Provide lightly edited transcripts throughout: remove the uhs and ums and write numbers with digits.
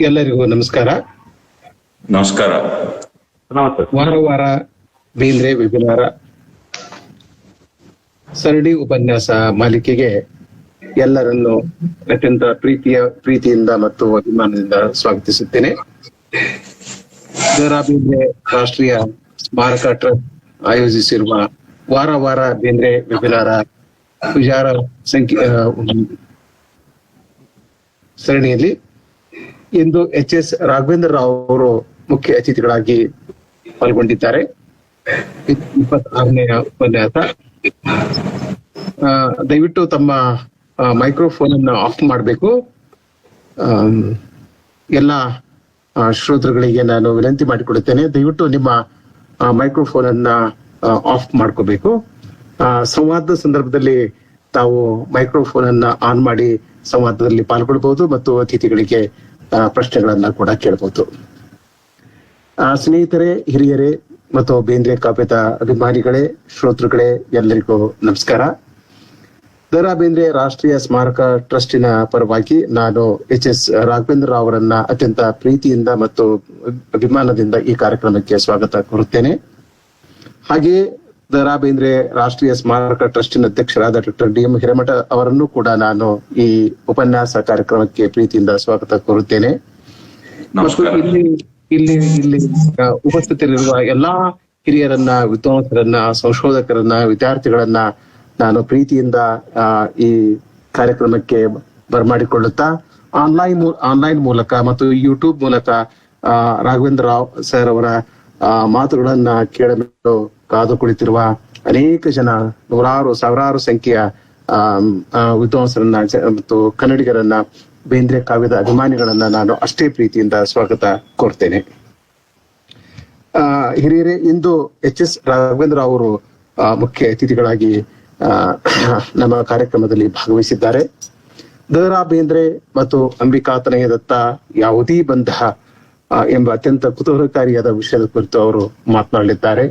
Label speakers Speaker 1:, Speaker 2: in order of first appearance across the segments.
Speaker 1: ಎಲ್ಲರಿಗೂ ನಮಸ್ಕಾರ.
Speaker 2: ನಮಸ್ಕಾರ.
Speaker 1: ವಾರ ವಾರ ಬೇಂದ್ರೆ ವೆಬಿನಾರ ಸರಣಿ ಉಪನ್ಯಾಸ ಮಾಲಿಕೆಗೆ ಎಲ್ಲರನ್ನು ಅತ್ಯಂತ ಪ್ರೀತಿಯಿಂದ ಮತ್ತು ಅಭಿಮಾನದಿಂದ ಸ್ವಾಗತಿಸುತ್ತೇನೆ. ದ.ರಾ. ಬೇಂದ್ರೆ ರಾಷ್ಟ್ರೀಯ ಸ್ಮಾರಕ ಟ್ರಸ್ಟ್ ಆಯೋಜಿಸಿರುವ ವಾರ ವಾರ ಬೇಂದ್ರೆ ವೆಬಿನಾರ ವಿಚಾರ ಸರಣಿಯಲ್ಲಿ ಇಂದು ಎಚ್.ಎಸ್. ರಾಘವೇಂದ್ರ ರಾವ್ ಅವರು ಮುಖ್ಯ ಅತಿಥಿಗಳಾಗಿ ಪಾಲ್ಗೊಂಡಿದ್ದಾರೆ. 26ನೇ ಉಪನ್ಯಾಸ. ದಯವಿಟ್ಟು ತಮ್ಮ ಮೈಕ್ರೋಫೋನ್ ಅನ್ನ ಆಫ್ ಮಾಡಬೇಕು. ಎಲ್ಲ ಶ್ರೋತೃಗಳಿಗೆ ನಾನು ವಿನಂತಿ ಮಾಡಿಕೊಡುತ್ತೇನೆ, ದಯವಿಟ್ಟು ನಿಮ್ಮ ಮೈಕ್ರೋಫೋನ್ ಅನ್ನ ಆಫ್ ಮಾಡ್ಕೋಬೇಕು. ಸಂವಾದದ ಸಂದರ್ಭದಲ್ಲಿ ತಾವು ಮೈಕ್ರೋಫೋನ್ ಅನ್ನ ಆನ್ ಮಾಡಿ ಸಂವಾದದಲ್ಲಿ ಪಾಲ್ಗೊಳ್ಬಹುದು ಮತ್ತು ಅತಿಥಿಗಳಿಗೆ ಪ್ರಶ್ನೆಗಳನ್ನ ಕೂಡ ಕೇಳಬಹುದು. ಸ್ನೇಹಿತರೆ, ಹಿರಿಯರೇ ಮತ್ತು ಬೇಂದ್ರೆ ಕಾವ್ಯದ ಅಭಿಮಾನಿಗಳೇ, ಶ್ರೋತೃಗಳೇ, ಎಲ್ಲರಿಗೂ ನಮಸ್ಕಾರ. ದ.ರಾ. ಬೇಂದ್ರೆ ರಾಷ್ಟ್ರೀಯ ಸ್ಮಾರಕ ಟ್ರಸ್ಟಿನ ಪರವಾಗಿ ನಾನು ಎಚ್.ಎಸ್. ರಾಘವೇಂದ್ರ ರಾವ್ ಅವರನ್ನ ಅತ್ಯಂತ ಪ್ರೀತಿಯಿಂದ ಮತ್ತು ಅಭಿಮಾನದಿಂದ ಈ ಕಾರ್ಯಕ್ರಮಕ್ಕೆ ಸ್ವಾಗತ ಕೋರುತ್ತೇನೆ. ಹಾಗೆಯೇ ದ.ರಾ. ಬೇಂದ್ರೆ ರಾಷ್ಟ್ರೀಯ ಸ್ಮಾರಕ ಟ್ರಸ್ಟಿನ ಅಧ್ಯಕ್ಷರಾದ ಡಾಕ್ಟರ್ ಡಿ.ಎಂ. ಹಿರೇಮಠ ಅವರನ್ನು ಕೂಡ ನಾನು ಈ ಉಪನ್ಯಾಸ ಕಾರ್ಯಕ್ರಮಕ್ಕೆ ಪ್ರೀತಿಯಿಂದ ಸ್ವಾಗತ ಕೋರುತ್ತೇನೆ. ಮತ್ತು ಇಲ್ಲಿ ಉಪಸ್ಥಿತರಿರುವ ಎಲ್ಲಾ ಹಿರಿಯರನ್ನ, ವಿದ್ವಾಂಸರನ್ನ, ಸಂಶೋಧಕರನ್ನ, ವಿದ್ಯಾರ್ಥಿಗಳನ್ನ ನಾನು ಪ್ರೀತಿಯಿಂದ ಈ ಕಾರ್ಯಕ್ರಮಕ್ಕೆ ಬರಮಾಡಿಕೊಳ್ಳುತ್ತಾ ಆನ್ಲೈನ್ ಮೂಲಕ ಮತ್ತು ಯೂಟ್ಯೂಬ್ ಮೂಲಕ ರಾಘವೇಂದ್ರ ರಾವ್ ಸರ್ ಅವರ ಮಾತುಗಳನ್ನ ಕೇಳಲು ಕಾದು ಕುಳಿತಿರುವ ಅನೇಕ ಜನ, ಸಾವಿರಾರು ಸಂಖ್ಯೆಯ ವಿದ್ವಾಂಸರನ್ನ ಮತ್ತು ಕನ್ನಡಿಗರನ್ನ, ಬೇಂದ್ರೆ ಕಾವ್ಯದ ಅಭಿಮಾನಿಗಳನ್ನ ನಾನು ಅಷ್ಟೇ ಪ್ರೀತಿಯಿಂದ ಸ್ವಾಗತ ಕೋರ್ತೇನೆ. ಹಿರಿಯರೇ, ಇಂದು ಎಚ್.ಎಸ್. ರಾಘವೇಂದ್ರ ಅವರು ಮುಖ್ಯ ಅತಿಥಿಗಳಾಗಿ ನಮ್ಮ ಕಾರ್ಯಕ್ರಮದಲ್ಲಿ ಭಾಗವಹಿಸಿದ್ದಾರೆ. ದ.ರಾ. ಬೇಂದ್ರೆ ಮತ್ತು ಅಂಬಿಕಾತನಯ ದತ್ತ ಯಾವುದೇ ಬಂಧ ಎಂಬ ಅತ್ಯಂತ ಕುತೂಹಲಕಾರಿಯಾದ ವಿಷಯದ ಕುರಿತು ಅವರು ಮಾತನಾಡಲಿದ್ದಾರೆ.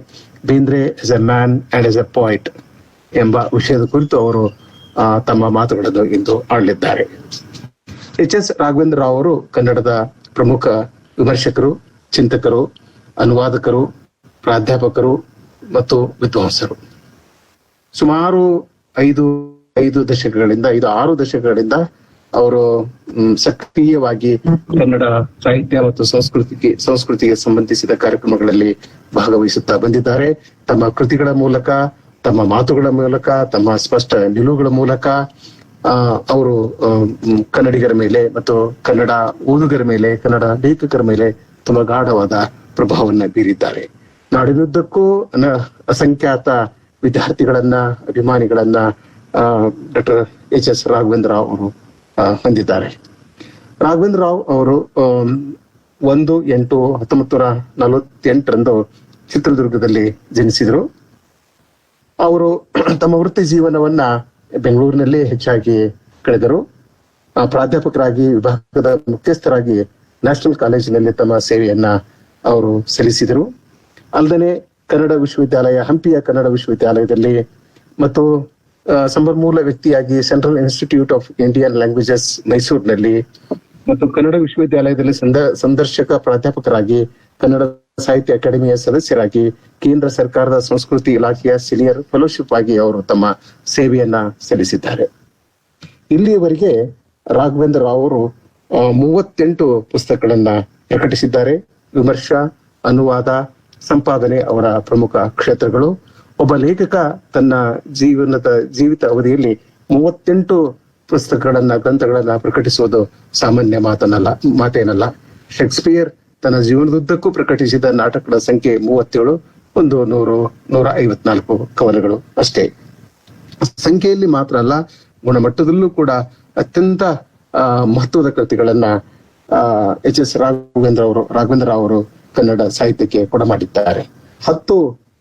Speaker 1: Bendre as a man and as a poet ಎಂಬ ವಿಷಯದ ಕುರಿತು ಅವರು ತಮ್ಮ ಮಾತುಗಳನ್ನು ಇಂದು ಆಡಲಿದ್ದಾರೆ. ಎಚ್.ಎಸ್. ರಾಘವೇಂದ್ರ ರಾವ್ ಅವರು ಕನ್ನಡದ ಪ್ರಮುಖ ವಿಮರ್ಶಕರು, ಚಿಂತಕರು, ಅನುವಾದಕರು, ಪ್ರಾಧ್ಯಾಪಕರು ಮತ್ತು ವಿದ್ವಾಂಸರು. ಸುಮಾರು 5-6 ದಶಕಗಳಿಂದ ಅವರು ಸಕ್ರಿಯವಾಗಿ ಕನ್ನಡ ಸಾಹಿತ್ಯ ಮತ್ತು ಸಂಸ್ಕೃತಿಗೆ ಸಂಬಂಧಿಸಿದ ಕಾರ್ಯಕ್ರಮಗಳಲ್ಲಿ ಭಾಗವಹಿಸುತ್ತಾ ಬಂದಿದ್ದಾರೆ. ತಮ್ಮ ಕೃತಿಗಳ ಮೂಲಕ, ತಮ್ಮ ಮಾತುಗಳ ಮೂಲಕ, ತಮ್ಮ ಸ್ಪಷ್ಟ ನಿಲುವುಗಳ ಮೂಲಕ ಅವರು ಕನ್ನಡಿಗರ ಮೇಲೆ ಮತ್ತು ಕನ್ನಡ ಓದುಗರ ಮೇಲೆ, ಕನ್ನಡ ಲೇಖಕರ ಮೇಲೆ ತುಂಬಾ ಗಾಢವಾದ ಪ್ರಭಾವವನ್ನ ಬೀರಿದ್ದಾರೆ. ನಾಡಿನುದ್ದಕ್ಕೂ ಅಸಂಖ್ಯಾತ ವಿದ್ಯಾರ್ಥಿಗಳನ್ನ, ಅಭಿಮಾನಿಗಳನ್ನ ಡಾಕ್ಟರ್ ಎಚ್.ಎಸ್. ರಾಘವೇಂದ್ರ ರಾವ್ ಅವರು ಹೊಂದಿದ್ದಾರೆ. ರಾಘವೇಂದ್ರ ರಾವ್ ಅವರು 1/8/1948 ಚಿತ್ರದುರ್ಗದಲ್ಲಿ ಜನಿಸಿದರು. ಅವರು ತಮ್ಮ ವೃತ್ತಿ ಜೀವನವನ್ನ ಬೆಂಗಳೂರಿನಲ್ಲಿ ಹೆಚ್ಚಾಗಿ ಕಳೆದರು. ಪ್ರಾಧ್ಯಾಪಕರಾಗಿ, ವಿಭಾಗದ ಮುಖ್ಯಸ್ಥರಾಗಿ ನ್ಯಾಷನಲ್ ಕಾಲೇಜಿನಲ್ಲಿ ತಮ್ಮ ಸೇವೆಯನ್ನ ಅವರು ಸಲ್ಲಿಸಿದರು. ಅಲ್ಲದೆ ಕನ್ನಡ ವಿಶ್ವವಿದ್ಯಾಲಯ, ಹಂಪಿಯ ಕನ್ನಡ ವಿಶ್ವವಿದ್ಯಾಲಯದಲ್ಲಿ ಮತ್ತು ಸಂಪನ್ಮೂಲ ವ್ಯಕ್ತಿಯಾಗಿ central institute of Indian languages ಮೈಸೂರಿನಲ್ಲಿ ಮತ್ತು ಕನ್ನಡ ವಿಶ್ವವಿದ್ಯಾಲಯದಲ್ಲಿ ಸಂದರ್ಶಕ ಪ್ರಾಧ್ಯಾಪಕರಾಗಿ, ಕನ್ನಡ ಸಾಹಿತ್ಯ ಅಕಾಡೆಮಿಯ ಸದಸ್ಯರಾಗಿ, ಕೇಂದ್ರ ಸರ್ಕಾರದ ಸಂಸ್ಕೃತಿ ಇಲಾಖೆಯ ಸೀನಿಯರ್ ಫೆಲೋಶಿಪ್ ಆಗಿ ಅವರು ತಮ್ಮ ಸೇವೆಯನ್ನ ಸಲ್ಲಿಸಿದ್ದಾರೆ. ಇಲ್ಲಿಯವರೆಗೆ ರಾಘವೇಂದ್ರ ರಾವ್ ಅವರು 38 ಪುಸ್ತಕಗಳನ್ನ ಪ್ರಕಟಿಸಿದ್ದಾರೆ. ವಿಮರ್ಶಾ, ಅನುವಾದ, ಸಂಪಾದನೆ ಅವರ ಪ್ರಮುಖ ಕ್ಷೇತ್ರಗಳು. ಒಬ್ಬ ಲೇಖಕ ತನ್ನ ಜೀವಿತ ಅವಧಿಯಲ್ಲಿ 38 ಗ್ರಂಥಗಳನ್ನ ಪ್ರಕಟಿಸುವುದು ಸಾಮಾನ್ಯ ಮಾತೇನಲ್ಲ. ಶೇಕ್ಸ್ಪಿಯರ್ ತನ್ನ ಜೀವನದುದ್ದಕ್ಕೂ ಪ್ರಕಟಿಸಿದ ನಾಟಕಗಳ ಸಂಖ್ಯೆ 37, 154 ಕವನಗಳು ಅಷ್ಟೇ. ಸಂಖ್ಯೆಯಲ್ಲಿ ಮಾತ್ರ ಅಲ್ಲ, ಗುಣಮಟ್ಟದಲ್ಲೂ ಕೂಡ ಅತ್ಯಂತ ಮಹತ್ವದ ಕೃತಿಗಳನ್ನ ಎಚ್.ಎಸ್. ರಾಘವೇಂದ್ರ ರಾವ್ ಅವರು ಕನ್ನಡ ಸಾಹಿತ್ಯಕ್ಕೆ ಕೊಡಮಾಡಿದ್ದಾರೆ. 10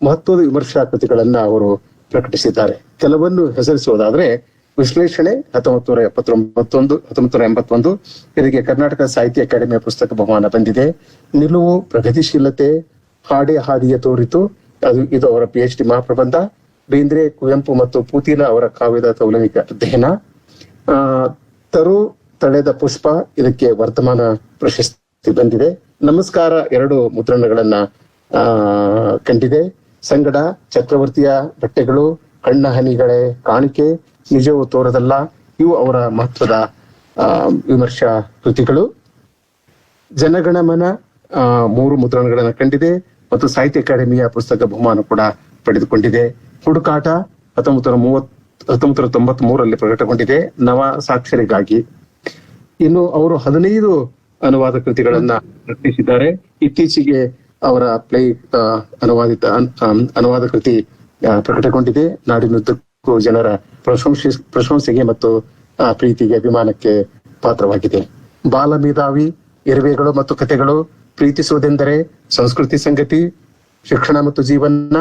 Speaker 1: ಮಹತ್ವದ ವಿಮರ್ಶಾ ಕೃತಿಗಳನ್ನ ಅವರು ಪ್ರಕಟಿಸಿದ್ದಾರೆ. ಕೆಲವನ್ನು ಹೆಸರಿಸುವುದಾದ್ರೆ, ವಿಶ್ಲೇಷಣೆ 1981, ಇದಕ್ಕೆ ಕರ್ನಾಟಕ ಸಾಹಿತ್ಯ ಅಕಾಡೆಮಿಯ ಪುಸ್ತಕ ಬಹುಮಾನ ಬಂದಿದೆ. ನಿಲುವು, ಪ್ರಗತಿಶೀಲತೆ, ಹಾಡೆ ಹಾದಿಯ ತೋರಿತು, ಇದು ಅವರ PhD ಮಹಾಪ್ರಬಂಧ. ಬೇಂದ್ರೆ, ಕುವೆಂಪು ಮತ್ತು ಪೂತಿನ ಅವರ ಕಾವ್ಯದ ತೌಲನಿಕ ಅಧ್ಯಯನ. ತರು ತಳೆದ ಪುಷ್ಪ, ಇದಕ್ಕೆ ವರ್ತಮಾನ ಪ್ರಶಸ್ತಿ ಬಂದಿದೆ. ನಮಸ್ಕಾರ 2 ಮುದ್ರಣಗಳನ್ನ ಕಂಡಿದೆ. ಸಂಗಡ ಚಕ್ರವರ್ತಿಯ ಬಟ್ಟೆಗಳು, ಕಣ್ಣ ಹನಿಗಳೇ ಕಾಣಿಕೆ, ನಿಜವೂ ತೋರದಲ್ಲ, ಇವು ಅವರ ಮಹತ್ವದ ವಿಮರ್ಶಾ ಕೃತಿಗಳು. ಜನಗಣಮನ 3 ಮುದ್ರಣಗಳನ್ನ ಕಂಡಿದೆ ಮತ್ತು ಸಾಹಿತ್ಯ ಅಕಾಡೆಮಿಯ ಪುಸ್ತಕ ಬಹುಮಾನ ಕೂಡ ಪಡೆದುಕೊಂಡಿದೆ. ಹುಡುಕಾಟ 1993ರಲ್ಲಿ ಪ್ರಕಟಗೊಂಡಿದೆ ನವ ಸಾಕ್ಷರಿಗಾಗಿ. ಇನ್ನು ಅವರು 15 ಅನುವಾದ ಕೃತಿಗಳನ್ನ ರಚಿಸಿದ್ದಾರೆ. ಇತ್ತೀಚೆಗೆ ಅವರ ಪ್ಲೇ ಅನುವಾದ ಕೃತಿ ಪ್ರಕಟಗೊಂಡಿದೆ. ನಾಡಿನುದ್ದಕ್ಕೂ ಜನರ ಪ್ರಶಂಸೆಗೆ ಮತ್ತು ಪ್ರೀತಿಗೆ, ಅಭಿಮಾನಕ್ಕೆ ಪಾತ್ರವಾಗಿದೆ. ಬಾಲ ಮೇಧಾವಿ, ಇರುವೆಗಳು ಮತ್ತು ಕಥೆಗಳು, ಪ್ರೀತಿಸುವುದೆಂದರೆ, ಸಂಸ್ಕೃತಿ ಸಂಗತಿ, ಶಿಕ್ಷಣ ಮತ್ತು ಜೀವನ,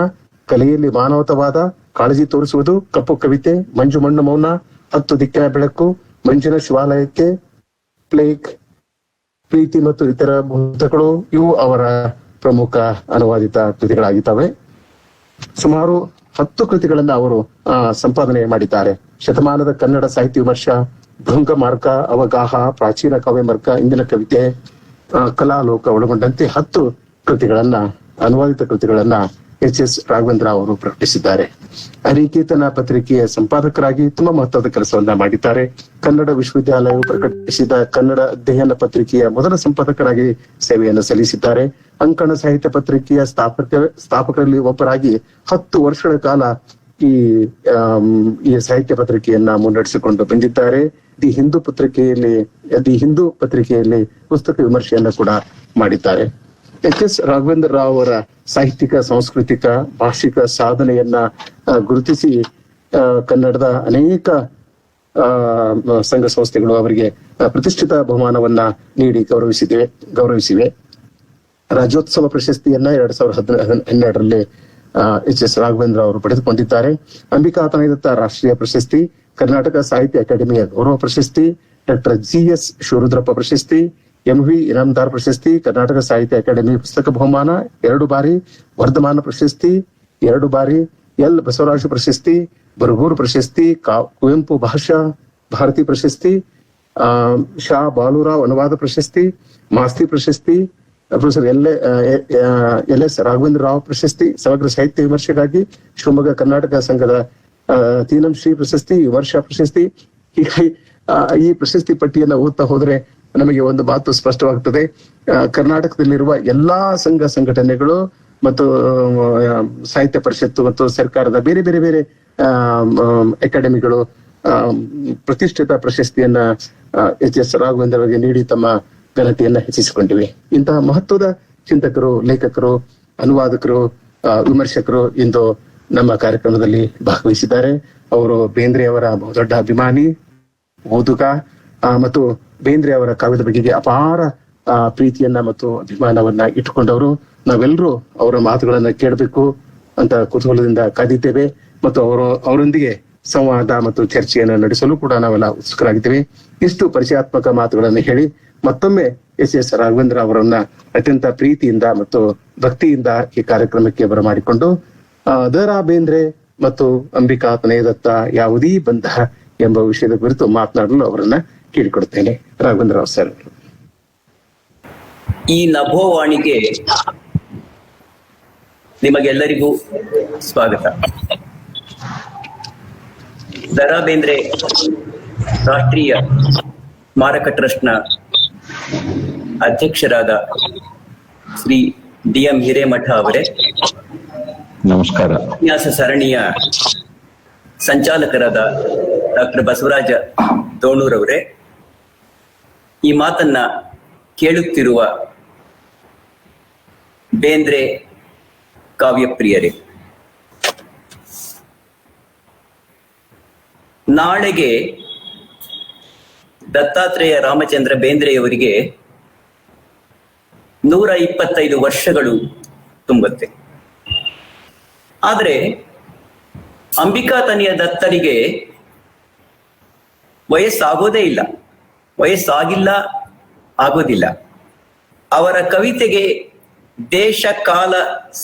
Speaker 1: ಕಲೆಯಲ್ಲಿ ಮಾನವತಾವಾದ, ಕಾಳಜಿ ತೋರಿಸುವುದು, ಕಪ್ಪು ಕವಿತೆ, ಮಂಜು ಮಣ್ಣು ಮೌನ, 10 ದಿಕ್ಕಿನ ಬೆಳಕು, ಮಂಜಿನ ಶಿವಾಲಯಕ್ಕೆ, ಪ್ಲೇಗ್, ಪ್ರೀತಿ ಮತ್ತು ಇತರ ಭೂತಗಳು, ಇವು ಅವರ ಪ್ರಮುಖ ಅನುವಾದಿತ ಕೃತಿಗಳಾಗಿದ್ದಾವೆ. ಸುಮಾರು 10 ಕೃತಿಗಳನ್ನ ಅವರು ಸಂಪಾದನೆ ಮಾಡಿದ್ದಾರೆ. ಶತಮಾನದ ಕನ್ನಡ ಸಾಹಿತ್ಯ ವಿಮರ್ಶ, ಭೃಂಗ ಮಾರ್ಗ, ಅವಗಾಹ, ಪ್ರಾಚೀನ ಕಾವ್ಯ ಮಾರ್ಗ, ಇಂದಿನ ಕವಿತೆ, ಕಲಾಲೋಕ ಒಳಗೊಂಡಂತೆ 10 ಕೃತಿಗಳನ್ನ, ಅನುವಾದಿತ ಕೃತಿಗಳನ್ನ ಎಚ್ ರಾಘವೇಂದ್ರ ಅವರು ಪ್ರಕಟಿಸಿದ್ದಾರೆ. ಹರಿಕೀರ್ತನ ಪತ್ರಿಕೆಯ ಸಂಪಾದಕರಾಗಿ ತುಂಬಾ ಮಹತ್ವದ ಕೆಲಸವನ್ನ ಮಾಡಿದ್ದಾರೆ. ಕನ್ನಡ ವಿಶ್ವವಿದ್ಯಾಲಯವು ಪ್ರಕಟಿಸಿದ ಕನ್ನಡ ಅಧ್ಯಯನ ಪತ್ರಿಕೆಯ ಮೊದಲ ಸಂಪಾದಕರಾಗಿ ಸೇವೆಯನ್ನು ಸಲ್ಲಿಸಿದ್ದಾರೆ. ಅಂಕಣ ಸಾಹಿತ್ಯ ಪತ್ರಿಕೆಯ ಸ್ಥಾಪಕರಲ್ಲಿ ಒಬ್ಬರಾಗಿ 10 ವರ್ಷಗಳ ಕಾಲ ಈ ಸಾಹಿತ್ಯ ಪತ್ರಿಕೆಯನ್ನ ಮುನ್ನಡೆಸಿಕೊಂಡು ಬಂದಿದ್ದಾರೆ. ದಿ ಹಿಂದೂ ಪತ್ರಿಕೆಯಲ್ಲಿ ಪುಸ್ತಕ ವಿಮರ್ಶೆಯನ್ನ ಕೂಡ ಮಾಡಿದ್ದಾರೆ. ಎಚ್ ರಾಘವೇಂದ್ರ ರಾವ್ ಅವರ ಸಾಹಿತ್ಯಿಕ, ಸಾಂಸ್ಕೃತಿಕ, ಭಾಷಿಕ ಸಾಧನೆಯನ್ನ ಗುರುತಿಸಿ ಕನ್ನಡದ ಅನೇಕ ಸಂಘ ಸಂಸ್ಥೆಗಳು ಅವರಿಗೆ ಪ್ರತಿಷ್ಠಿತ ಬಹುಮಾನವನ್ನ ನೀಡಿ ಗೌರವಿಸಿವೆ. ರಾಜ್ಯೋತ್ಸವ ಪ್ರಶಸ್ತಿಯನ್ನ 2012ರಲ್ಲಿ ಎಚ್ ರಾಘವೇಂದ್ರ ಅವರು ಪಡೆದುಕೊಂಡಿದ್ದಾರೆ. ಅಂಬಿಕಾ ತನಯದತ್ತ ರಾಷ್ಟ್ರೀಯ ಪ್ರಶಸ್ತಿ, ಕರ್ನಾಟಕ ಸಾಹಿತ್ಯ ಅಕಾಡೆಮಿಯ ಗೌರವ ಪ್ರಶಸ್ತಿ, ಡಾಕ್ಟರ್ GS ಶಿವರುದ್ರಪ್ಪ ಪ್ರಶಸ್ತಿ, MV ಇನಾಮದಾರ್ ಪ್ರಶಸ್ತಿ, ಕರ್ನಾಟಕ ಸಾಹಿತ್ಯ ಅಕಾಡೆಮಿ ಪುಸ್ತಕ ಬಹುಮಾನ 2 ಬಾರಿ, ವರ್ಧಮಾನ ಪ್ರಶಸ್ತಿ 2 ಬಾರಿ, ಎಲ್ ಬಸವರಾಜ ಪ್ರಶಸ್ತಿ, ಬರಗೂರು ಪ್ರಶಸ್ತಿ, ಕುವೆಂಪು ಭಾಷಾ ಭಾರತಿ ಪ್ರಶಸ್ತಿ, ಶಾ ಬಾಲುರಾವ್ ಅನುವಾದ ಪ್ರಶಸ್ತಿ, ಮಾಸ್ತಿ ಪ್ರಶಸ್ತಿ, ಪ್ರೊಫೆಸರ್ LS ರಾಘವೇಂದ್ರ ರಾವ್ ಪ್ರಶಸ್ತಿ, ಸಮಗ್ರ ಸಾಹಿತ್ಯ ವಿಮರ್ಶೆಗಾಗಿ ಶಿವಮೊಗ್ಗ ಕರ್ನಾಟಕ ಸಂಘದ ತೀನಂ ಶ್ರೀ ಪ್ರಶಸ್ತಿ, ವರ್ಷ ಪ್ರಶಸ್ತಿ. ಹೀಗಾಗಿ ಈ ಪ್ರಶಸ್ತಿ ಪಟ್ಟಿಯನ್ನ ಓದ್ತಾ ಹೋದ್ರೆ ನಮಗೆ ಒಂದು ಮಾತು ಸ್ಪಷ್ಟವಾಗ್ತದೆ. ಕರ್ನಾಟಕದಲ್ಲಿರುವ ಎಲ್ಲಾ ಸಂಘ ಸಂಘಟನೆಗಳು ಮತ್ತು ಸಾಹಿತ್ಯ ಪರಿಷತ್ತು ಮತ್ತು ಸರ್ಕಾರದ ಬೇರೆ ಬೇರೆ ಬೇರೆ ಅಕಾಡೆಮಿಗಳು ಪ್ರತಿಷ್ಠಿತ ಪ್ರಶಸ್ತಿಯನ್ನ ಎಚ್ ರಾಘವೇಂದ್ರ ಅವರಿಗೆ ನೀಡಿ ತಮ್ಮ ಘನತೆಯನ್ನ ಹೆಚ್ಚಿಸಿಕೊಂಡಿವೆ. ಇಂತಹ ಮಹತ್ವದ ಚಿಂತಕರು, ಲೇಖಕರು, ಅನುವಾದಕರು, ವಿಮರ್ಶಕರು ಇಂದು ನಮ್ಮ ಕಾರ್ಯಕ್ರಮದಲ್ಲಿ ಭಾಗವಹಿಸಿದ್ದಾರೆ. ಅವರು ಬೇಂದ್ರೆ ಅವರ ಬಹುದೊಡ್ಡ ಅಭಿಮಾನಿ, ಓದುಗ ಮತ್ತು ಬೇಂದ್ರೆ ಅವರ ಕಾವ್ಯದ ಬಗೆಗೆ ಅಪಾರ ಪ್ರೀತಿಯನ್ನ ಮತ್ತು ಅಭಿಮಾನವನ್ನ ಇಟ್ಟುಕೊಂಡವರು. ನಾವೆಲ್ಲರೂ ಅವರ ಮಾತುಗಳನ್ನ ಕೇಳಬೇಕು ಅಂತ ಕುತೂಹಲದಿಂದ ಕಾದಿದ್ದೇವೆ ಮತ್ತು ಅವರೊಂದಿಗೆ ಸಂವಾದ ಮತ್ತು ಚರ್ಚೆಯನ್ನು ನಡೆಸಲು ಕೂಡ ನಾವೆಲ್ಲ ಉತ್ಸುಕರಾಗಿದ್ದೇವೆ. ಇಷ್ಟು ಪರಿಚಯಾತ್ಮಕ ಮಾತುಗಳನ್ನು ಹೇಳಿ ಮತ್ತೊಮ್ಮೆ ಎಚ್ ರಾಘವೇಂದ್ರ ಅವರನ್ನ ಅತ್ಯಂತ ಪ್ರೀತಿಯಿಂದ ಮತ್ತು ಭಕ್ತಿಯಿಂದ ಈ ಕಾರ್ಯಕ್ರಮಕ್ಕೆ ಬರಮಾಡಿಕೊಂಡು ದ.ರಾ. ಬೇಂದ್ರೆ ಮತ್ತು ಅಂಬಿಕಾ ತನಯದತ್ತ ಯಾವುದೀ ಬಂಧ ಎಂಬ ವಿಷಯದ ಕುರಿತು ಮಾತನಾಡಲು ಅವರನ್ನ ಕೇಳಿಕೊಡ್ತೇನೆ. ರಾಘವೇಂದ್ರ ರಾವ್ ಸರ್.
Speaker 3: ಈ ನಭೋವಾಣಿಗೆ ನಿಮಗೆಲ್ಲರಿಗೂ ಸ್ವಾಗತ. ದ.ರಾ. ಬೇಂದ್ರೆ ರಾಷ್ಟ್ರೀಯ ಸ್ಮಾರಕ ಟ್ರಸ್ಟ್ನ ಅಧ್ಯಕ್ಷರಾದ ಶ್ರೀ D.M. ಹಿರೇಮಠ ಅವರೇ,
Speaker 2: ನಮಸ್ಕಾರ.
Speaker 3: ಉಪನ್ಯಾಸ ಸರಣಿಯ ಸಂಚಾಲಕರಾದ ಡಾಕ್ಟರ್ ಬಸವರಾಜ ದೋಣೂರವರೇ, ಈ ಮಾತನ್ನ ಕೇಳುತ್ತಿರುವ ಬೇಂದ್ರೆ ಕಾವ್ಯಪ್ರಿಯರೇ, ನಾಳೆಗೆ ದತ್ತಾತ್ರೇಯ ರಾಮಚಂದ್ರ ಬೇಂದ್ರೆಯವರಿಗೆ 125 ವರ್ಷಗಳು ತುಂಬುತ್ತೆ. ಆದರೆ ಅಂಬಿಕಾ ತನಯ ದತ್ತರಿಗೆ ವಯಸ್ಸಾಗೋದೇ ಇಲ್ಲ, ವಯಸ್ಸಾಗಿಲ್ಲ, ಆಗೋದಿಲ್ಲ. ಅವರ ಕವಿತೆಗೆ ದೇಶ ಕಾಲ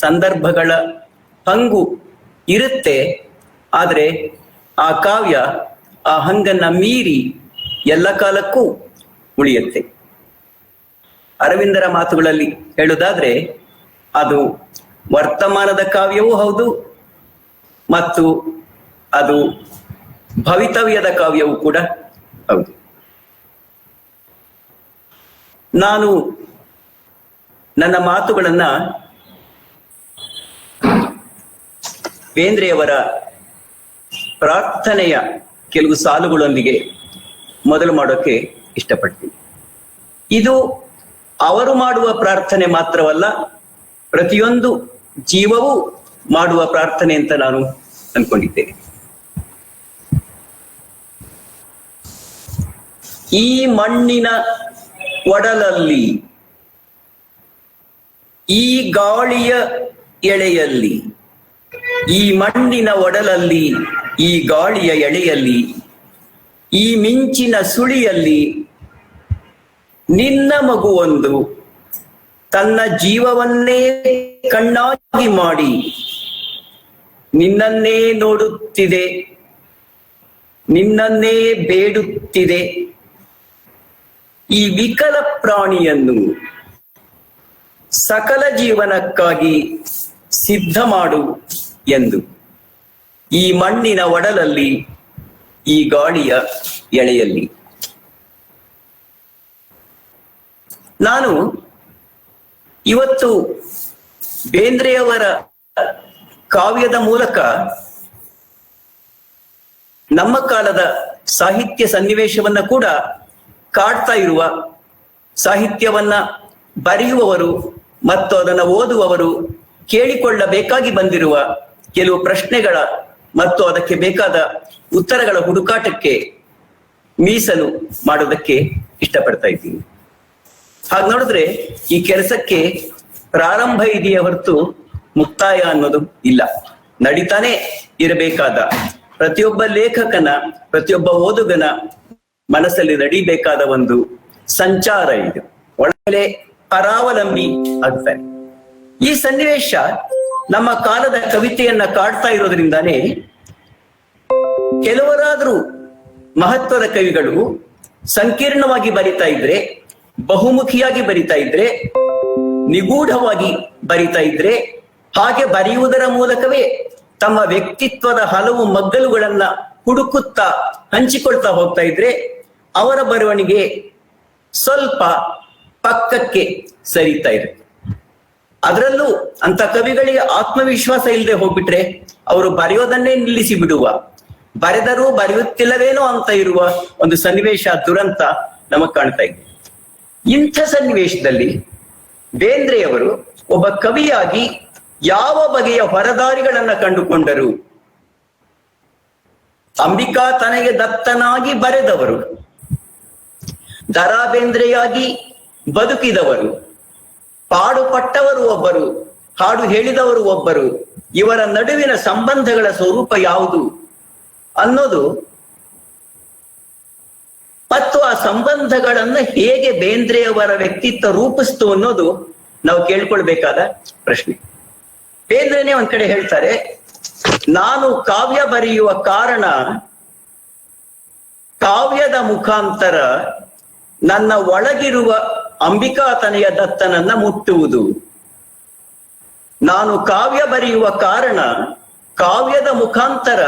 Speaker 3: ಸಂದರ್ಭಗಳ ಹಂಗು ಇರುತ್ತೆ, ಆದರೆ ಆ ಕಾವ್ಯ ಆ ಹಂಗನ್ನ ಮೀರಿ ಎಲ್ಲ ಕಾಲಕ್ಕೂ ಉಳಿಯುತ್ತೆ. ಅರವಿಂದರ ಮಾತುಗಳಲ್ಲಿ ಹೇಳುವುದಾದ್ರೆ ಅದು ವರ್ತಮಾನದ ಕಾವ್ಯವೂ ಹೌದು ಮತ್ತು ಅದು ಭವಿತವ್ಯದ ಕಾವ್ಯವೂ ಕೂಡ ಹೌದು. ನಾನು ನನ್ನ ಮಾತುಗಳನ್ನ ಬೇಂದ್ರೆಯವರ ಪ್ರಾರ್ಥನೆಯ ಕೆಲವು ಸಾಲುಗಳೊಂದಿಗೆ ಮೊದಲು ಮಾಡೋಕೆ ಇಷ್ಟಪಡ್ತೀನಿ. ಇದು ಅವರು ಮಾಡುವ ಪ್ರಾರ್ಥನೆ ಮಾತ್ರವಲ್ಲ, ಪ್ರತಿಯೊಂದು ಜೀವವೂ ಮಾಡುವ ಪ್ರಾರ್ಥನೆ ಅಂತ ನಾನು ಅನ್ಕೊಂಡಿದ್ದೇನೆ. ಈ ಮಣ್ಣಿನ ಒಡಲಲ್ಲಿ, ಈ ಗಾಳಿಯ ಎಳೆಯಲ್ಲಿ, ಈ ಮಣ್ಣಿನ ಒಡಲಲ್ಲಿ, ಈ ಗಾಳಿಯ ಎಳೆಯಲ್ಲಿ, ಈ ಮಿಂಚಿನ ಸುಳಿಯಲ್ಲಿ ನಿನ್ನ ಮಗುವೊಂದು ತನ್ನ ಜೀವವನ್ನೇ ಕಣ್ಣಾಗಿ ಮಾಡಿ ನಿನ್ನನ್ನೇ ನೋಡುತ್ತಿದೆ, ನಿನ್ನನ್ನೇ ಬೇಡುತ್ತಿದೆ. ಈ ವಿಕಲ ಪ್ರಾಣಿಯನ್ನು ಸಕಲ ಜೀವನಕ್ಕಾಗಿ ಸಿದ್ಧ ಮಾಡು ಎಂದು ಈ ಮಣ್ಣಿನ ಒಡಲಲ್ಲಿ, ಈ ಗಾಳಿಯ ಎಳೆಯಲ್ಲಿ. ನಾನು ಇವತ್ತು ಬೇಂದ್ರೆಯವರ ಕಾವ್ಯದ ಮೂಲಕ ನಮ್ಮ ಕಾಲದ ಸಾಹಿತ್ಯ ಸನ್ನಿವೇಶವನ್ನ ಕೂಡ ಕಾಡ್ತಾ ಇರುವ, ಸಾಹಿತ್ಯವನ್ನ ಬರೆಯುವವರು ಮತ್ತು ಅದನ್ನು ಓದುವವರು ಕೇಳಿಕೊಳ್ಳಬೇಕಾಗಿ ಬಂದಿರುವ ಕೆಲವು ಪ್ರಶ್ನೆಗಳ ಮತ್ತು ಅದಕ್ಕೆ ಬೇಕಾದ ಉತ್ತರಗಳ ಹುಡುಕಾಟಕ್ಕೆ ಮೀಸಲು ಮಾಡೋದಕ್ಕೆ ಇಷ್ಟಪಡ್ತಾ ಇದ್ದೀನಿ. ಹಾಗೆ ನೋಡಿದ್ರೆ ಈ ಕೆಲಸಕ್ಕೆ ಪ್ರಾರಂಭ ಇದೆಯೇ ಹೊರತು ಮುಕ್ತಾಯ ಅನ್ನೋದು ಇಲ್ಲ. ನಡೀತಾನೆ ಇರಬೇಕಾದ ಪ್ರತಿಯೊಬ್ಬ ಲೇಖಕನ, ಪ್ರತಿಯೊಬ್ಬ ಓದುಗನ ಮನಸ್ಸಲ್ಲಿ ನಡೀಬೇಕಾದ ಒಂದು ಸಂಚಾರ ಇದು. ಒಳಗಡೆ ಪರಾವಲಂಬಿ ಆಗ್ತಾರೆ. ಈ ಸನ್ನಿವೇಶ ನಮ್ಮ ಕಾಲದ ಕವಿತೆಯನ್ನ ಕಾಡ್ತಾ ಇರೋದ್ರಿಂದಾನೇ ಕೆಲವರಾದ್ರೂ ಮಹತ್ವದ ಕವಿಗಳು ಸಂಕೀರ್ಣವಾಗಿ ಬರಿತಾ ಇದ್ರೆ, ಬಹುಮುಖಿಯಾಗಿ ಬರಿತಾ ಇದ್ರೆ, ನಿಗೂಢವಾಗಿ ಬರಿತಾ ಇದ್ರೆ, ಹಾಗೆ ಬರೆಯುವುದರ ಮೂಲಕವೇ ತಮ್ಮ ವ್ಯಕ್ತಿತ್ವದ ಹಲವು ಮಗ್ಗಲುಗಳನ್ನ ಹುಡುಕುತ್ತಾ ಹಂಚಿಕೊಳ್ತಾ ಹೋಗ್ತಾ ಇದ್ರೆ ಅವರ ಬರವಣಿಗೆ ಸ್ವಲ್ಪ ಪಕ್ಕಕ್ಕೆ ಸರಿತಾ ಇರುತ್ತೆ. ಅದರಲ್ಲೂ ಅಂತ ಕವಿಗಳಿಗೆ ಆತ್ಮವಿಶ್ವಾಸ ಇಲ್ಲದೆ ಹೋಗ್ಬಿಟ್ರೆ ಅವರು ಬರೆಯೋದನ್ನೇ ನಿಲ್ಲಿಸಿ ಬಿಡುವ, ಬರೆದರೂ ಬರೆಯುತ್ತಿಲ್ಲವೇನೋ ಅಂತ ಇರುವ ಒಂದು ಸನ್ನಿವೇಶ, ದುರಂತ ನಮಗ್ ಕಾಣ್ತಾ ಇದೆ. ಇಂಥ ಸನ್ನಿವೇಶದಲ್ಲಿ ಬೇಂದ್ರೆಯವರು ಒಬ್ಬ ಕವಿಯಾಗಿ ಯಾವ ಬಗೆಯ ಹೊರದಾರಿಗಳನ್ನ ಕಂಡುಕೊಂಡರು? ಅಂಬಿಕಾ ತನಗೆ ದತ್ತನಾಗಿ ಬರೆದವರು, ದರಾ ಬೇಂದ್ರೆಯಾಗಿ ಬದುಕಿದವರು, ಪಾಡುಪಟ್ಟವರು ಒಬ್ಬರು, ಹಾಡು ಹೇಳಿದವರು ಒಬ್ಬರು. ಇವರ ನಡುವಿನ ಸಂಬಂಧಗಳ ಸ್ವರೂಪ ಯಾವುದು ಅನ್ನೋದು ಮತ್ತು ಆ ಸಂಬಂಧಗಳನ್ನ ಹೇಗೆ ಬೇಂದ್ರೆಯವರ ವ್ಯಕ್ತಿತ್ವ ರೂಪಿಸ್ತು ಅನ್ನೋದು ನಾವು ಕೇಳ್ಕೊಳ್ಬೇಕಾದ ಪ್ರಶ್ನೆ. ಬೇಂದ್ರೆನೇ ಒಂದ್ ಕಡೆ ಹೇಳ್ತಾರೆ, ನಾನು ಕಾವ್ಯ ಬರೆಯುವ ಕಾರಣ ಕಾವ್ಯದ ಮುಖಾಂತರ ನನ್ನ ಒಳಗಿರುವ ಅಂಬಿಕಾ ತನೆಯ ದತ್ತನನ್ನ ಮುಟ್ಟುವುದು. ನಾನು ಕಾವ್ಯ ಬರೆಯುವ ಕಾರಣ ಕಾವ್ಯದ ಮುಖಾಂತರ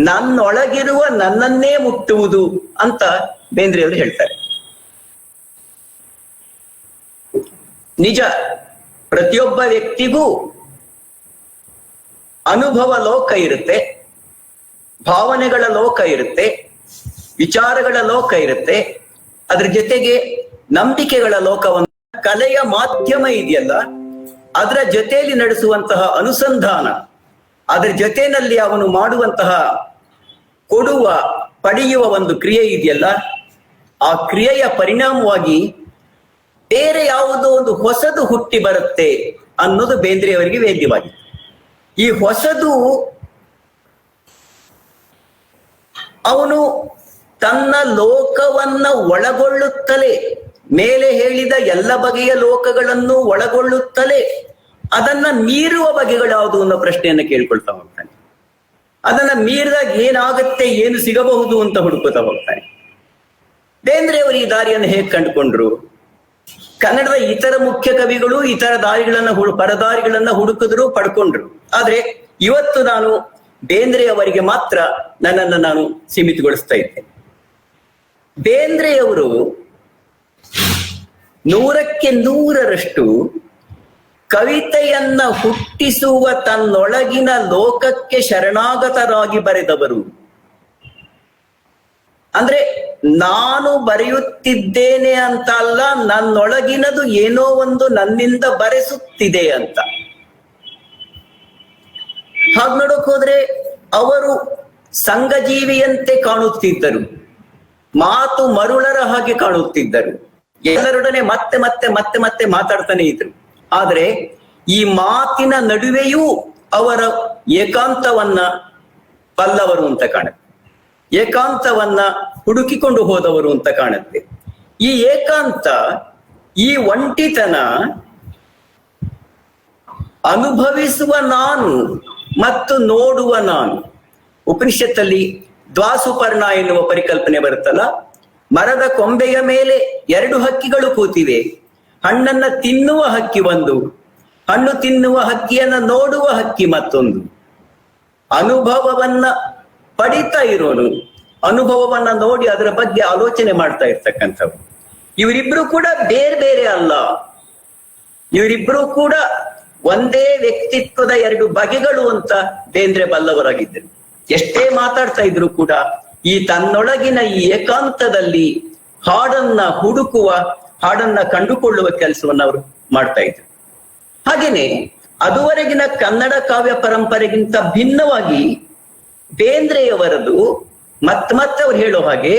Speaker 3: ನನ್ನೊಳಗಿರುವ ನನ್ನನ್ನೇ ಮುಟ್ಟುವುದು ಅಂತ ಬೇಂದ್ರೆಯವರು ಹೇಳ್ತಾರೆ. ನಿಜ, ಪ್ರತಿಯೊಬ್ಬ ವ್ಯಕ್ತಿಗೂ ಅನುಭವ ಲೋಕ ಇರುತ್ತೆ, ಭಾವನೆಗಳ ಲೋಕ ಇರುತ್ತೆ, ವಿಚಾರಗಳ ಲೋಕ ಇರುತ್ತೆ. ಅದ್ರ ಜೊತೆಗೆ ನಂಬಿಕೆಗಳ ಲೋಕವನ್ನು, ಕಲೆಯ ಮಾಧ್ಯಮ ಇದೆಯಲ್ಲ ಅದರ ಜೊತೆಯಲ್ಲಿ ನಡೆಸುವಂತಹ ಅನುಸಂಧಾನ, ಅದರ ಜೊತೆಯಲ್ಲಿ ಅವನು ಮಾಡುವಂತಹ ಕೊಡುವ ಪಡೆಯುವ ಒಂದು ಕ್ರಿಯೆ ಇದೆಯಲ್ಲ, ಆ ಕ್ರಿಯೆಯ ಪರಿಣಾಮವಾಗಿ ಬೇರೆ ಯಾವುದೋ ಒಂದು ಹೊಸದು ಹುಟ್ಟಿ ಬರುತ್ತೆ ಅನ್ನೋದು ಬೇಂದ್ರೆಯವರಿಗೆ ವೇದ್ಯವಾಗಿದೆ. ಈ ಹೊಸದು ಅವನು ತನ್ನ ಲೋಕವನ್ನ ಒಳಗೊಳ್ಳುತ್ತಲೇ, ಮೇಲೆ ಹೇಳಿದ ಎಲ್ಲ ಬಗೆಯ ಲೋಕಗಳನ್ನು ಒಳಗೊಳ್ಳುತ್ತಲೇ ಅದನ್ನ ಮೀರುವ ಬಗೆಗಳು ಯಾವುದು ಅನ್ನೋ ಪ್ರಶ್ನೆಯನ್ನ ಕೇಳ್ಕೊಳ್ತಾ ಹೋಗ್ತಾನೆ. ಅದನ್ನ ಮೀರಿದಾಗ ಏನಾಗುತ್ತೆ, ಏನು ಸಿಗಬಹುದು ಅಂತ ಹುಡುಕುತ್ತಾ ಹೋಗ್ತಾನೆ. ಬೇಂದ್ರೆಯವರು ಈ ದಾರಿಯನ್ನು ಹೇಗೆ ಕಂಡುಕೊಂಡ್ರು? ಕನ್ನಡದ ಇತರ ಮುಖ್ಯ ಕವಿಗಳು ಇತರ ಪರದಾರಿಗಳನ್ನ ಹುಡುಕಿದ್ರು, ಪಡ್ಕೊಂಡ್ರು. ಆದ್ರೆ ಇವತ್ತು ನಾನು ಬೇಂದ್ರೆಯವರಿಗೆ ಮಾತ್ರ ನನ್ನನ್ನು ನಾನು ಸೀಮಿತಗೊಳಿಸ್ತಾ ಇದ್ದೇನೆ. ಬೇಂದ್ರೆಯವರು 100% ಕವಿತೆಯನ್ನ ಹುಟ್ಟಿಸುವ ತನ್ನೊಳಗಿನ ಲೋಕಕ್ಕೆ ಶರಣಾಗತರಾಗಿ ಬರೆದವರು. ಅಂದ್ರೆ ನಾನು ಬರೆಯುತ್ತಿದ್ದೇನೆ ಅಂತ ಅಲ್ಲ, ನನ್ನೊಳಗಿನದು ಏನೋ ಒಂದು ನನ್ನಿಂದ ಬರೆಸುತ್ತಿದೆ ಅಂತ. ಹಾಗೆ ನೋಡಕ್ ಹೋದ್ರೆ ಅವರು ಸಂಘಜೀವಿಯಂತೆ ಕಾಣುತ್ತಿದ್ದರು, ಮಾತು ಮರುಳರ ಹಾಗೆ ಕಾಣುತ್ತಿದ್ದರು, ಎಲ್ಲರೊಡನೆ ಮತ್ತೆ ಮತ್ತೆ ಮತ್ತೆ ಮತ್ತೆ ಮಾತಾಡ್ತಾನೆ ಇದ್ರು. ಆದ್ರೆ ಈ ಮಾತಿನ ನಡುವೆಯೂ ಅವರ ಏಕಾಂತವನ್ನ ಬಲ್ಲವರು ಅಂತ ಕಾಣುತ್ತೆ, ಏಕಾಂತವನ್ನ ಹುಡುಕಿಕೊಂಡು ಹೋದವರು ಅಂತ ಕಾಣುತ್ತೆ. ಈ ಏಕಾಂತ, ಈ ಒಂಟಿತನ ಅನುಭವಿಸುವ ನಾನು ಮತ್ತು ನೋಡುವ ನಾನು. ಉಪನಿಷತ್ತಲ್ಲಿ ದ್ವಾಸುಪರ್ಣ ಎನ್ನುವ ಪರಿಕಲ್ಪನೆ ಬರುತ್ತಲ್ಲ, ಮರದ ಕೊಂಬೆಯ ಮೇಲೆ 2 ಹಕ್ಕಿಗಳು ಕೂತಿವೆ. ಹಣ್ಣನ್ನ ತಿನ್ನುವ ಹಕ್ಕಿ ಒಂದು, ಹಣ್ಣು ತಿನ್ನುವ ಹಕ್ಕಿಯನ್ನ ನೋಡುವ ಹಕ್ಕಿ ಮತ್ತೊಂದು. ಅನುಭವವನ್ನ ಪಡಿತಾ ಇರೋನು, ಅನುಭವವನ್ನ ನೋಡಿ ಅದರ ಬಗ್ಗೆ ಆಲೋಚನೆ ಮಾಡ್ತಾ ಇರ್ತಕ್ಕಂಥವ್ರು. ಇವರಿಬ್ರು ಕೂಡ ಬೇರೆ ಬೇರೆ ಅಲ್ಲ, ಇವರಿಬ್ರು ಕೂಡ ಒಂದೇ ವ್ಯಕ್ತಿತ್ವದ 2 ಬಗೆಗಳು ಅಂತ ಬೇಂದ್ರೆ ಬಲ್ಲವರಾಗಿದ್ದರು. ಎಷ್ಟೇ ಮಾತಾಡ್ತಾ ಇದ್ರು ಕೂಡ ಈ ತನ್ನೊಳಗಿನ ಈ ಏಕಾಂತದಲ್ಲಿ ಹಾಡನ್ನ ಹುಡುಕುವ, ಹಾಡನ್ನ ಕಂಡುಕೊಳ್ಳುವ ಕೆಲಸವನ್ನ ಅವರು ಮಾಡ್ತಾ ಇದ್ರು. ಹಾಗೇನೆ ಅದುವರೆಗಿನ ಕನ್ನಡ ಕಾವ್ಯ ಪರಂಪರೆಗಿಂತ ಭಿನ್ನವಾಗಿ ಬೇಂದ್ರೆಯವರದು ಮತ್ತೆ ಅವ್ರು ಹೇಳೋ ಹಾಗೆ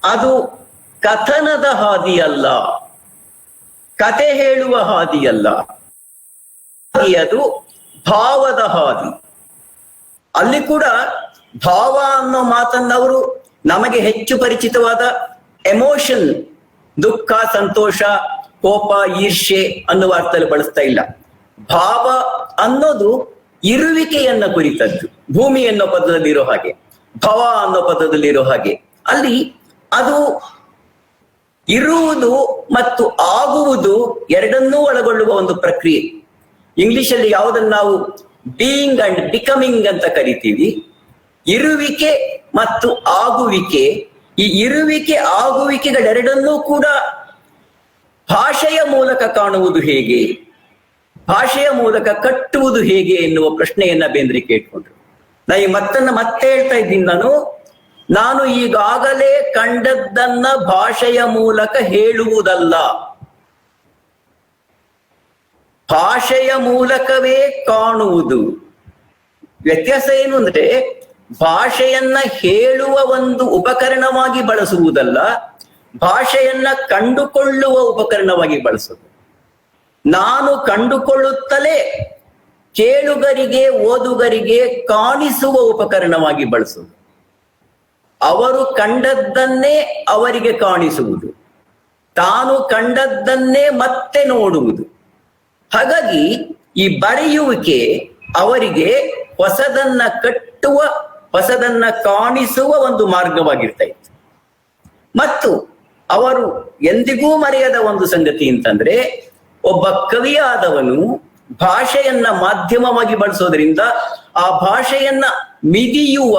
Speaker 3: ಅದು ಕಥನದ ಹಾದಿ ಅಲ್ಲ, ಕತೆ ಹೇಳುವ ಹಾದಿ ಅಲ್ಲ, ಅದು ಭಾವದ ಹಾದಿ. ಅಲ್ಲಿ ಕೂಡ ಭಾವ ಅನ್ನೋ ಮಾತನ್ನ ಅವರು ನಮಗೆ ಹೆಚ್ಚು ಪರಿಚಿತವಾದ ಎಮೋಷನ್, ದುಃಖ, ಸಂತೋಷ, ಕೋಪ, ಈರ್ಷೆ ಅನ್ನುವ ಅರ್ಥದಲ್ಲಿ ಬಳಸ್ತಾ ಇಲ್ಲ. ಭಾವ ಅನ್ನೋದು ಇರುವಿಕೆಯನ್ನ ಕುರಿತದ್ದು. ಭೂಮಿ ಅನ್ನೋ ಪದದಲ್ಲಿರೋ ಹಾಗೆ, ಭವ ಅನ್ನೋ ಪದದಲ್ಲಿರೋ ಹಾಗೆ, ಅಲ್ಲಿ ಅದು ಇರುವುದು ಮತ್ತು ಆಗುವುದು ಎರಡನ್ನೂ ಒಳಗೊಳ್ಳುವ ಒಂದು ಪ್ರಕ್ರಿಯೆ. ಇಂಗ್ಲಿಷ್ ಅಲ್ಲಿ ಯಾವುದನ್ನು ನಾವು ಬೀಯಿಂಗ್ ಅಂಡ್ ಬಿಕಮಿಂಗ್ ಅಂತ ಕರಿತೀವಿ, ಇರುವಿಕೆ ಮತ್ತು ಆಗುವಿಕೆ. ಈ ಇರುವಿಕೆ ಆಗುವಿಕೆಗಳೆರಡನ್ನೂ ಕೂಡ ಭಾಷೆಯ ಮೂಲಕ ಕಾಣುವುದು ಹೇಗೆ, ಭಾಷೆಯ ಮೂಲಕ ಕಟ್ಟುವುದು ಹೇಗೆ ಎನ್ನುವ ಪ್ರಶ್ನೆಯನ್ನ ಬೇಂದ್ರೆ ಕೇಳ್ಕೊಂಡ್ರು. ನಾ ಈ ಮತ್ತೆ ಹೇಳ್ತಾ ಇದ್ದೀನಿ, ನಾನು ಈಗಾಗಲೇ ಕಂಡದ್ದನ್ನ ಭಾಷೆಯ ಮೂಲಕ ಹೇಳುವುದಲ್ಲ, ಭಾಷೆಯ ಮೂಲಕವೇ ಕಾಣುವುದು. ವ್ಯತ್ಯಾಸ ಏನು ಅಂದ್ರೆ, ಭಾಷೆಯನ್ನ ಹೇಳುವ ಒಂದು ಉಪಕರಣವಾಗಿ ಬಳಸುವುದಲ್ಲ, ಭಾಷೆಯನ್ನ ಕಂಡುಕೊಳ್ಳುವ ಉಪಕರಣವಾಗಿ ಬಳಸುವುದು. ನಾನು ಕಂಡುಕೊಳ್ಳುತ್ತಲೇ ಕೇಳುಗರಿಗೆ, ಓದುಗರಿಗೆ ಕಾಣಿಸುವ ಉಪಕರಣವಾಗಿ ಬಳಸುವುದು. ಅವರು ಕಂಡದ್ದನ್ನೇ ಅವರಿಗೆ ಕಾಣಿಸುವುದು, ತಾನು ಕಂಡದ್ದನ್ನೇ ಮತ್ತೆ ನೋಡುವುದು. ಹಾಗಾಗಿ ಈ ಬರೆಯುವಿಕೆ ಅವರಿಗೆ ಹೊಸದನ್ನ ಕಟ್ಟುವ, ಹೊಸದನ್ನ ಕಾಣಿಸುವ ಒಂದು ಮಾರ್ಗವಾಗಿರ್ತಾ ಇತ್ತು. ಮತ್ತು ಅವರು ಎಂದಿಗೂ ಮರೆಯದ ಒಂದು ಸಂಗತಿ ಅಂತಂದ್ರೆ, ಒಬ್ಬ ಕವಿಯಾದವನು ಭಾಷೆಯನ್ನ ಮಾಧ್ಯಮವಾಗಿ ಬಳಸೋದ್ರಿಂದ ಆ ಭಾಷೆಯನ್ನ ಮಿದಿಯುವ,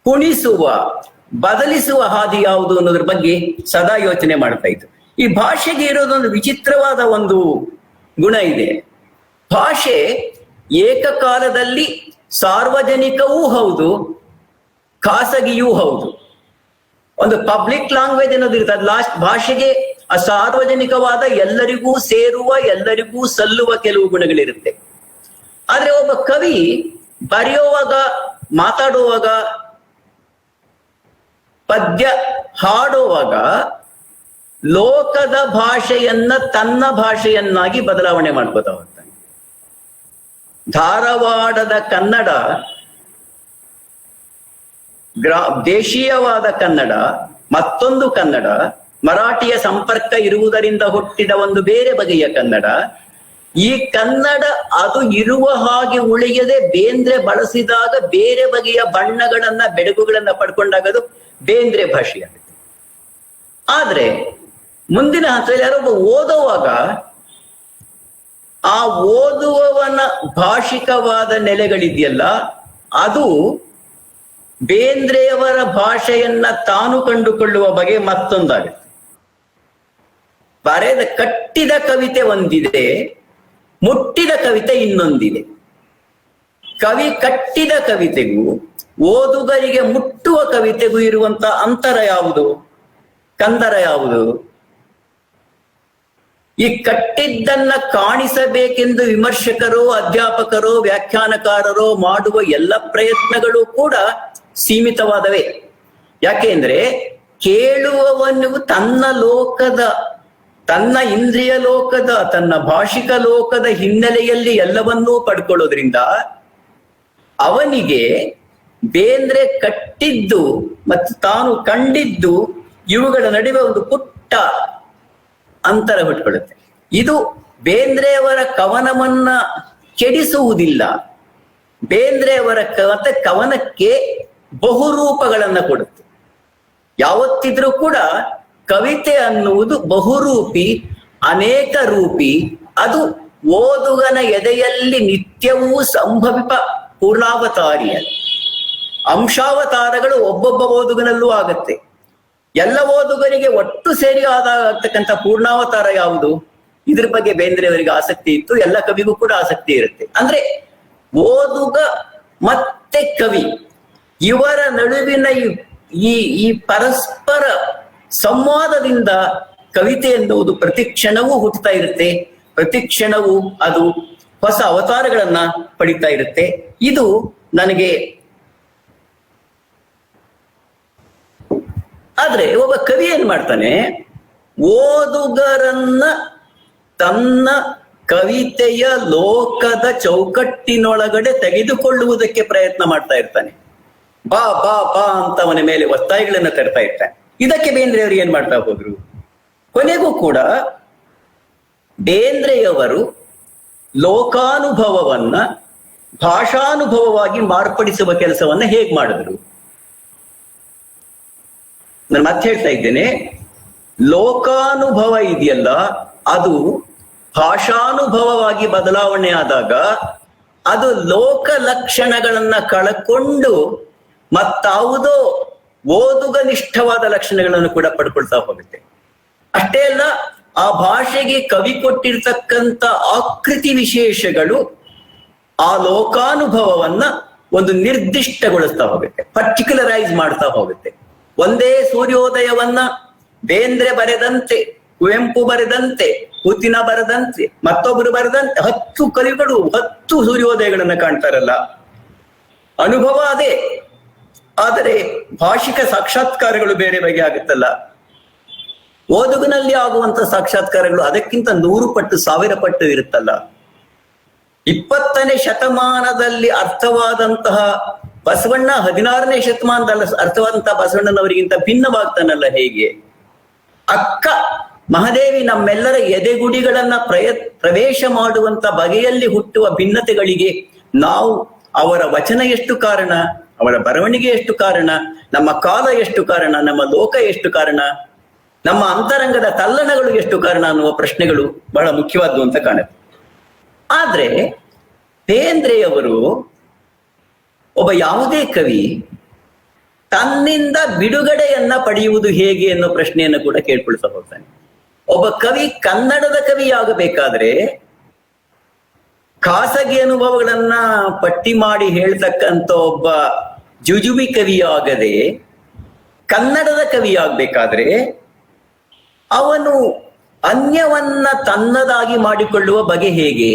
Speaker 3: ಕುಣಿಸುವ, ಬದಲಿಸುವ ಹಾದಿ ಯಾವುದು ಅನ್ನೋದ್ರ ಬಗ್ಗೆ ಸದಾ ಯೋಚನೆ ಮಾಡ್ತಾ ಇತ್ತು. ಈ ಭಾಷೆಗೆ ಇರೋದೊಂದು ವಿಚಿತ್ರವಾದ ಒಂದು ಗುಣ ಇದೆ. ಭಾಷೆ ಏಕಕಾಲದಲ್ಲಿ ಸಾರ್ವಜನಿಕವೂ ಹೌದು, ಖಾಸಗಿಯೂ ಹೌದು. ಒಂದು ಪಬ್ಲಿಕ್ ಲ್ಯಾಂಗ್ವೇಜ್ ಅನ್ನೋದು ಇರ್ತದೆ, ಲಾಸ್ಟ್ ಭಾಷೆಗೆ ಸಾರ್ವಜನಿಕವಾದ, ಎಲ್ಲರಿಗೂ ಸೇರುವ, ಎಲ್ಲರಿಗೂ ಸಲ್ಲುವ ಕೆಲವು ಗುಣಗಳಿರುತ್ತೆ. ಆದ್ರೆ ಒಬ್ಬ ಕವಿ ಬರೆಯುವಾಗ, ಮಾತಾಡುವಾಗ, ಪದ್ಯ ಹಾಡುವಾಗ ಲೋಕದ ಭಾಷೆಯನ್ನ ತನ್ನ ಭಾಷೆಯನ್ನಾಗಿ ಬದಲಾವಣೆ ಮಾಡ್ಬೋದಾಗುತ್ತೆ. ಧಾರವಾಡದ ಕನ್ನಡ, ದೇಶೀಯವಾದ ಕನ್ನಡ, ಮತ್ತೊಂದು ಕನ್ನಡ, ಮರಾಠಿಯ ಸಂಪರ್ಕ ಇರುವುದರಿಂದ ಹುಟ್ಟಿದ ಒಂದು ಬೇರೆ ಬಗೆಯ ಕನ್ನಡ. ಈ ಕನ್ನಡ ಅದು ಇರುವ ಹಾಗೆ ಉಳಿಯದೆ ಬೇಂದ್ರೆ ಬಳಸಿದಾಗ ಬೇರೆ ಬಗೆಯ ಬಣ್ಣಗಳನ್ನ, ಬೆಳಗುಗಳನ್ನ ಪಡ್ಕೊಂಡಾಗ ಅದು ಬೇಂದ್ರೆ ಭಾಷೆಯಾಗುತ್ತೆ. ಆದ್ರೆ ಮುಂದಿನ ಹಂತದಲ್ಲಿ ಯಾರೊಬ್ಬ ಓದುವಾಗ ಆ ಓದುವವನ ಭಾಷಿಕವಾದ ನೆಲೆಗಳಿದೆಯಲ್ಲ, ಅದು ಬೇಂದ್ರೆಯವರ ಭಾಷೆಯನ್ನ ತಾನು ಕಂಡುಕೊಳ್ಳುವ ಬಗೆ ಮತ್ತೊಂದಾಗುತ್ತೆ. ಕಟ್ಟಿದ ಕವಿತೆ ಒಂದಿದೆ, ಮುಟ್ಟಿದ ಕವಿತೆ ಇನ್ನೊಂದಿದೆ. ಕವಿ ಕಟ್ಟಿದ ಕವಿತೆಗೂ ಓದುಗರಿಗೆ ಮುಟ್ಟುವ ಕವಿತೆಗೂ ಇರುವಂತ ಅಂತರ ಯಾವುದು, ಕಂದರ ಯಾವುದು? ಈ ಕಟ್ಟಿದ್ದನ್ನ ಕಾಣಿಸಬೇಕೆಂದು ವಿಮರ್ಶಕರು, ಅಧ್ಯಾಪಕರು, ವ್ಯಾಖ್ಯಾನಕಾರರು ಮಾಡುವ ಎಲ್ಲ ಪ್ರಯತ್ನಗಳು ಕೂಡ ಸೀಮಿತವಾದವೇ. ಯಾಕೆಂದ್ರೆ ಕೇಳುವವನು ತನ್ನ ಲೋಕದ, ತನ್ನ ಇಂದ್ರಿಯ ಲೋಕದ, ತನ್ನ ಭಾಷಿಕ ಲೋಕದ ಹಿನ್ನೆಲೆಯಲ್ಲಿ ಎಲ್ಲವನ್ನೂ ಪಡ್ಕೊಳ್ಳೋದ್ರಿಂದ ಅವನಿಗೆ ಬೇಂದ್ರೆ ಕಟ್ಟಿದ್ದು ಮತ್ತು ತಾನು ಕಂಡಿದ್ದು ಇವುಗಳ ನಡುವೆ ಒಂದು ಪುಟ್ಟ ಅಂತರ ಹುಟ್ಕೊಳ್ಳುತ್ತೆ. ಇದು ಬೇಂದ್ರೆಯವರ ಕವನವನ್ನ ಕೆಡಿಸುವುದಿಲ್ಲ. ಬೇಂದ್ರೆಯವರ ಕವನಕ್ಕೆ ಬಹುರೂಪಗಳನ್ನ ಕೊಡುತ್ತೆ. ಯಾವತ್ತಿದ್ರೂ ಕೂಡ ಕವಿತೆ ಅನ್ನುವುದು ಬಹುರೂಪಿ, ಅನೇಕ ರೂಪಿ. ಅದು ಓದುಗನ ಎದೆಯಲ್ಲಿ ನಿತ್ಯವೂ ಸಂಭವಿಪ ಪೂರ್ಣಾವತಾರಿಯ ಅಂಶಾವತಾರಗಳು ಒಬ್ಬೊಬ್ಬ ಓದುಗನಲ್ಲೂ ಆಗತ್ತೆ. ಎಲ್ಲ ಓದುಗರಿಗೆ ಒಟ್ಟು ಸೇರಿ ಆಗ್ತಕ್ಕಂಥ ಪೂರ್ಣಾವತಾರ ಯಾವುದು? ಇದ್ರ ಬಗ್ಗೆ ಬೇಂದ್ರೆಯವರಿಗೆ ಆಸಕ್ತಿ ಇತ್ತು, ಎಲ್ಲ ಕವಿಗೂ ಕೂಡ ಆಸಕ್ತಿ ಇರುತ್ತೆ. ಅಂದ್ರೆ ಓದುಗ ಮತ್ತೆ ಕವಿ ಇವರ ನಡುವಿನ ಈ ಪರಸ್ಪರ ಸಂವಾದದಿಂದ ಕವಿತೆ ಎನ್ನುವುದು ಪ್ರತಿಕ್ಷಣವೂ ಹುಟ್ಟುತ್ತಾ ಇರುತ್ತೆ. ಪ್ರತಿಕ್ಷಣವೂ ಅದು ಹೊಸ ಅವತಾರಗಳನ್ನ ಪಡಿತಾ ಇರುತ್ತೆ. ಇದು ನನಗೆ. ಆದ್ರೆ ಒಬ್ಬ ಕವಿ ಏನ್ ಮಾಡ್ತಾನೆ, ಓದುಗರನ್ನ ತನ್ನ ಕವಿತೆಯ ಲೋಕದ ಚೌಕಟ್ಟಿನೊಳಗಡೆ ತೆಗೆದುಕೊಳ್ಳುವುದಕ್ಕೆ ಪ್ರಯತ್ನ ಮಾಡ್ತಾ ಇರ್ತಾನೆ. ಬಾ ಬಾ ಬಾ ಅಂತ ಅವನ ಮೇಲೆ ಒತ್ತಾಯಗಳನ್ನ ತರ್ತಾ ಇರ್ತಾನೆ. ಇದಕ್ಕೆ ಬೇಂದ್ರೆಯವರು ಏನ್ ಮಾಡ್ತಾ ಹೋದ್ರು? ಕೊನೆಗೂ ಕೂಡ ಬೇಂದ್ರೆಯವರು ಲೋಕಾನುಭವವನ್ನ ಭಾಷಾನುಭವವಾಗಿ ಮಾರ್ಪಡಿಸುವ ಕೆಲಸವನ್ನ ಹೇಗ್ ಮಾಡಿದ್ರು? ನಾನು ಮತ್ತೆ ಹೇಳ್ತಾ ಇದ್ದೇನೆ, ಲೋಕಾನುಭವ ಇದೆಯಲ್ಲ, ಅದು ಭಾಷಾನುಭವವಾಗಿ ಬದಲಾವಣೆ ಆದಾಗ ಅದು ಲೋಕ ಲಕ್ಷಣಗಳನ್ನ ಕಳಕೊಂಡು ಮತ್ತಾವುದೋ ಓದುಗನಿಷ್ಠವಾದ ಲಕ್ಷಣಗಳನ್ನು ಕೂಡ ಪಡ್ಕೊಳ್ತಾ ಹೋಗುತ್ತೆ. ಅಷ್ಟೇ ಅಲ್ಲ, ಆ ಭಾಷೆಗೆ ಕವಿ ಕೊಟ್ಟಿರ್ತಕ್ಕಂಥ ಆಕೃತಿ ವಿಶೇಷಗಳು ಆ ಲೋಕಾನುಭವವನ್ನ ಒಂದು ನಿರ್ದಿಷ್ಟಗೊಳಿಸ್ತಾ ಹೋಗುತ್ತೆ, ಪರ್ಟಿಕ್ಯುಲರೈಸ್ ಮಾಡ್ತಾ ಹೋಗುತ್ತೆ. ಒಂದೇ ಸೂರ್ಯೋದಯವನ್ನ ಬೇಂದ್ರೆ ಬರೆದಂತೆ, ಕುವೆಂಪು ಬರೆದಂತೆ, ಪುತಿನ ಬರೆದಂತೆ, ಮತ್ತೊಬ್ಬರು ಬರೆದಂತೆ 10 ಕವಿಗಳು 10 ಸೂರ್ಯೋದಯಗಳನ್ನ ಕಾಣ್ತಾರಲ್ಲ. ಅನುಭವ ಅದೇ, ಆದರೆ ಭಾಷಿಕ ಸಾಕ್ಷಾತ್ಕಾರಗಳು ಬೇರೆ ಬಗೆ ಆಗುತ್ತಲ್ಲ. ಓದುಗನಲ್ಲಿ ಆಗುವಂತ ಸಾಕ್ಷಾತ್ಕಾರಗಳು ಅದಕ್ಕಿಂತ 100 ಪಟ್ಟು 1000 ಪಟ್ಟು ಇರುತ್ತಲ್ಲ. 20ನೇ ಶತಮಾನದಲ್ಲಿ ಅರ್ಥವಾದಂತಹ ಬಸವಣ್ಣ 16ನೇ ಶತಮಾನದಲ್ಲಿ ಅರ್ಥವಾದಂತಹ ಬಸವಣ್ಣನವರಿಗಿಂತ ಭಿನ್ನವಾಗ್ತಾನಲ್ಲ ಹೇಗೆ? ಅಕ್ಕ ಮಹಾದೇವಿ ನಮ್ಮೆಲ್ಲರ ಎದೆಗುಡಿಗಳನ್ನ ಪ್ರವೇಶ ಮಾಡುವಂತ ಬಗೆಯಲ್ಲಿ ಹುಟ್ಟುವ ಭಿನ್ನತೆಗಳಿಗೆ ನಾವು ಅವರ ವಚನ ಎಷ್ಟು ಕಾರಣ, ಅವರ ಬರವಣಿಗೆ ಎಷ್ಟು ಕಾರಣ, ನಮ್ಮ ಕಾಲ ಎಷ್ಟು ಕಾರಣ, ನಮ್ಮ ಲೋಕ ಎಷ್ಟು ಕಾರಣ, ನಮ್ಮ ಅಂತರಂಗದ ತಲ್ಲಣಗಳು ಎಷ್ಟು ಕಾರಣ ಅನ್ನುವ ಪ್ರಶ್ನೆಗಳು ಬಹಳ ಮುಖ್ಯವಾದ್ದು ಅಂತ ಕಾಣುತ್ತೆ. ಆದ್ರೆ ಬೇಂದ್ರೆಯವರು ಒಬ್ಬ ಯಾವುದೇ ಕವಿ ತನ್ನಿಂದ ಬಿಡುಗಡೆಯನ್ನ ಪಡೆಯುವುದು ಹೇಗೆ ಅನ್ನೋ ಪ್ರಶ್ನೆಯನ್ನು ಕೂಡ ಕೇಳ್ಕೊಳ್ತಾ ಹೋಗ್ತಾನೆ. ಒಬ್ಬ ಕವಿ ಕನ್ನಡದ ಕವಿ ಆಗಬೇಕಾದ್ರೆ ಖಾಸಗಿ ಅನುಭವಗಳನ್ನ ಪಟ್ಟಿ ಮಾಡಿ ಹೇಳ್ತಕ್ಕಂಥ ಒಬ್ಬ ಜುಜುಬಿ ಕವಿ ಆಗದೆ ಕನ್ನಡದ ಕವಿ ಆಗ್ಬೇಕಾದ್ರೆ ಅವನು ಅನ್ಯವನ್ನ ತನ್ನದಾಗಿ ಮಾಡಿಕೊಳ್ಳುವ ಬಗೆ ಹೇಗೆ?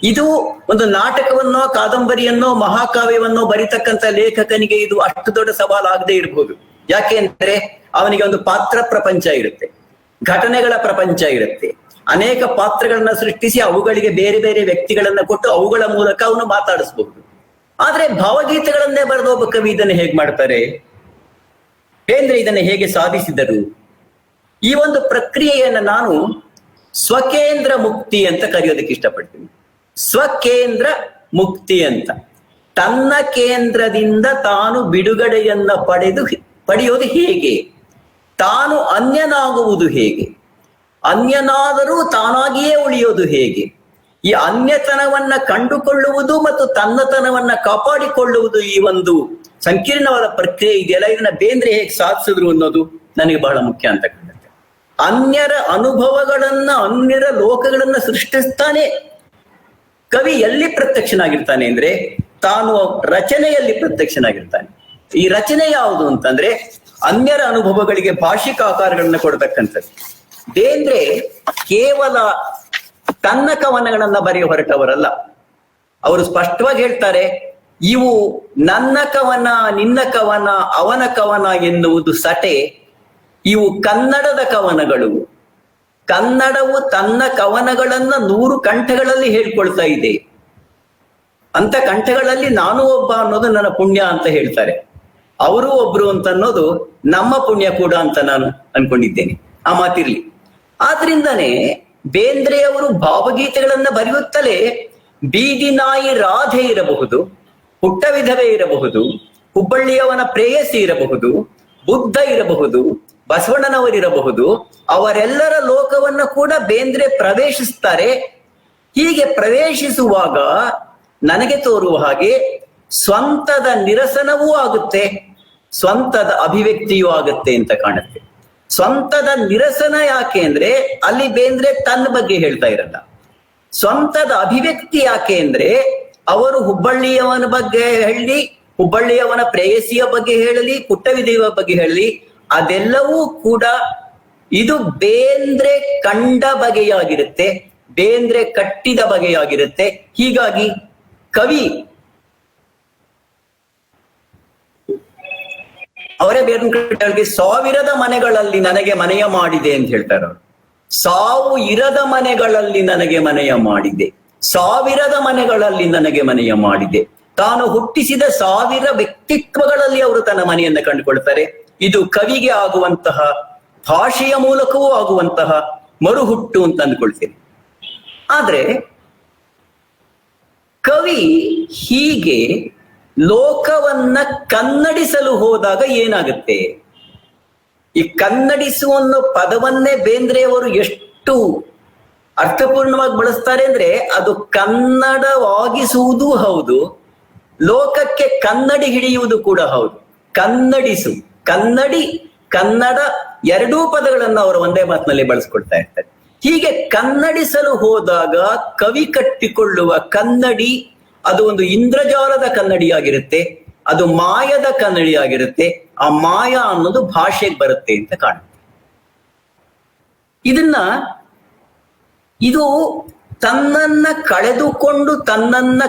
Speaker 3: ಇದು ಒಂದು ನಾಟಕವನ್ನೋ ಕಾದಂಬರಿಯನ್ನೋ ಮಹಾಕಾವ್ಯವನ್ನೋ ಬರಿತಕ್ಕಂಥ ಲೇಖಕನಿಗೆ ಇದು ಅಷ್ಟು ದೊಡ್ಡ ಸವಾಲಾಗದೆ ಇರಬಹುದು. ಯಾಕೆಂದ್ರೆ ಅವನಿಗೆ ಒಂದು ಪಾತ್ರ ಪ್ರಪಂಚ ಇರುತ್ತೆ, ಘಟನೆಗಳ ಪ್ರಪಂಚ ಇರುತ್ತೆ, ಅನೇಕ ಪಾತ್ರಗಳನ್ನ ಸೃಷ್ಟಿಸಿ ಅವುಗಳಿಗೆ ಬೇರೆ ಬೇರೆ ವ್ಯಕ್ತಿಗಳನ್ನ ಕೊಟ್ಟು ಅವುಗಳ ಮೂಲಕ ಅವನು ಮಾತಾಡಿಸಬಹುದು. ಆದ್ರೆ ಭಾವಗೀತೆಗಳನ್ನೇ ಬರೆದ ಒಬ್ಬ ಕವಿ ಇದನ್ನು ಹೇಗೆ ಮಾಡ್ತಾರೆ? ಬೇಂದ್ರೆ ಇದನ್ನು ಹೇಗೆ ಸಾಧಿಸಿದರು? ಈ ಒಂದು ಪ್ರಕ್ರಿಯೆಯನ್ನು ನಾನು ಸ್ವಕೇಂದ್ರ ಮುಕ್ತಿ ಅಂತ ಕರೆಯೋದಕ್ಕೆ ಇಷ್ಟಪಡ್ತೀನಿ. ಸ್ವಕೇಂದ್ರ ಮುಕ್ತಿ ಅಂತ, ತನ್ನ ಕೇಂದ್ರದಿಂದ ತಾನು ಬಿಡುಗಡೆಯನ್ನ ಪಡೆಯೋದು ಹೇಗೆ, ತಾನು ಅನ್ಯನಾಗುವುದು ಹೇಗೆ, ಅನ್ಯನಾದರೂ ತಾನಾಗಿಯೇ ಉಳಿಯೋದು ಹೇಗೆ? ಈ ಅನ್ಯತನವನ್ನ ಕಂಡುಕೊಳ್ಳುವುದು ಮತ್ತು ತನ್ನತನವನ್ನ ಕಾಪಾಡಿಕೊಳ್ಳುವುದು, ಈ ಒಂದು ಸಂಕೀರ್ಣವಾದ ಪ್ರಕ್ರಿಯೆ ಇದೆಯಲ್ಲ, ಇದನ್ನ ಬೇಂದ್ರೆ ಹೇಗೆ ಸಾಧಿಸಿದ್ರು ಅನ್ನೋದು ನನಗೆ ಬಹಳ ಮುಖ್ಯ ಅಂತ ಕಾಣುತ್ತೆ. ಅನ್ಯರ ಅನುಭವಗಳನ್ನ, ಅನ್ಯರ ಲೋಕಗಳನ್ನ ಸೃಷ್ಟಿಸ್ತಾನೆ ಕವಿ. ಎಲ್ಲಿ ಪ್ರತ್ಯಕ್ಷನಾಗಿರ್ತಾನೆ ಅಂದ್ರೆ ತಾನು ರಚನೆಯಲ್ಲಿ ಪ್ರತ್ಯಕ್ಷನಾಗಿರ್ತಾನೆ. ಈ ರಚನೆ ಯಾವುದು ಅಂತಂದ್ರೆ ಅನ್ಯರ ಅನುಭವಗಳಿಗೆ ಭಾಷಿಕ ಆಕಾರಗಳನ್ನ ಕೊಡ್ತಕ್ಕಂಥದ್ದು. ಬೇಂದ್ರೆ ಕೇವಲ ತನ್ನ ಕವನಗಳನ್ನ ಬರೆಯ ಹೊರಟವರಲ್ಲ. ಅವರು ಸ್ಪಷ್ಟವಾಗಿ ಹೇಳ್ತಾರೆ, ಇವು ನನ್ನ ಕವನ, ನಿನ್ನ ಕವನ, ಅವನ ಕವನ ಎನ್ನುವುದು ಸಟೆ, ಇವು ಕನ್ನಡದ ಕವನಗಳು. ಕನ್ನಡವು ತನ್ನ ಕವನಗಳನ್ನ 100 ಕಂಠಗಳಲ್ಲಿ ಹೇಳ್ಕೊಳ್ತಾ ಇದೆ. ಅಂತ ಕಂಠಗಳಲ್ಲಿ ನಾನು ಒಬ್ಬ ಅನ್ನೋದು ನನ್ನ ಪುಣ್ಯ ಅಂತ ಹೇಳ್ತಾರೆ. ಅವರು ಒಬ್ರು ಅಂತ ಅನ್ನೋದು ನಮ್ಮ ಪುಣ್ಯ ಕೂಡ ಅಂತ ನಾನು ಅನ್ಕೊಂಡಿದ್ದೇನೆ. ಆ ಮಾತಿರ್ಲಿ. ಆದ್ರಿಂದಾನೇ ಬೇಂದ್ರೆಯವರು ಭಾವಗೀತೆಗಳನ್ನ ಬರೆಯುತ್ತಲೇ ಬೀದಿ ನಾಯಿ ರಾಧೆ ಇರಬಹುದು, ಪುಟ್ಟ ವಿಧವೆ ಇರಬಹುದು, ಹುಬ್ಬಳ್ಳಿಯವನ ಪ್ರೇಯಸಿ ಇರಬಹುದು, ಬುದ್ಧ ಇರಬಹುದು, ಬಸವಣ್ಣನವರಿರಬಹುದು, ಅವರೆಲ್ಲರ ಲೋಕವನ್ನ ಕೂಡ ಬೇಂದ್ರೆ ಪ್ರವೇಶಿಸ್ತಾರೆ. ಹೀಗೆ ಪ್ರವೇಶಿಸುವಾಗ ನನಗೆ ತೋರುವ ಹಾಗೆ ಸ್ವಂತದ ನಿರಸನವೂ ಆಗುತ್ತೆ, ಸ್ವಂತದ ಅಭಿವ್ಯಕ್ತಿಯೂ ಆಗುತ್ತೆ ಅಂತ ಕಾಣುತ್ತೆ. ಸ್ವಂತದ ನಿರಸನ ಯಾಕೆ ಅಂದ್ರೆ ಅಲ್ಲಿ ಬೇಂದ್ರೆ ತನ್ನ ಬಗ್ಗೆ ಹೇಳ್ತಾ ಇರಲ್ಲ. ಸ್ವಂತದ ಅಭಿವ್ಯಕ್ತಿ ಯಾಕೆ ಅಂದ್ರೆ ಅವರು ಹುಬ್ಬಳ್ಳಿಯವನ ಬಗ್ಗೆ ಹೇಳಿ, ಹುಬ್ಬಳ್ಳಿಯವನ ಪ್ರೇಯಸಿಯ ಬಗ್ಗೆ ಹೇಳಲಿ, ಪುಟ್ಟವಿದೇವ ಬಗ್ಗೆ ಹೇಳಲಿ, ಅದೆಲ್ಲವೂ ಕೂಡ ಇದು ಬೇಂದ್ರೆ ಕಂಡ ಬಗೆಯಾಗಿರುತ್ತೆ, ಬೇಂದ್ರೆ ಕಟ್ಟಿದ ಬಗೆಯಾಗಿರುತ್ತೆ. ಹೀಗಾಗಿ ಕವಿ ಅವರೇ ಬೇರೆ ಸಾವಿರದ ಮನೆಗಳಲ್ಲಿ ನನಗೆ ಮನೆಯ ಮಾಡಿದೆ ಅಂತ ಹೇಳ್ತಾರೆ ಅವರು. ಸಾವು ಇರದ ಮನೆಗಳಲ್ಲಿ ನನಗೆ ಮನೆಯ ಮಾಡಿದೆ, ಸಾವಿರದ ಮನೆಗಳಲ್ಲಿ ನನಗೆ ಮನೆಯ ಮಾಡಿದೆ. ತಾನು ಹುಟ್ಟಿಸಿದ 1000 ವ್ಯಕ್ತಿತ್ವಗಳಲ್ಲಿ ಅವರು ತನ್ನ ಮನೆಯನ್ನ ಕಂಡುಕೊಳ್ತಾರೆ. ಇದು ಕವಿಗೆ ಆಗುವಂತಹ, ಭಾಷೆಯ ಮೂಲಕವೂ ಆಗುವಂತಹ ಮರುಹುಟ್ಟು ಅಂತ ಅಂದ್ಕೊಳ್ತೇನೆ. ಆದ್ರೆ ಕವಿ ಹೀಗೆ ಲೋಕವನ್ನ ಕನ್ನಡಿಸಲು ಹೋದಾಗ ಏನಾಗುತ್ತೆ? ಈ ಕನ್ನಡಿಸುವ ಪದವನ್ನೇ ಬೇಂದ್ರೆಯವರು ಎಷ್ಟು ಅರ್ಥಪೂರ್ಣವಾಗಿ ಬಳಸ್ತಾರೆ ಅಂದ್ರೆ ಅದು ಕನ್ನಡವಾಗಿಸುವುದೂ ಹೌದು, ಲೋಕಕ್ಕೆ ಕನ್ನಡಿ ಹಿಡಿಯುವುದು ಕೂಡ ಹೌದು. ಕನ್ನಡಿಸು, ಕನ್ನಡಿ, ಕನ್ನಡ ಎರಡೂ ಪದಗಳನ್ನು ಅವರು ಒಂದೇ ಮಾತಿನಲ್ಲಿ ಬಳಸ್ಕೊಳ್ತಾ ಇರ್ತಾರೆ. ಹೀಗೆ ಕನ್ನಡಿಸಲು ಹೋದಾಗ ಕವಿ ಕಟ್ಟಿಕೊಳ್ಳುವ ಕನ್ನಡಿ ಅದು ಒಂದು ಇಂದ್ರಜಾಲದ ಕನ್ನಡಿಯಾಗಿರುತ್ತೆ, ಅದು ಮಾಯದ ಕನ್ನಡಿಯಾಗಿರುತ್ತೆ. ಆ ಮಾಯ ಅನ್ನೋದು ಭಾಷೆಗೆ ಬರುತ್ತೆ ಅಂತ ಕಾಣುತ್ತೆ. ಇದು ತನ್ನನ್ನ ಕಳೆದುಕೊಂಡು ತನ್ನನ್ನ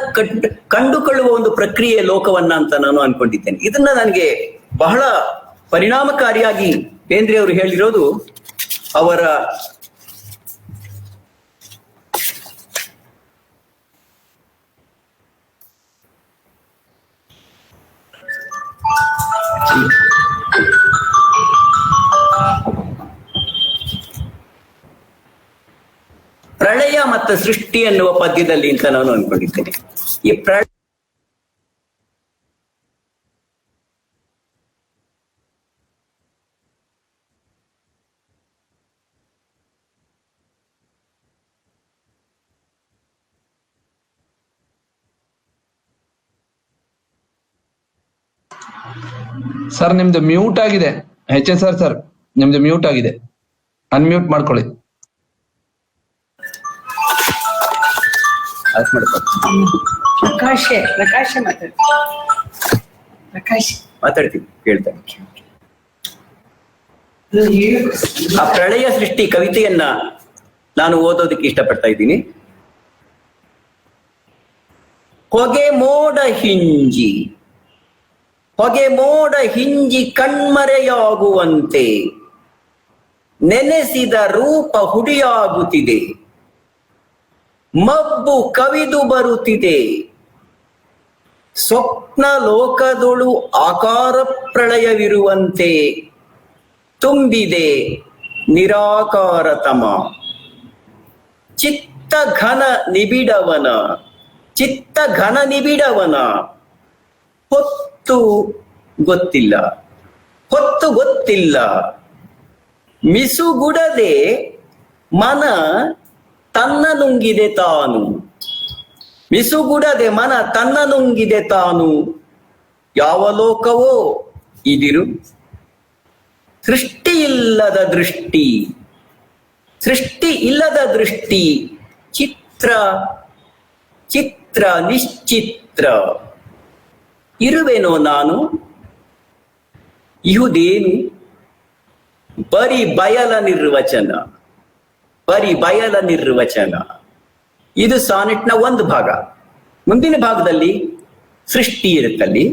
Speaker 3: ಕಂಡುಕೊಳ್ಳುವ ಒಂದು ಪ್ರಕ್ರಿಯೆ ಲೋಕವನ್ನ ಅಂತ ನಾನು ಅನ್ಕೊಂಡಿದ್ದೇನೆ. ಇದನ್ನ ನನಗೆ ಬಹಳ ಪರಿಣಾಮಕಾರಿಯಾಗಿ ಬೇಂದ್ರೆ ಅವರು ಹೇಳಿರೋದು ಅವರ ಪ್ರಳಯ ಮತ್ತು ಸೃಷ್ಟಿ ಎನ್ನುವ ಪದ್ಯದಲ್ಲಿ ಅಂತ ನಾನು ಅನ್ಕೊಂಡಿದ್ದೇನೆ. ಈ
Speaker 4: ಸರ್ ನಿಮ್ದು ಮ್ಯೂಟ್ ಆಗಿದೆ. HSR ಸರ್ ನಿಮ್ದು ಮ್ಯೂಟ್ ಆಗಿದೆ, ಅನ್ಮ್ಯೂಟ್ ಮಾಡ್ಕೊಳ್ಳಿ.
Speaker 3: ಮಾತಾಡ್ತೀನಿ, ಕೇಳ್ತೇನೆ. ಆ ಪ್ರಳಯ ಸೃಷ್ಟಿ ಕವಿತೆಯನ್ನ ನಾನು ಓದೋದಕ್ಕೆ ಇಷ್ಟಪಡ್ತಾ ಇದ್ದೀನಿ. ಹೊಗೆ ಮೋಡ ಹಿಂಜಿ, ಹೊಗೆ ಮೋಡ ಹಿಂಜಿ ಕಣ್ಮರೆಯಾಗುವಂತೆ ನೆನೆಸಿದ ರೂಪ ಹುಡಿಯಾಗುತ್ತಿದೆ, ಮಬ್ಬು ಕವಿದು ಬರುತ್ತಿದೆ, ಸ್ವಪ್ನ ಲೋಕದೊಳು ಆಕಾರ ಪ್ರಳಯವಿರುವಂತೆ ತುಂಬಿದೆ ನಿರಾಕಾರತಮ. ಚಿತ್ತ ಘನ ನಿಬಿಡವನ, ಚಿತ್ತ ಘನ ನಿಬಿಡವನ ಹೊತ್ತು ಗೊತ್ತಿಲ್ಲ, ಹೊತ್ತು ಗೊತ್ತಿಲ್ಲ, ಮಿಸುಗುಡದೆ ಮನ ತನ್ನ ನುಂಗಿದೆ ತಾನು, ಮಿಸುಗುಡದೆ ಮನ ತನ್ನ ನುಂಗಿದೆ ತಾನು, ಯಾವ ಲೋಕವೋ ಇದಿರು ಸೃಷ್ಟಿ ಇಲ್ಲದ ದೃಷ್ಟಿ, ಸೃಷ್ಟಿ ಇಲ್ಲದ ದೃಷ್ಟಿ, ಚಿತ್ರ ಚಿತ್ರ ನಿಶ್ಚಿತ್ರ, ಇರುವೆನೋ ನಾನು ಇಹುದೇನು, ಬರಿ ಬಯಲ ನಿರ್ವಚನ, ಬರಿ ಬಯಲ ನಿರ್ವಚನ. ಇದು ಸಾನೆಟ್ನ ಒಂದು ಭಾಗ. ಮುಂದಿನ ಭಾಗದಲ್ಲಿ ಸೃಷ್ಟಿ ಇರುತ್ತಲ್ಲಿ,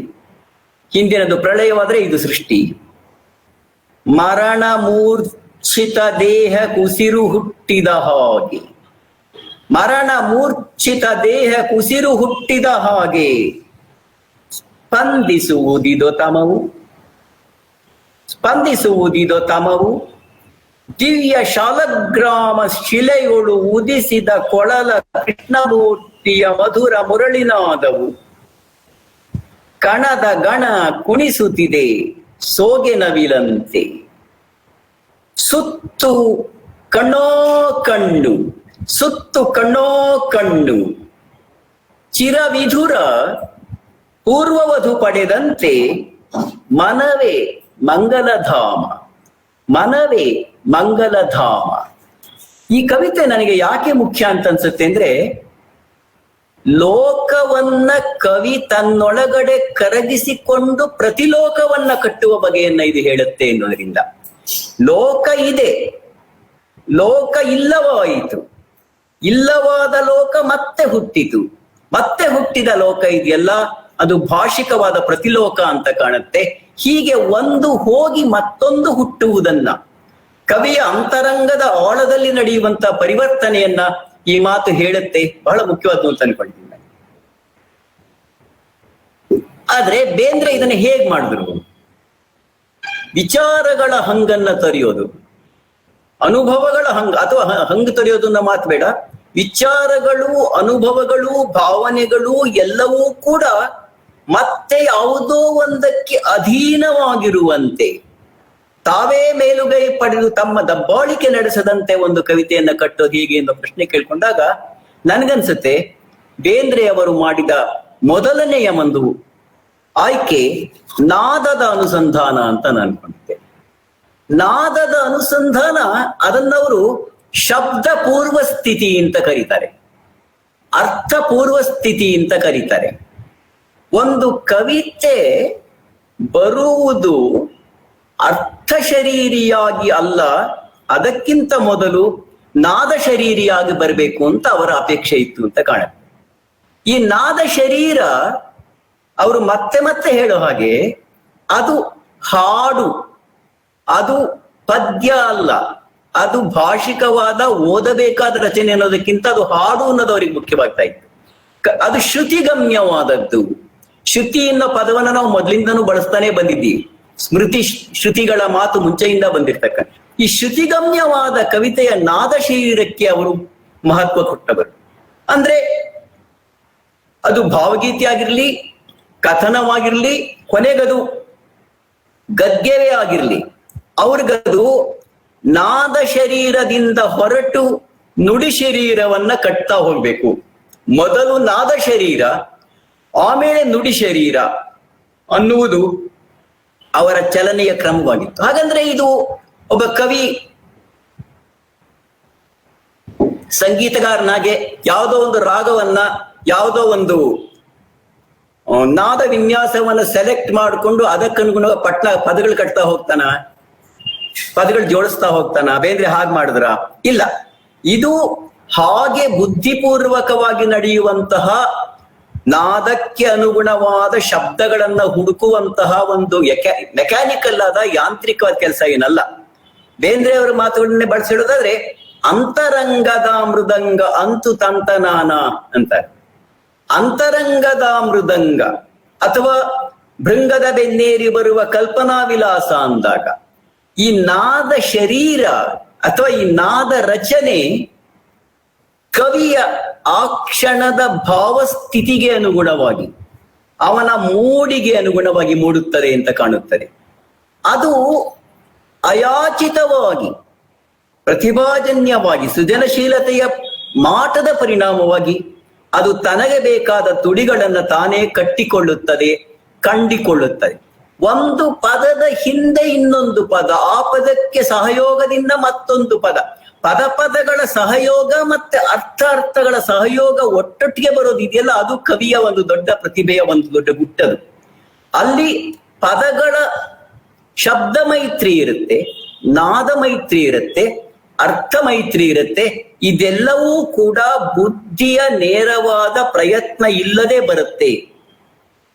Speaker 3: ಹಿಂದಿನದು ಪ್ರಳಯವಾದ್ರೆ ಇದು ಸೃಷ್ಟಿ. ಮರಣ ಮೂರ್ಛಿತ ದೇಹ ಕುಸಿರು ಹುಟ್ಟಿದ ಹಾಗೆ, ಮರಣ ಮೂರ್ಛಿತ ದೇಹ ಕುಸಿರು ಹುಟ್ಟಿದ ಹಾಗೆ, ಸ್ಪಂದಿಸುವುದಿದೋ ತಮವು, ಸ್ಪಂದಿಸುವುದಿದೋ ತಮವು, ದಿವ್ಯ ಶಾಲಗ್ರಾಮ ಶಿಲೆಯೊಳು ಉದಿಸಿದ ಕೊಳಲ ಕೃಷ್ಣಮೂರ್ತಿಯ ಮಧುರ ಮುರಳಿನಾದವು, ಕಣದ ಗಣ ಕುಣಿಸುತ್ತಿದೆ ಸೋಗೆ ನವಿಲಂತೆ, ಸುತ್ತು ಕಣ್ಣೋ ಕಣ್ಣು, ಸುತ್ತು ಕಣ್ಣೋ ಕಣ್ಣು, ಚಿರವಿಧುರ ಪೂರ್ವವಧು ಪಡೆದಂತೆ, ಮನವೇ ಮಂಗಲಧಾಮ, ಮನವೇ ಮಂಗಲಧಾಮ. ಈ ಕವಿತೆ ನನಗೆ ಯಾಕೆ ಮುಖ್ಯ ಅಂತ ಅನ್ಸುತ್ತೆ ಅಂದ್ರೆ, ಲೋಕವನ್ನ ಕವಿ ತನ್ನೊಳಗಡೆ ಕರಗಿಸಿಕೊಂಡು ಪ್ರತಿಲೋಕವನ್ನ ಕಟ್ಟುವ ಬಗೆಯನ್ನ ಇದು ಹೇಳುತ್ತೆ ಎನ್ನುವುದರಿಂದ. ಲೋಕ ಇದೆ, ಲೋಕ ಇಲ್ಲವಾಯಿತು, ಇಲ್ಲವಾದ ಲೋಕ ಮತ್ತೆ ಹುಟ್ಟಿತು, ಮತ್ತೆ ಹುಟ್ಟಿದ ಲೋಕ ಇದೆಯಲ್ಲ ಅದು ಭಾಷಿಕವಾದ ಪ್ರತಿಲೋಕ ಅಂತ ಕಾಣುತ್ತೆ. ಹೀಗೆ ಒಂದು ಹೋಗಿ ಮತ್ತೊಂದು ಹುಟ್ಟುವುದನ್ನ, ಕವಿಯ ಅಂತರಂಗದ ಆಳದಲ್ಲಿ ನಡೆಯುವಂತ ಪರಿವರ್ತನೆಯನ್ನ ಈ ಮಾತು ಹೇಳುತ್ತೆ. ಬಹಳ ಮುಖ್ಯವಾದ್ದು ಅಂತ ಅನ್ಕೊಂಡಿದ್ದೀನಿ. ಆದ್ರೆ ಬೇಂದ್ರೆ ಇದನ್ನ ಹೇಗ್ ಮಾಡಿದ್ರು? ವಿಚಾರಗಳ ಹಂಗನ್ನ ತೊರೆಯೋದು, ಅನುಭವಗಳ ಹಂಗ ಅಥವಾ ಹಂಗ ತೊರೆಯೋದನ್ನ ಮಾತು ಬೇಡ, ವಿಚಾರಗಳು, ಅನುಭವಗಳು, ಭಾವನೆಗಳು ಎಲ್ಲವೂ ಕೂಡ ಮತ್ತೆ ಯಾವುದೋ ಒಂದಕ್ಕೆ ಅಧೀನವಾಗಿರುವಂತೆ, ತಾವೇ ಮೇಲುಗೈ ಪಡೆದು ತಮ್ಮ ದಬ್ಬಾಳಿಕೆ ನಡೆಸದಂತೆ ಒಂದು ಕವಿತೆಯನ್ನ ಕಟ್ಟೋದು ಹೇಗೆ ಎಂಬ ಪ್ರಶ್ನೆ ಕೇಳ್ಕೊಂಡಾಗ ನನಗನ್ಸುತ್ತೆ ಬೇಂದ್ರೆ ಅವರು ಮಾಡಿದ ಮೊದಲನೆಯ ಒಂದು ಆಯ್ಕೆ ನಾದದ ಅನುಸಂಧಾನ ಅಂತ ನಾನು ಅನ್ಕೊಂಡಿದ್ದೆ. ನಾದದ ಅನುಸಂಧಾನ ಅದನ್ನವರು ಶಬ್ದ ಪೂರ್ವ ಸ್ಥಿತಿ ಅಂತ ಕರೀತಾರೆ, ಅರ್ಥ ಪೂರ್ವ ಸ್ಥಿತಿ ಅಂತ ಕರೀತಾರೆ. ಒಂದು ಕವಿತೆ ಬರುವುದು ಅರ್ಥ ಶರೀರಿಯಾಗಿ ಅಲ್ಲ, ಅದಕ್ಕಿಂತ ಮೊದಲು ನಾದ ಶರೀರಿಯಾಗಿ ಬರಬೇಕು ಅಂತ ಅವರ ಅಪೇಕ್ಷೆ ಇತ್ತು ಅಂತ ಕಾಣುತ್ತೆ. ಈ ನಾದ ಶರೀರ ಅವರು ಮತ್ತೆ ಮತ್ತೆ ಹೇಳೋ ಹಾಗೆ ಅದು ಹಾಡು, ಅದು ಪದ್ಯ ಅಲ್ಲ, ಅದು ಭಾಷಿಕವಾದ ಓದಬೇಕಾದ ರಚನೆ ಅನ್ನೋದಕ್ಕಿಂತ ಅದು ಹಾಡು ಅನ್ನೋದು ಅವ್ರಿಗೆ ಮುಖ್ಯವಾಗ್ತಾ ಇತ್ತು. ಅದು ಶ್ರುತಿಗಮ್ಯವಾದದ್ದು. ಶ್ರುತಿ ಅನ್ನೋ ಪದವನ್ನ ನಾವು ಮೊದಲಿಂದನೂ ಬಳಸ್ತಾನೆ ಬಂದಿದ್ದೀವಿ. ಸ್ಮೃತಿ ಶ್ರುತಿಗಳ ಮಾತು ಮುಂಚೆಯಿಂದ ಬಂದಿರ್ತಕ್ಕ ಈ ಶ್ರುತಿಗಮ್ಯವಾದ ಕವಿತೆಯ ನಾದ ಶರೀರಕ್ಕೆ ಅವರು ಮಹತ್ವ ಕೊಟ್ಟವರು. ಅಂದ್ರೆ ಅದು ಭಾವಗೀತೆ ಆಗಿರ್ಲಿ, ಕಥನವಾಗಿರ್ಲಿ, ಕೊನೆಗದು ಗದ್ಯವೇ ಆಗಿರ್ಲಿ, ಅವ್ರಿಗದು ನಾದ ಶರೀರದಿಂದ ಹೊರಟು ನುಡಿ ಶರೀರವನ್ನ ಕಟ್ತಾ ಹೋಗ್ಬೇಕು. ಮೊದಲು ನಾದ ಶರೀರ, ಆಮೇಲೆ ನುಡಿ ಶರೀರ ಅನ್ನುವುದು ಅವರ ಚಲನೆಯ ಕ್ರಮವಾಗಿತ್ತು. ಹಾಗಂದ್ರೆ ಇದು ಒಬ್ಬ ಕವಿ ಸಂಗೀತಗಾರನಾಗೆ ಯಾವುದೋ ಒಂದು ರಾಗವನ್ನ, ಯಾವುದೋ ಒಂದು ನಾದ ವಿನ್ಯಾಸವನ್ನ ಸೆಲೆಕ್ಟ್ ಮಾಡಿಕೊಂಡು ಅದಕ್ಕನುಗುಣವಾಗಿ ಪದಗಳು ಕಟ್ತಾ ಹೋಗ್ತಾನ, ಪದಗಳು ಜೋಡಿಸ್ತಾ ಹೋಗ್ತಾನ. ಬೇಂದ್ರೆ ಹಾಗೆ ಮಾಡಿದ್ರ? ಇಲ್ಲ. ಇದು ಹಾಗೆ ಬುದ್ಧಿಪೂರ್ವಕವಾಗಿ ನಡೆಯುವಂತಹ, ನಾದಕ್ಕೆ ಅನುಗುಣವಾದ ಶಬ್ದಗಳನ್ನ ಹುಡುಕುವಂತಹ ಒಂದು ಮೆಕ್ಯಾನಿಕಲ್ ಆದ ಯಾಂತ್ರಿಕವಾದ ಕೆಲಸ ಏನಲ್ಲ. ಬೇಂದ್ರೆ ಅವರ ಮಾತುಗಳನ್ನೇ ಬಳಸಿಡೋದಾದ್ರೆ ಅಂತರಂಗದ ಮೃದಂಗ ಅಂತು ತಂತನಾನ ಅಂತಾರೆ. ಅಂತರಂಗದ ಮೃದಂಗ ಅಥವಾ ಭೃಂಗದ ಬೆನ್ನೇರಿ ಬರುವ ಕಲ್ಪನಾ ವಿಲಾಸ ಅಂದಾಗ ಈ ನಾದ ಶರೀರ ಅಥವಾ ಈ ನಾದ ರಚನೆ ಕವಿಯ ಆ ಕ್ಷಣದ ಭಾವಸ್ಥಿತಿಗೆ ಅನುಗುಣವಾಗಿ, ಅವನ ಮೂಡಿಗೆ ಅನುಗುಣವಾಗಿ ಮೂಡುತ್ತದೆ ಅಂತ ಕಾಣುತ್ತದೆ. ಅದು ಅಯಾಚಿತವಾಗಿ ಪ್ರತಿಭಾಜನ್ಯವಾಗಿ ಸೃಜನಶೀಲತೆಯ ಮಾಟದ ಪರಿಣಾಮವಾಗಿ ಅದು ತನಗೆ ಬೇಕಾದ ತುಡಿಗಳನ್ನ ತಾನೇ ಕಟ್ಟಿಕೊಳ್ಳುತ್ತದೆ, ಕಂಡಿಕೊಳ್ಳುತ್ತದೆ. ಒಂದು ಪದದ ಹಿಂದೆ ಇನ್ನೊಂದು ಪದ, ಆ ಪದಕ್ಕೆ ಸಹಯೋಗದಿಂದ ಮತ್ತೊಂದು ಪದ, ಪದಗಳ ಸಹಯೋಗ ಮತ್ತೆ ಅರ್ಥಗಳ ಸಹಯೋಗ ಒಟ್ಟೊಟ್ಟಿಗೆ ಬರೋದು ಇದೆಯಲ್ಲ, ಅದು ಕವಿಯ ಒಂದು ದೊಡ್ಡ ಪ್ರತಿಭೆಯ ಒಂದು ದೊಡ್ಡ ಗುಟ್ಟದು. ಅಲ್ಲಿ ಪದಗಳ ಶಬ್ದ ಮೈತ್ರಿ ಇರುತ್ತೆ, ನಾದ ಮೈತ್ರಿ ಇರುತ್ತೆ, ಅರ್ಥ ಮೈತ್ರಿ ಇರುತ್ತೆ. ಇದೆಲ್ಲವೂ ಕೂಡ ಬುದ್ಧಿಯ ನೇರವಾದ ಪ್ರಯತ್ನ ಇಲ್ಲದೆ ಬರುತ್ತೆ.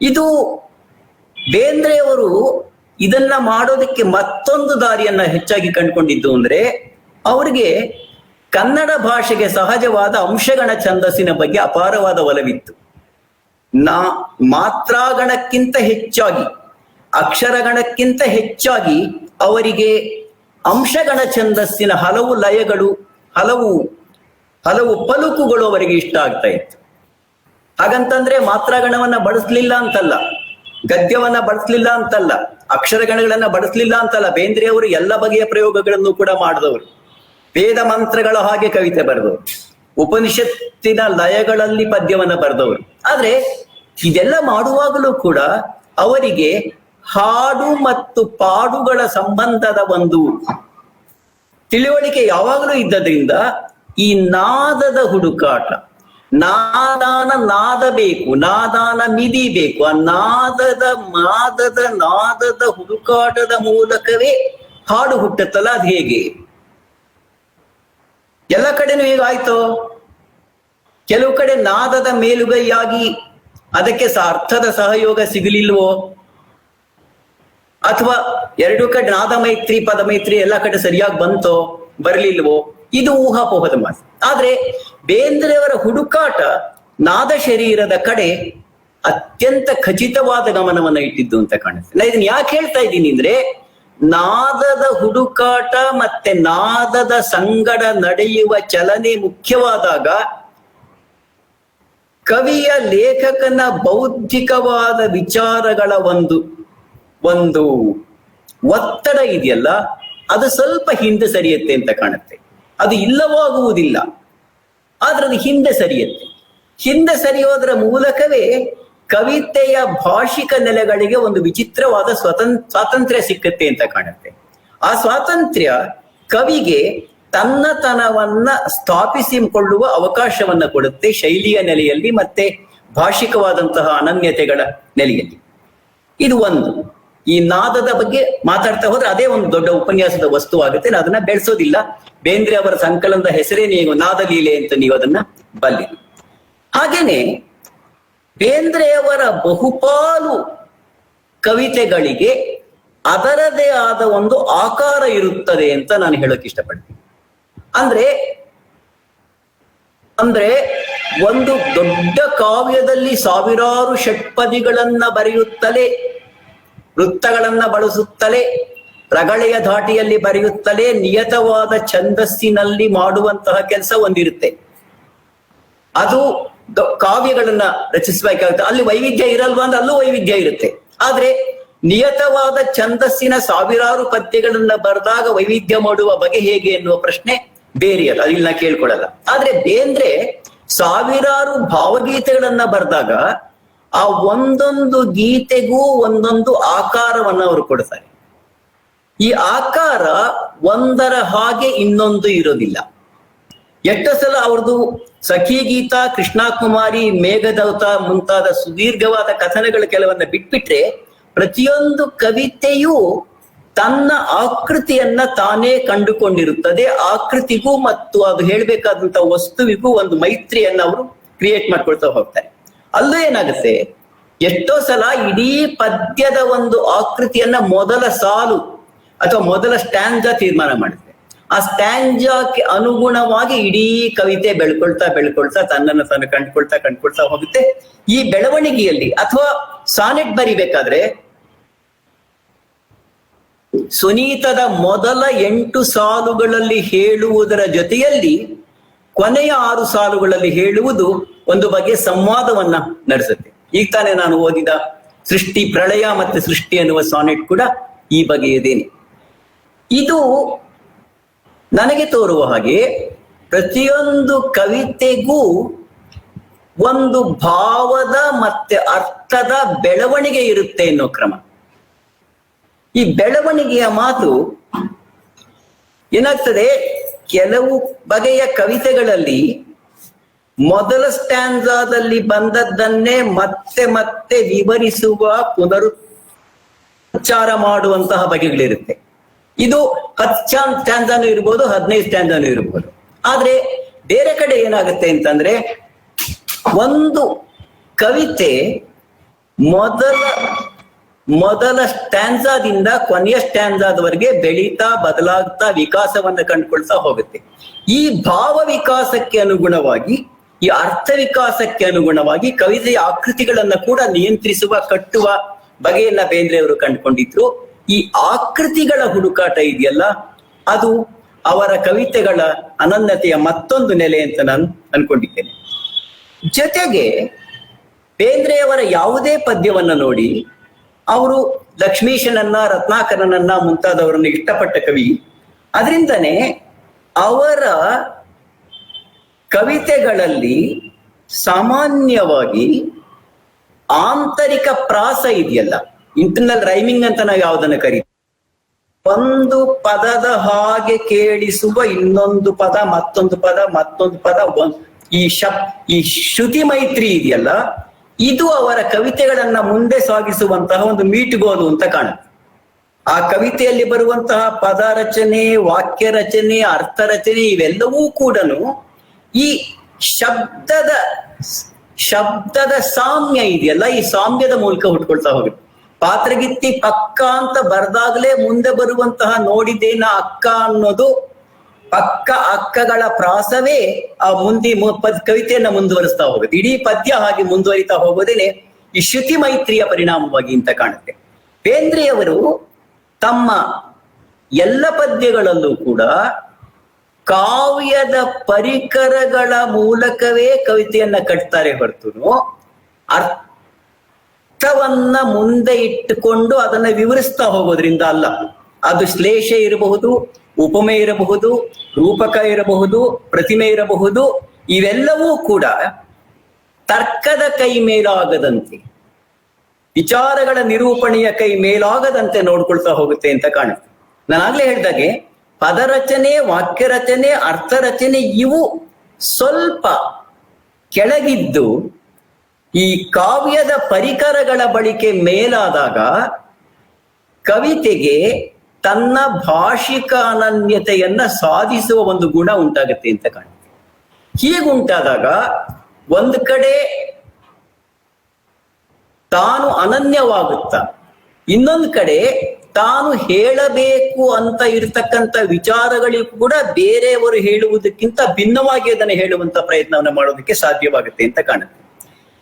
Speaker 3: ಇದು ಬೇಂದ್ರೆಯವರು ಇದನ್ನ ಮಾಡೋದಕ್ಕೆ ಮತ್ತೊಂದು ದಾರಿಯನ್ನ ಹೆಚ್ಚಾಗಿ ಕಂಡುಕೊಂಡಿದ್ದು ಅಂದ್ರೆ, ಅವರಿಗೆ ಕನ್ನಡ ಭಾಷೆಗೆ ಸಹಜವಾದ ಅಂಶಗಣ ಛಂದಸ್ಸಿನ ಬಗ್ಗೆ ಅಪಾರವಾದ ಒಲವಿತ್ತು. ಮಾತ್ರಾಗಣಕ್ಕಿಂತ ಹೆಚ್ಚಾಗಿ, ಅಕ್ಷರಗಣಕ್ಕಿಂತ ಹೆಚ್ಚಾಗಿ ಅವರಿಗೆ ಅಂಶಗಣ ಛಂದಸ್ಸಿನ ಹಲವು ಲಯಗಳು, ಹಲವು ಪಲುಕುಗಳು ಅವರಿಗೆ ಇಷ್ಟ ಆಗ್ತಾ ಇತ್ತು. ಹಾಗಂತಂದ್ರೆ ಮಾತ್ರಾಗಣವನ್ನ ಬಳಸಲಿಲ್ಲ ಅಂತಲ್ಲ, ಗದ್ಯವನ್ನ ಬಳಸಲಿಲ್ಲ ಅಂತಲ್ಲ, ಅಕ್ಷರಗಣಗಳನ್ನ ಬಳಸಲಿಲ್ಲ ಅಂತಲ್ಲ. ಬೇಂದ್ರೆಯವರು ಎಲ್ಲ ಬಗೆಯ ಪ್ರಯೋಗಗಳನ್ನು ಕೂಡ ಮಾಡಿದವರು. ವೇದ ಮಂತ್ರಗಳ ಹಾಗೆ ಕವಿತೆ ಬರೆದವರು, ಉಪನಿಷತ್ತಿನ ಲಯಗಳಲ್ಲಿ ಪದ್ಯವನ್ನ ಬರೆದವರು. ಆದ್ರೆ ಇದೆಲ್ಲ ಮಾಡುವಾಗಲೂ ಕೂಡ ಅವರಿಗೆ ಹಾಡು ಮತ್ತು ಪಾಡುಗಳ ಸಂಬಂಧದ ಒಂದು ತಿಳುವಳಿಕೆ ಯಾವಾಗಲೂ ಇದ್ದದ್ರಿಂದ ಈ ನಾದದ ಹುಡುಕಾಟ, ನಾದ ಬೇಕು, ನಾದಾನ ಮಿದಿ ಬೇಕು. ಆ ನಾದದ ಹುಡುಕಾಟದ ಮೂಲಕವೇ ಹಾಡು ಹುಟ್ಟುತ್ತಲ್ಲ, ಅದು ಹೇಗೆ? ಎಲ್ಲ ಕಡೆನೂ ಹೇಗಾಯ್ತೋ, ಕೆಲವು ಕಡೆ ನಾದದ ಮೇಲುಗೈಯಾಗಿ ಅದಕ್ಕೆ ಅರ್ಥದ ಸಹಯೋಗ ಸಿಗಲಿಲ್ವೋ, ಅಥವಾ ಎರಡು ಕಡೆ ನಾದ ಮೈತ್ರಿ ಪದ ಮೈತ್ರಿ ಎಲ್ಲ ಕಡೆ ಸರಿಯಾಗಿ ಬಂತೋ ಬರಲಿಲ್ವೋ, ಇದು ಊಹಾಪೋಹದ ಮಾತು. ಆದ್ರೆ ಬೇಂದ್ರೆಯವರ ಹುಡುಕಾಟ ನಾದ ಶರೀರದ ಕಡೆ ಅತ್ಯಂತ ಖಚಿತವಾದ ಗಮನವನ್ನ ಇಟ್ಟಿದ್ದು ಅಂತ ಕಾಣುತ್ತೆ. ನಾ ಇದನ್ನ ಯಾಕೆ ಹೇಳ್ತಾ ಇದ್ದೀನಿ ಅಂದ್ರೆ, ನಾದದ ಹುಡುಕಾಟ ಮತ್ತೆ ನಾದದ ಸಂಗಡ ನಡೆಯುವ ಚಲನೆ ಮುಖ್ಯವಾದಾಗ ಕವಿಯ ಲೇಖಕನ ಬೌದ್ಧಿಕವಾದ ವಿಚಾರಗಳ ಒಂದು ಒತ್ತಡ ಇದೆಯಲ್ಲ, ಅದು ಸ್ವಲ್ಪ ಹಿಂದೆ ಸರಿಯುತ್ತೆ ಅಂತ ಕಾಣುತ್ತೆ. ಅದು ಇಲ್ಲವಾಗುವುದಿಲ್ಲ, ಆದ್ರೆ ಅದು ಹಿಂದೆ ಸರಿಯುತ್ತೆ. ಹಿಂದೆ ಸರಿಯೋದರ ಮೂಲಕವೇ ಕವಿತೆಯ ಭಾಷಿಕ ನೆಲೆಗಳಿಗೆ ಒಂದು ವಿಚಿತ್ರವಾದ ಸ್ವಾತಂತ್ರ್ಯ ಸಿಕ್ಕತ್ತೆ ಅಂತ ಕಾಣುತ್ತೆ. ಆ ಸ್ವಾತಂತ್ರ್ಯ ಕವಿಗೆ ತನ್ನತನವನ್ನ ಸ್ಥಾಪಿಸಿಕೊಳ್ಳುವ ಅವಕಾಶವನ್ನ ಕೊಡುತ್ತೆ, ಶೈಲಿಯ ನೆಲೆಯಲ್ಲಿ ಮತ್ತೆ ಭಾಷಿಕವಾದಂತಹ ಅನನ್ಯತೆಗಳ ನೆಲೆಯಲ್ಲಿ. ಇದು ಒಂದು. ಈ ನಾದದ ಬಗ್ಗೆ ಮಾತಾಡ್ತಾ ಹೋದ್ರೆ ಅದೇ ಒಂದು ದೊಡ್ಡ ಉಪನ್ಯಾಸದ ವಸ್ತುವಾಗುತ್ತೆ. ನಾನು ಅದನ್ನ ಬೆಳೆಸೋದಿಲ್ಲ. ಬೇಂದ್ರೆ ಅವರ ಸಂಕಲನದ ಹೆಸರೇ ನೀವು ನಾದಲೀಲೆ ಅಂತ ನೀವು ಅದನ್ನ ಬಲ್ಲಿರಿ. ಹಾಗೇನೆ ಬೇಂದ್ರೆಯವರ ಬಹುಪಾಲು ಕವಿತೆಗಳಿಗೆ ಅದರದೇ ಆದ ಒಂದು ಆಕಾರ ಇರುತ್ತದೆ ಅಂತ ನಾನು ಹೇಳಕ್ ಇಷ್ಟಪಡ್ತೀನಿ. ಅಂದ್ರೆ ಒಂದು ದೊಡ್ಡ ಕಾವ್ಯದಲ್ಲಿ ಸಾವಿರಾರು ಷಟ್ಪದಿಗಳನ್ನ ಬರೆಯುತ್ತಲೇ, ವೃತ್ತಗಳನ್ನ ಬಳಸುತ್ತಲೇ, ರಗಳೆಯ ಧಾಟಿಯಲ್ಲಿ ಬರೆಯುತ್ತಲೇ ನಿಯತವಾದ ಛಂದಸ್ಸಿನಲ್ಲಿ ಮಾಡುವಂತಹ ಕೆಲಸ ಒಂದಿರುತ್ತೆ. ಅದು ಕಾವ್ಯಗಳನ್ನ ರಚಿಸಬೇಕಾಗುತ್ತೆ. ಅಲ್ಲಿ ವೈವಿಧ್ಯ ಇರಲ್ವಾ ಅಂದ್ರೆ ಅಲ್ಲೂ ವೈವಿಧ್ಯ ಇರುತ್ತೆ. ಆದ್ರೆ ನಿಯತವಾದ ಛಂದಸ್ಸಿನ ಸಾವಿರಾರು ಪದ್ಯಗಳನ್ನ ಬರೆದಾಗ ವೈವಿಧ್ಯ ಮಾಡುವ ಬಗೆ ಹೇಗೆ ಎನ್ನುವ ಪ್ರಶ್ನೆ ಬೇರೆಯಲ್ಲ, ಅದಿಲ್ಲ ಕೇಳ್ಕೊಳ್ಳಲ್ಲ. ಆದ್ರೆ ಬೇಂದ್ರೆ ಸಾವಿರಾರು ಭಾವಗೀತೆಗಳನ್ನ ಬರೆದಾಗ ಆ ಒಂದೊಂದು ಗೀತೆಗೂ ಒಂದೊಂದು ಆಕಾರವನ್ನ ಅವರು ಕೊಡ್ತಾರೆ. ಈ ಆಕಾರ ಒಂದರ ಹಾಗೆ ಇನ್ನೊಂದು ಇರೋದಿಲ್ಲ. ಎಷ್ಟೋ ಸಲ ಅವ್ರದ್ದು ಸಖಿ ಗೀತ, ಕೃಷ್ಣ ಕುಮಾರಿ, ಮೇಘದೌತ ಮುಂತಾದ ಸುದೀರ್ಘವಾದ ಕಥನಗಳ ಕೆಲವನ್ನ ಬಿಟ್ಬಿಟ್ರೆ ಪ್ರತಿಯೊಂದು ಕವಿತೆಯೂ ತನ್ನ ಆಕೃತಿಯನ್ನ ತಾನೇ ಕಂಡುಕೊಂಡಿರುತ್ತದೆ. ಆಕೃತಿಗೂ ಮತ್ತು ಅದು ಹೇಳ್ಬೇಕಾದಂತ ವಸ್ತುವಿಗೂ ಒಂದು ಮೈತ್ರಿಯನ್ನ ಅವರು ಕ್ರಿಯೇಟ್ ಮಾಡ್ಕೊಳ್ತಾ ಹೋಗ್ತಾರೆ. ಅಲ್ಲೂ ಏನಾಗುತ್ತೆ, ಎಷ್ಟೋ ಸಲ ಇಡೀ ಪದ್ಯದ ಒಂದು ಆಕೃತಿಯನ್ನ ಮೊದಲ ಸಾಲು ಅಥವಾ ಮೊದಲ ಸ್ಟ್ಯಾಂಜಾ ತೀರ್ಮಾನ ಮಾಡುತ್ತೆ. ಆ ಸ್ಟ್ಯಾಂಜಾಕ್ಕೆ ಅನುಗುಣವಾಗಿ ಇಡೀ ಕವಿತೆ ಬೆಳ್ಕೊಳ್ತಾ ತನ್ನನ್ನು ತಾನು ಕಂಡುಕೊಳ್ತಾ ಹೋಗುತ್ತೆ. ಈ ಬೆಳವಣಿಗೆಯಲ್ಲಿ ಅಥವಾ ಸಾನೆಟ್ ಬರಿಬೇಕಾದ್ರೆ ಸುನೀತದ ಮೊದಲ 8 ಸಾಲುಗಳಲ್ಲಿ ಹೇಳುವುದರ ಜೊತೆಯಲ್ಲಿ ಕೊನೆಯ 6 ಸಾಲುಗಳಲ್ಲಿ ಹೇಳುವುದು ಒಂದು ಬಗೆಯ ಸಂವಾದವನ್ನ ನಡೆಸುತ್ತೆ. ಈಗ ತಾನೇ ನಾನು ಓದಿದ ಸೃಷ್ಟಿ, ಪ್ರಳಯ ಮತ್ತೆ ಸೃಷ್ಟಿ ಎನ್ನುವ ಸಾನೆಟ್ ಕೂಡ ಈ ಬಗೆಯದೇನೆ. ಇದು ನನಗೆ ತೋರುವ ಹಾಗೆ ಪ್ರತಿಯೊಂದು ಕವಿತೆಗೂ ಒಂದು ಭಾವದ ಮತ್ತೆ ಅರ್ಥದ ಬೆಳವಣಿಗೆ ಇರುತ್ತೆ ಎನ್ನುವ ಕ್ರಮ. ಈ ಬೆಳವಣಿಗೆಯ ಮಾತು ಏನಾಗ್ತದೆ, ಕೆಲವು ಬಗೆಯ ಕವಿತೆಗಳಲ್ಲಿ ಮೊದಲ ಸ್ಟ್ಯಾನ್ಸಾದಲ್ಲಿ ಬಂದದ್ದನ್ನೇ ಮತ್ತೆ ಮತ್ತೆ ವಿವರಿಸುವ ಪುನರುಚ್ಚಾರ ಮಾಡುವಂತಹ ಬಗೆಗಳಿರುತ್ತೆ. ಇದು 10 ಸ್ಟ್ಯಾನ್ಸಾನು ಇರ್ಬೋದು, 15 ಸ್ಟ್ಯಾನ್ಸಾನು ಇರ್ಬೋದು. ಆದ್ರೆ ಬೇರೆ ಕಡೆ ಏನಾಗುತ್ತೆ ಅಂತಂದ್ರೆ, ಒಂದು ಕವಿತೆ ಮೊದಲ ಸ್ಟ್ಯಾನ್ಸಾದಿಂದ ಕೊನೆಯ ಸ್ಟ್ಯಾನ್ಸಾದವರೆಗೆ ಬೆಳೀತಾ ಬದಲಾಗ್ತಾ ವಿಕಾಸವನ್ನ ಕಂಡುಕೊಳ್ತಾ ಹೋಗುತ್ತೆ. ಈ ಭಾವ ವಿಕಾಸಕ್ಕೆ ಅನುಗುಣವಾಗಿ, ಈ ಅರ್ಥ ವಿಕಾಸಕ್ಕೆ ಅನುಗುಣವಾಗಿ ಕವಿತೆಯ ಆಕೃತಿಗಳನ್ನ ಕೂಡ ನಿಯಂತ್ರಿಸುವ, ಕಟ್ಟುವ ಬಗೆಯನ್ನ ಬೇಂದ್ರೆಯವರು ಕಂಡುಕೊಂಡಿದ್ರು. ಈ ಆಕೃತಿಗಳ ಹುಡುಕಾಟ ಇದೆಯಲ್ಲ, ಅದು ಅವರ ಕವಿತೆಗಳ ಅನನ್ಯತೆಯ ಮತ್ತೊಂದು ನೆಲೆ ಅಂತ ನಾನು ಅನ್ಕೊಂಡಿದ್ದೇನೆ. ಜೊತೆಗೆ ಬೇಂದ್ರೆಯವರ ಯಾವುದೇ ಪದ್ಯವನ್ನ ನೋಡಿ ಅವರು ಲಕ್ಷ್ಮೀಶನನ್ನ, ರತ್ನಾಕರನನ್ನ ಮುಂತಾದವರನ್ನು ಇಷ್ಟಪಟ್ಟ ಕವಿ. ಅದರಿಂದನೇ ಅವರ ಕವಿತೆಗಳಲ್ಲಿ ಸಾಮಾನ್ಯವಾಗಿ ಆಂತರಿಕ ಪ್ರಾಸ ಇದೆಯಲ್ಲ, ಇಂಟರ್ನಲ್ ರೈಮಿಂಗ್ ಅಂತ ನಾವು ಯಾವುದನ್ನ ಕರೀತೀವಿ, ಒಂದು ಪದದ ಹಾಗೆ ಕೇಳಿಸುವ ಇನ್ನೊಂದು ಪದ, ಮತ್ತೊಂದು ಪದ, ಈ ಶ್ರುತಿ ಮೈತ್ರಿ ಇದೆಯಲ್ಲ, ಇದು ಅವರ ಕವಿತೆಗಳನ್ನ ಮುಂದೆ ಸಾಗಿಸುವಂತಹ ಒಂದು ಮೀಟುಗೋಲು ಅಂತ ಕಾಣುತ್ತೆ. ಆ ಕವಿತೆಯಲ್ಲಿ ಬರುವಂತಹ ಪದ ರಚನೆ, ವಾಕ್ಯ ರಚನೆ, ಅರ್ಥ ರಚನೆ ಇವೆಲ್ಲವೂ ಕೂಡ ಈ ಶಬ್ದದ ಸಾಮ್ಯ ಇದೆಯಲ್ಲ, ಈ ಸಾಮ್ಯದ ಮೂಲಕ ಹುಟ್ಕೊಳ್ತಾ ಹೋಗುತ್ತೆ. ಪಾತ್ರಗಿತ್ತಿ ಪಕ್ಕ ಅಂತ ಬರ್ದಾಗ್ಲೇ ಮುಂದೆ ಬರುವಂತಹ ನೋಡಿದೇನ ಅಕ್ಕ ಅನ್ನೋದು ಪಕ್ಕ ಅಕ್ಕಗಳ ಪ್ರಾಸವೇ ಆ ಕವಿತೆಯನ್ನ ಮುಂದುವರಿಸ್ತಾ ಹೋಗುತ್ತೆ. ಇಡೀ ಪದ್ಯ ಹಾಗೆ ಮುಂದುವರಿತಾ ಹೋಗೋದೇನೆ ಈ ಶ್ರುತಿ ಮೈತ್ರಿಯ ಪರಿಣಾಮವಾಗಿ ಅಂತ ಕಾಣುತ್ತೆ. ಬೇಂದ್ರೆಯವರು ತಮ್ಮ ಎಲ್ಲ ಪದ್ಯಗಳಲ್ಲೂ ಕೂಡ ಕಾವ್ಯದ ಪರಿಕರಗಳ ಮೂಲಕವೇ ಕವಿತೆಯನ್ನ ಕಟ್ತಾರೆ ಹೊರತು ಅರ್ಥವನ್ನ ಮುಂದೆ ಇಟ್ಟುಕೊಂಡು ಅದನ್ನ ವಿವರಿಸ್ತಾ ಹೋಗೋದ್ರಿಂದ ಅಲ್ಲ. ಅದು ಶ್ಲೇಷ ಇರಬಹುದು, ಉಪಮೆ ಇರಬಹುದು, ರೂಪಕ ಇರಬಹುದು, ಪ್ರತಿಮೆ ಇರಬಹುದು. ಇವೆಲ್ಲವೂ ಕೂಡ ತರ್ಕದ ಕೈ ಮೇಲಾಗದಂತೆ, ವಿಚಾರಗಳ ನಿರೂಪಣೆಯ ಕೈ ಮೇಲಾಗದಂತೆ ನೋಡ್ಕೊಳ್ತಾ ಹೋಗುತ್ತೆ ಅಂತ ಕಾಣುತ್ತೆ. ನಾನಾಗ್ಲೇ ಹೇಳ್ದಾಗೆ ಪದರಚನೆ, ವಾಕ್ಯ ರಚನೆ, ಅರ್ಥ ರಚನೆ ಇವು ಸ್ವಲ್ಪ ಕೆಳಗಿದ್ದು ಈ ಕಾವ್ಯದ ಪರಿಕರಗಳ ಬಳಕೆ ಮೇಲಾದಾಗ ಕವಿತೆಗೆ ತನ್ನ ಭಾಷಿಕ ಅನನ್ಯತೆಯನ್ನ ಸಾಧಿಸುವ ಒಂದು ಗುಣ ಉಂಟಾಗುತ್ತೆ ಅಂತ ಕಾಣುತ್ತೆ. ಹೀಗುಂಟಾದಾಗ ಒಂದು ಕಡೆ ತಾನು ಅನನ್ಯವಾಗುತ್ತಾ, ಇನ್ನೊಂದು ಕಡೆ ತಾನು ಹೇಳಬೇಕು ಅಂತ ಇರತಕ್ಕಂಥ ವಿಚಾರಗಳಿಗೂ ಕೂಡ ಬೇರೆಯವರು ಹೇಳುವುದಕ್ಕಿಂತ ಭಿನ್ನವಾಗಿ ಅದನ್ನು ಹೇಳುವಂತ ಪ್ರಯತ್ನವನ್ನು ಮಾಡೋದಕ್ಕೆ ಸಾಧ್ಯವಾಗುತ್ತೆ ಅಂತ ಕಾಣುತ್ತೆ.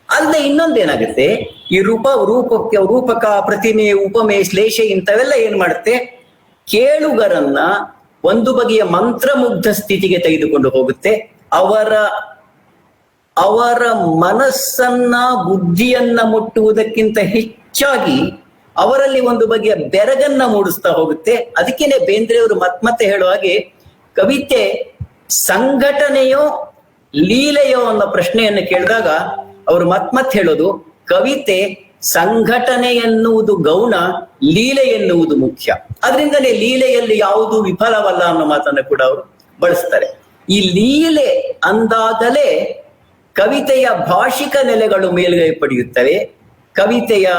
Speaker 3: ಅಲ್ಲದೆ ಇನ್ನೊಂದೇನಾಗುತ್ತೆ, ಈ ರೂಪಕ, ಪ್ರತಿಮೆ, ಉಪಮೆ, ಶ್ಲೇಷ ಇಂಥವೆಲ್ಲ ಏನ್ ಮಾಡುತ್ತೆ, ಕೇಳುಗರನ್ನ ಒಂದು ಬಗೆಯ ಮಂತ್ರಮುಗ್ಧ ಸ್ಥಿತಿಗೆ ತೆಗೆದುಕೊಂಡು ಹೋಗುತ್ತೆ. ಅವರ ಮನಸ್ಸನ್ನ, ಬುದ್ಧಿಯನ್ನ ಮುಟ್ಟುವುದಕ್ಕಿಂತ ಹೆಚ್ಚಾಗಿ ಅವರಲ್ಲಿ ಒಂದು ಬಗೆಯ ಬೆರಗನ್ನ ಮೂಡಿಸ್ತಾ ಹೋಗುತ್ತೆ. ಅದಕ್ಕೇನೆ ಬೇಂದ್ರೆಯವರು ಮತ್ತೆ ಹೇಳುವ ಹಾಗೆ ಕವಿತೆ ಸಂಘಟನೆಯೋ ಲೀಲೆಯೋ ಅನ್ನೋ ಪ್ರಶ್ನೆಯನ್ನು ಕೇಳಿದಾಗ ಅವರು ಮತ್ತೆ ಹೇಳೋದು, ಕವಿತೆ ಸಂಘಟನೆ ಎನ್ನುವುದು ಗೌಣ, ಲೀಲೆ ಎನ್ನುವುದು ಮುಖ್ಯ. ಅದರಿಂದಲೇ ಲೀಲೆಯಲ್ಲಿ ಯಾವುದು ವಿಫಲವಲ್ಲ ಅನ್ನೋ ಮಾತನ್ನು ಕೂಡ ಅವರು ಬಳಸ್ತಾರೆ. ಈ ಲೀಲೆ ಅಂದಾಗಲೇ ಕವಿತೆಯ ಭಾಷಿಕ ನೆಲೆಗಳು ಮೇಲುಗೈ ಪಡೆಯುತ್ತವೆ, ಕವಿತೆಯ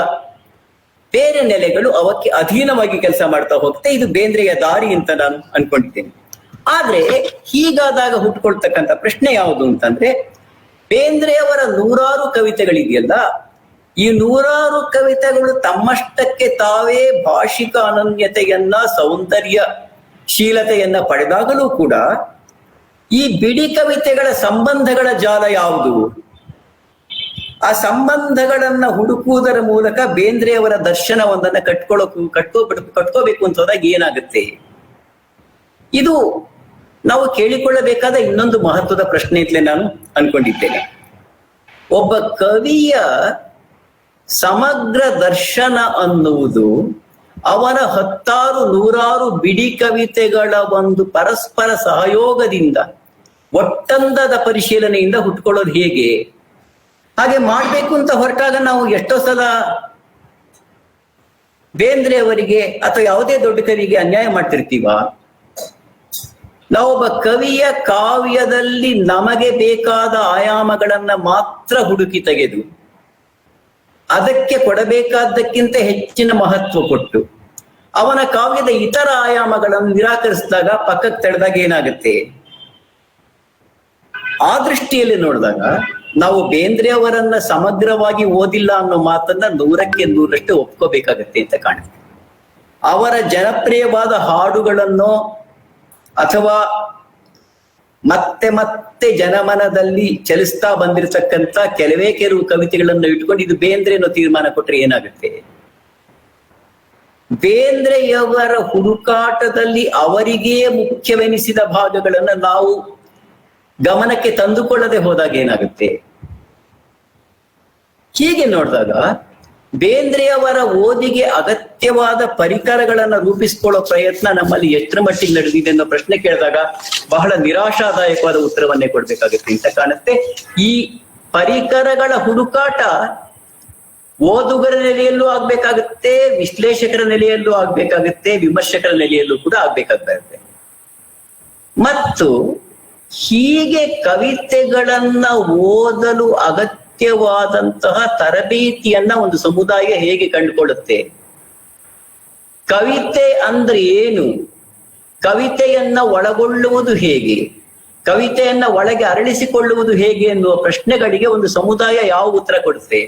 Speaker 3: ಬೇರೆ ನೆಲೆಗಳು ಅವಕ್ಕೆ ಅಧೀನವಾಗಿ ಕೆಲಸ ಮಾಡ್ತಾ ಹೋಗುತ್ತೆ. ಇದು ಬೇಂದ್ರೆಯ ದಾರಿ ಅಂತ ನಾನು ಅನ್ಕೊಂಡಿದ್ದೇನೆ. ಆದ್ರೆ ಹೀಗಾದಾಗ ಹುಟ್ಕೊಳ್ತಕ್ಕಂಥ ಪ್ರಶ್ನೆ ಯಾವುದು ಅಂತಂದ್ರೆ, ಬೇಂದ್ರೆಯವರ 100 ಕವಿತೆಗಳಿದೆಯಲ್ಲ, ಈ 100 ಕವಿತೆಗಳು ತಮ್ಮಷ್ಟಕ್ಕೆ ತಾವೇ ಭಾಷಿಕ ಅನನ್ಯತೆಯನ್ನ, ಸೌಂದರ್ಯಶೀಲತೆಯನ್ನ ಪಡೆದಾಗಲೂ ಕೂಡ ಈ ಬಿಡಿ ಕವಿತೆಗಳ ಸಂಬಂಧಗಳ ಜಾಲ ಯಾವುದು? ಆ ಸಂಬಂಧಗಳನ್ನ ಹುಡುಕುವುದರ ಮೂಲಕ ಬೇಂದ್ರೆಯವರ ದರ್ಶನವೊಂದನ್ನ ಕಟ್ಕೋಬೇಕು ಅಂತ ಹೋದಾಗ ಏನಾಗುತ್ತೆ? ಇದು ನಾವು ಕೇಳಿಕೊಳ್ಳಬೇಕಾದ ಇನ್ನೊಂದು ಮಹತ್ವದ ಪ್ರಶ್ನೆ ಅಂತಲೇ ನಾನು ಅನ್ಕೊಂಡಿದ್ದೇನೆ. ಒಬ್ಬ ಕವಿಯ ಸಮಗ್ರ ದರ್ಶನ ಅನ್ನುವುದು ಅವನ ಹತ್ತಾರು ನೂರಾರು ಬಿಡಿ ಕವಿತೆಗಳ ಒಂದು ಪರಸ್ಪರ ಸಹಯೋಗದಿಂದ ಒಟ್ಟಂದದ ಪರಿಶೀಲನೆಯಿಂದ ಹುಟ್ಕೊಳ್ಳೋದು ಹೇಗೆ? ಹಾಗೆ ಮಾಡ್ಬೇಕು ಅಂತ ಹೊರಟಾಗ ನಾವು ಎಷ್ಟೋ ಸಲ ಬೇಂದ್ರೆ ಅವರಿಗೆ ಅಥವಾ ಯಾವುದೇ ದೊಡ್ಡ ಕವಿಗೆ ಅನ್ಯಾಯ ಮಾಡ್ತಿರ್ತೀವ? ನಾವೊಬ್ಬ ಕವಿಯ ಕಾವ್ಯದಲ್ಲಿ ನಮಗೆ ಬೇಕಾದ ಆಯಾಮಗಳನ್ನ ಮಾತ್ರ ಹುಡುಕಿ ತೆಗೆದು ಅದಕ್ಕೆ ಕೊಡಬೇಕಾದ್ದಕ್ಕಿಂತ ಹೆಚ್ಚಿನ ಮಹತ್ವ ಕೊಟ್ಟು ಅವನ ಕಾವ್ಯದ ಇತರ ಆಯಾಮಗಳನ್ನು ನಿರಾಕರಿಸಿದಾಗ, ಪಕ್ಕಕ್ಕೆ ತಡೆದಾಗ ಏನಾಗುತ್ತೆ? ಆ ದೃಷ್ಟಿಯಲ್ಲಿ ನೋಡಿದಾಗ ನಾವು ಬೇಂದ್ರೆ ಅವರನ್ನ ಸಮಗ್ರವಾಗಿ ಓದಿಲ್ಲ ಅನ್ನೋ ಮಾತನ್ನ 100ಕ್ಕೆ 100ರಷ್ಟು ಒಪ್ಕೋಬೇಕಾಗತ್ತೆ ಅಂತ ಕಾಣುತ್ತೆ. ಅವರ ಜನಪ್ರಿಯವಾದ ಹಾಡುಗಳನ್ನು ಅಥವಾ ಮತ್ತೆ ಮತ್ತೆ ಜನಮನದಲ್ಲಿ ಚಲಿಸ್ತಾ ಬಂದಿರತಕ್ಕಂತ ಕೆಲವು ಕವಿತೆಗಳನ್ನು ಇಟ್ಕೊಂಡು ಇದು ಬೇಂದ್ರೆ ಅನ್ನೋ ತೀರ್ಮಾನ ಕೊಟ್ರೆ ಏನಾಗುತ್ತೆ? ಬೇಂದ್ರೆಯವರ ಹುಡುಕಾಟದಲ್ಲಿ ಅವರಿಗೇ ಮುಖ್ಯವೆನಿಸಿದ ಭಾಗಗಳನ್ನ ನಾವು ಗಮನಕ್ಕೆ ತಂದುಕೊಳ್ಳದೆ ಹೋದಾಗ ಏನಾಗುತ್ತೆ? ಹೀಗೆ ನೋಡಿದಾಗ ಬೇಂದ್ರೆಯವರ ಓದಿಗೆ ಅಗತ್ಯವಾದ ಪರಿಕರಗಳನ್ನ ರೂಪಿಸಿಕೊಳ್ಳೋ ಪ್ರಯತ್ನ ನಮ್ಮಲ್ಲಿ ಎಷ್ಟರ ಮಟ್ಟಿಗೆ ನಡೆದಿದೆ ಅನ್ನೋ ಪ್ರಶ್ನೆ ಕೇಳಿದಾಗ ಬಹಳ ನಿರಾಶಾದಾಯಕವಾದ ಉತ್ತರವನ್ನೇ ಕೊಡ್ಬೇಕಾಗುತ್ತೆ ಅಂತ ಕಾಣುತ್ತೆ. ಈ ಪರಿಕರಗಳ ಹುಡುಕಾಟ ಓದುಗರ ನೆಲೆಯಲ್ಲೂ ಆಗ್ಬೇಕಾಗುತ್ತೆ, ವಿಶ್ಲೇಷಕರ ನೆಲೆಯಲ್ಲೂ ಆಗ್ಬೇಕಾಗುತ್ತೆ, ವಿಮರ್ಶಕರ ನೆಲೆಯಲ್ಲೂ ಕೂಡ ಆಗ್ಬೇಕಾಗುತ್ತೆ. ಮತ್ತು ಹೀಗೆ ಕವಿತೆಗಳನ್ನ ಓದಲು ಅಗತ್ಯವಾದಂತಹ ತರಬೇತಿಯನ್ನ ಒಂದು ಸಮುದಾಯ ಹೇಗೆ ಕಂಡುಕೊಳ್ಳುತ್ತೆ? ಕವಿತೆ ಅಂದ್ರೆ ಏನು? ಕವಿತೆಯನ್ನ ಒಳಗೊಳ್ಳುವುದು ಹೇಗೆ? ಕವಿತೆಯನ್ನ ಒಳಗೆ ಅರಳಿಸಿಕೊಳ್ಳುವುದು ಹೇಗೆ ಎನ್ನುವ ಪ್ರಶ್ನೆಗಳಿಗೆ ಒಂದು ಸಮುದಾಯ ಯಾವ ಉತ್ತರ ಕೊಡುತ್ತೆ?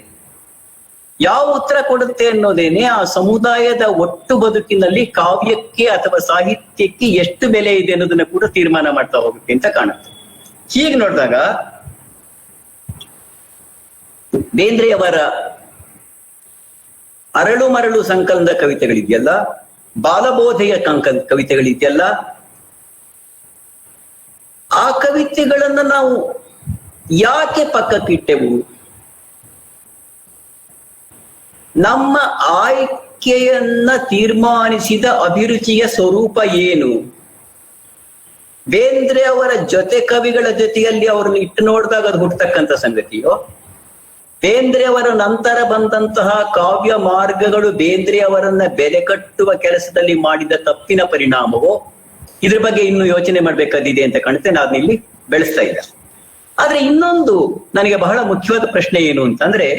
Speaker 3: ಯಾವ ಉತ್ತರ ಕೊಡುತ್ತೆ ಅನ್ನೋದೇನೆ ಆ ಸಮುದಾಯದ ಒಟ್ಟು ಬದುಕಿನಲ್ಲಿ ಕಾವ್ಯಕ್ಕೆ ಅಥವಾ ಸಾಹಿತ್ಯಕ್ಕೆ ಎಷ್ಟು ಬೆಲೆ ಇದೆ ಅನ್ನೋದನ್ನ ಕೂಡ ತೀರ್ಮಾನ ಮಾಡ್ತಾ ಹೋಗುತ್ತೆ ಅಂತ ಕಾಣುತ್ತೆ. ಹೀಗೆ ನೋಡಿದಾಗ ಬೇಂದ್ರೆಯವರ ಅರಳು ಮರಳು ಸಂಕಲನದ ಕವಿತೆಗಳಿದೆಯಲ್ಲ, ಬಾಲಬೋಧೆಯ ಕವಿತೆಗಳಿದೆಯಲ್ಲ, ಆ ಕವಿತೆಗಳನ್ನ ನಾವು ಯಾಕೆ ಪಕ್ಕಕ್ಕಿಟ್ಟೆವು? ನಮ್ಮ ಆಯ್ಕೆಯನ್ನ ತೀರ್ಮಾನಿಸಿದ ಅಭಿರುಚಿಯ ಸ್ವರೂಪ ಏನು? ಬೇಂದ್ರೆ ಅವರ ಜೊತೆ ಕವಿಗಳ ಜೊತೆಯಲ್ಲಿ ಅವರನ್ನು ಇಟ್ಟು ನೋಡಿದಾಗ ಅದು ಹುಟ್ಟತಕ್ಕಂಥ ಸಂಗತಿಯೋ, ಬೇಂದ್ರೆ ಅವರ ನಂತರ ಬಂದಂತಹ ಕಾವ್ಯ ಮಾರ್ಗಗಳು ಬೇಂದ್ರೆ ಅವರನ್ನ ಬೆಲೆ ಕಟ್ಟುವ ಕೆಲಸದಲ್ಲಿ ಮಾಡಿದ ತಪ್ಪಿನ ಪರಿಣಾಮವೋ, ಇದ್ರ ಬಗ್ಗೆ ಇನ್ನು ಯೋಚನೆ ಮಾಡ್ಬೇಕಾದಿದೆ ಅಂತ ಕಾಣುತ್ತೆ. ನಾನು ಇಲ್ಲಿ ಬೆಳೆಸ್ತಾ ಇಲ್ಲ. ಆದ್ರೆ ಇನ್ನೊಂದು ನನಗೆ ಬಹಳ ಮುಖ್ಯವಾದ ಪ್ರಶ್ನೆ ಏನು ಅಂತಂದ್ರೆ,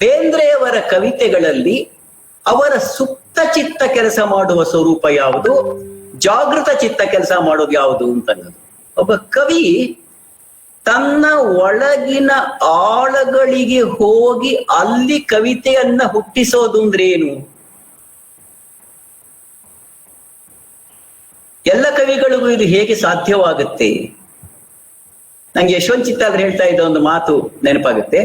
Speaker 3: ಬೇಂದ್ರೆಯವರ ಕವಿತೆಗಳಲ್ಲಿ ಅವರ ಸುಪ್ತ ಚಿತ್ತ ಕೆಲಸ ಮಾಡುವ ಸ್ವರೂಪ ಯಾವುದು, ಜಾಗೃತ ಚಿತ್ತ ಕೆಲಸ ಮಾಡೋದು ಯಾವುದು ಅಂತ ಅನ್ನೋದು. ಒಬ್ಬ ಕವಿ ತನ್ನ ಒಳಗಿನ ಆಳಗಳಿಗೆ ಹೋಗಿ ಅಲ್ಲಿ ಕವಿತೆಯನ್ನ ಹುಟ್ಟಿಸೋದು ಅಂದ್ರೆ ಏನು? ಎಲ್ಲ ಕವಿಗಳಿಗೂ ಇದು ಹೇಗೆ ಸಾಧ್ಯವಾಗುತ್ತೆ? ನಂಗೆ ಯಶವಂತ್ ಚಿತ್ತಾದ್ರೆ ಹೇಳ್ತಾ ಇದ್ದ ಒಂದು ಮಾತು ನೆನಪಾಗುತ್ತೆ.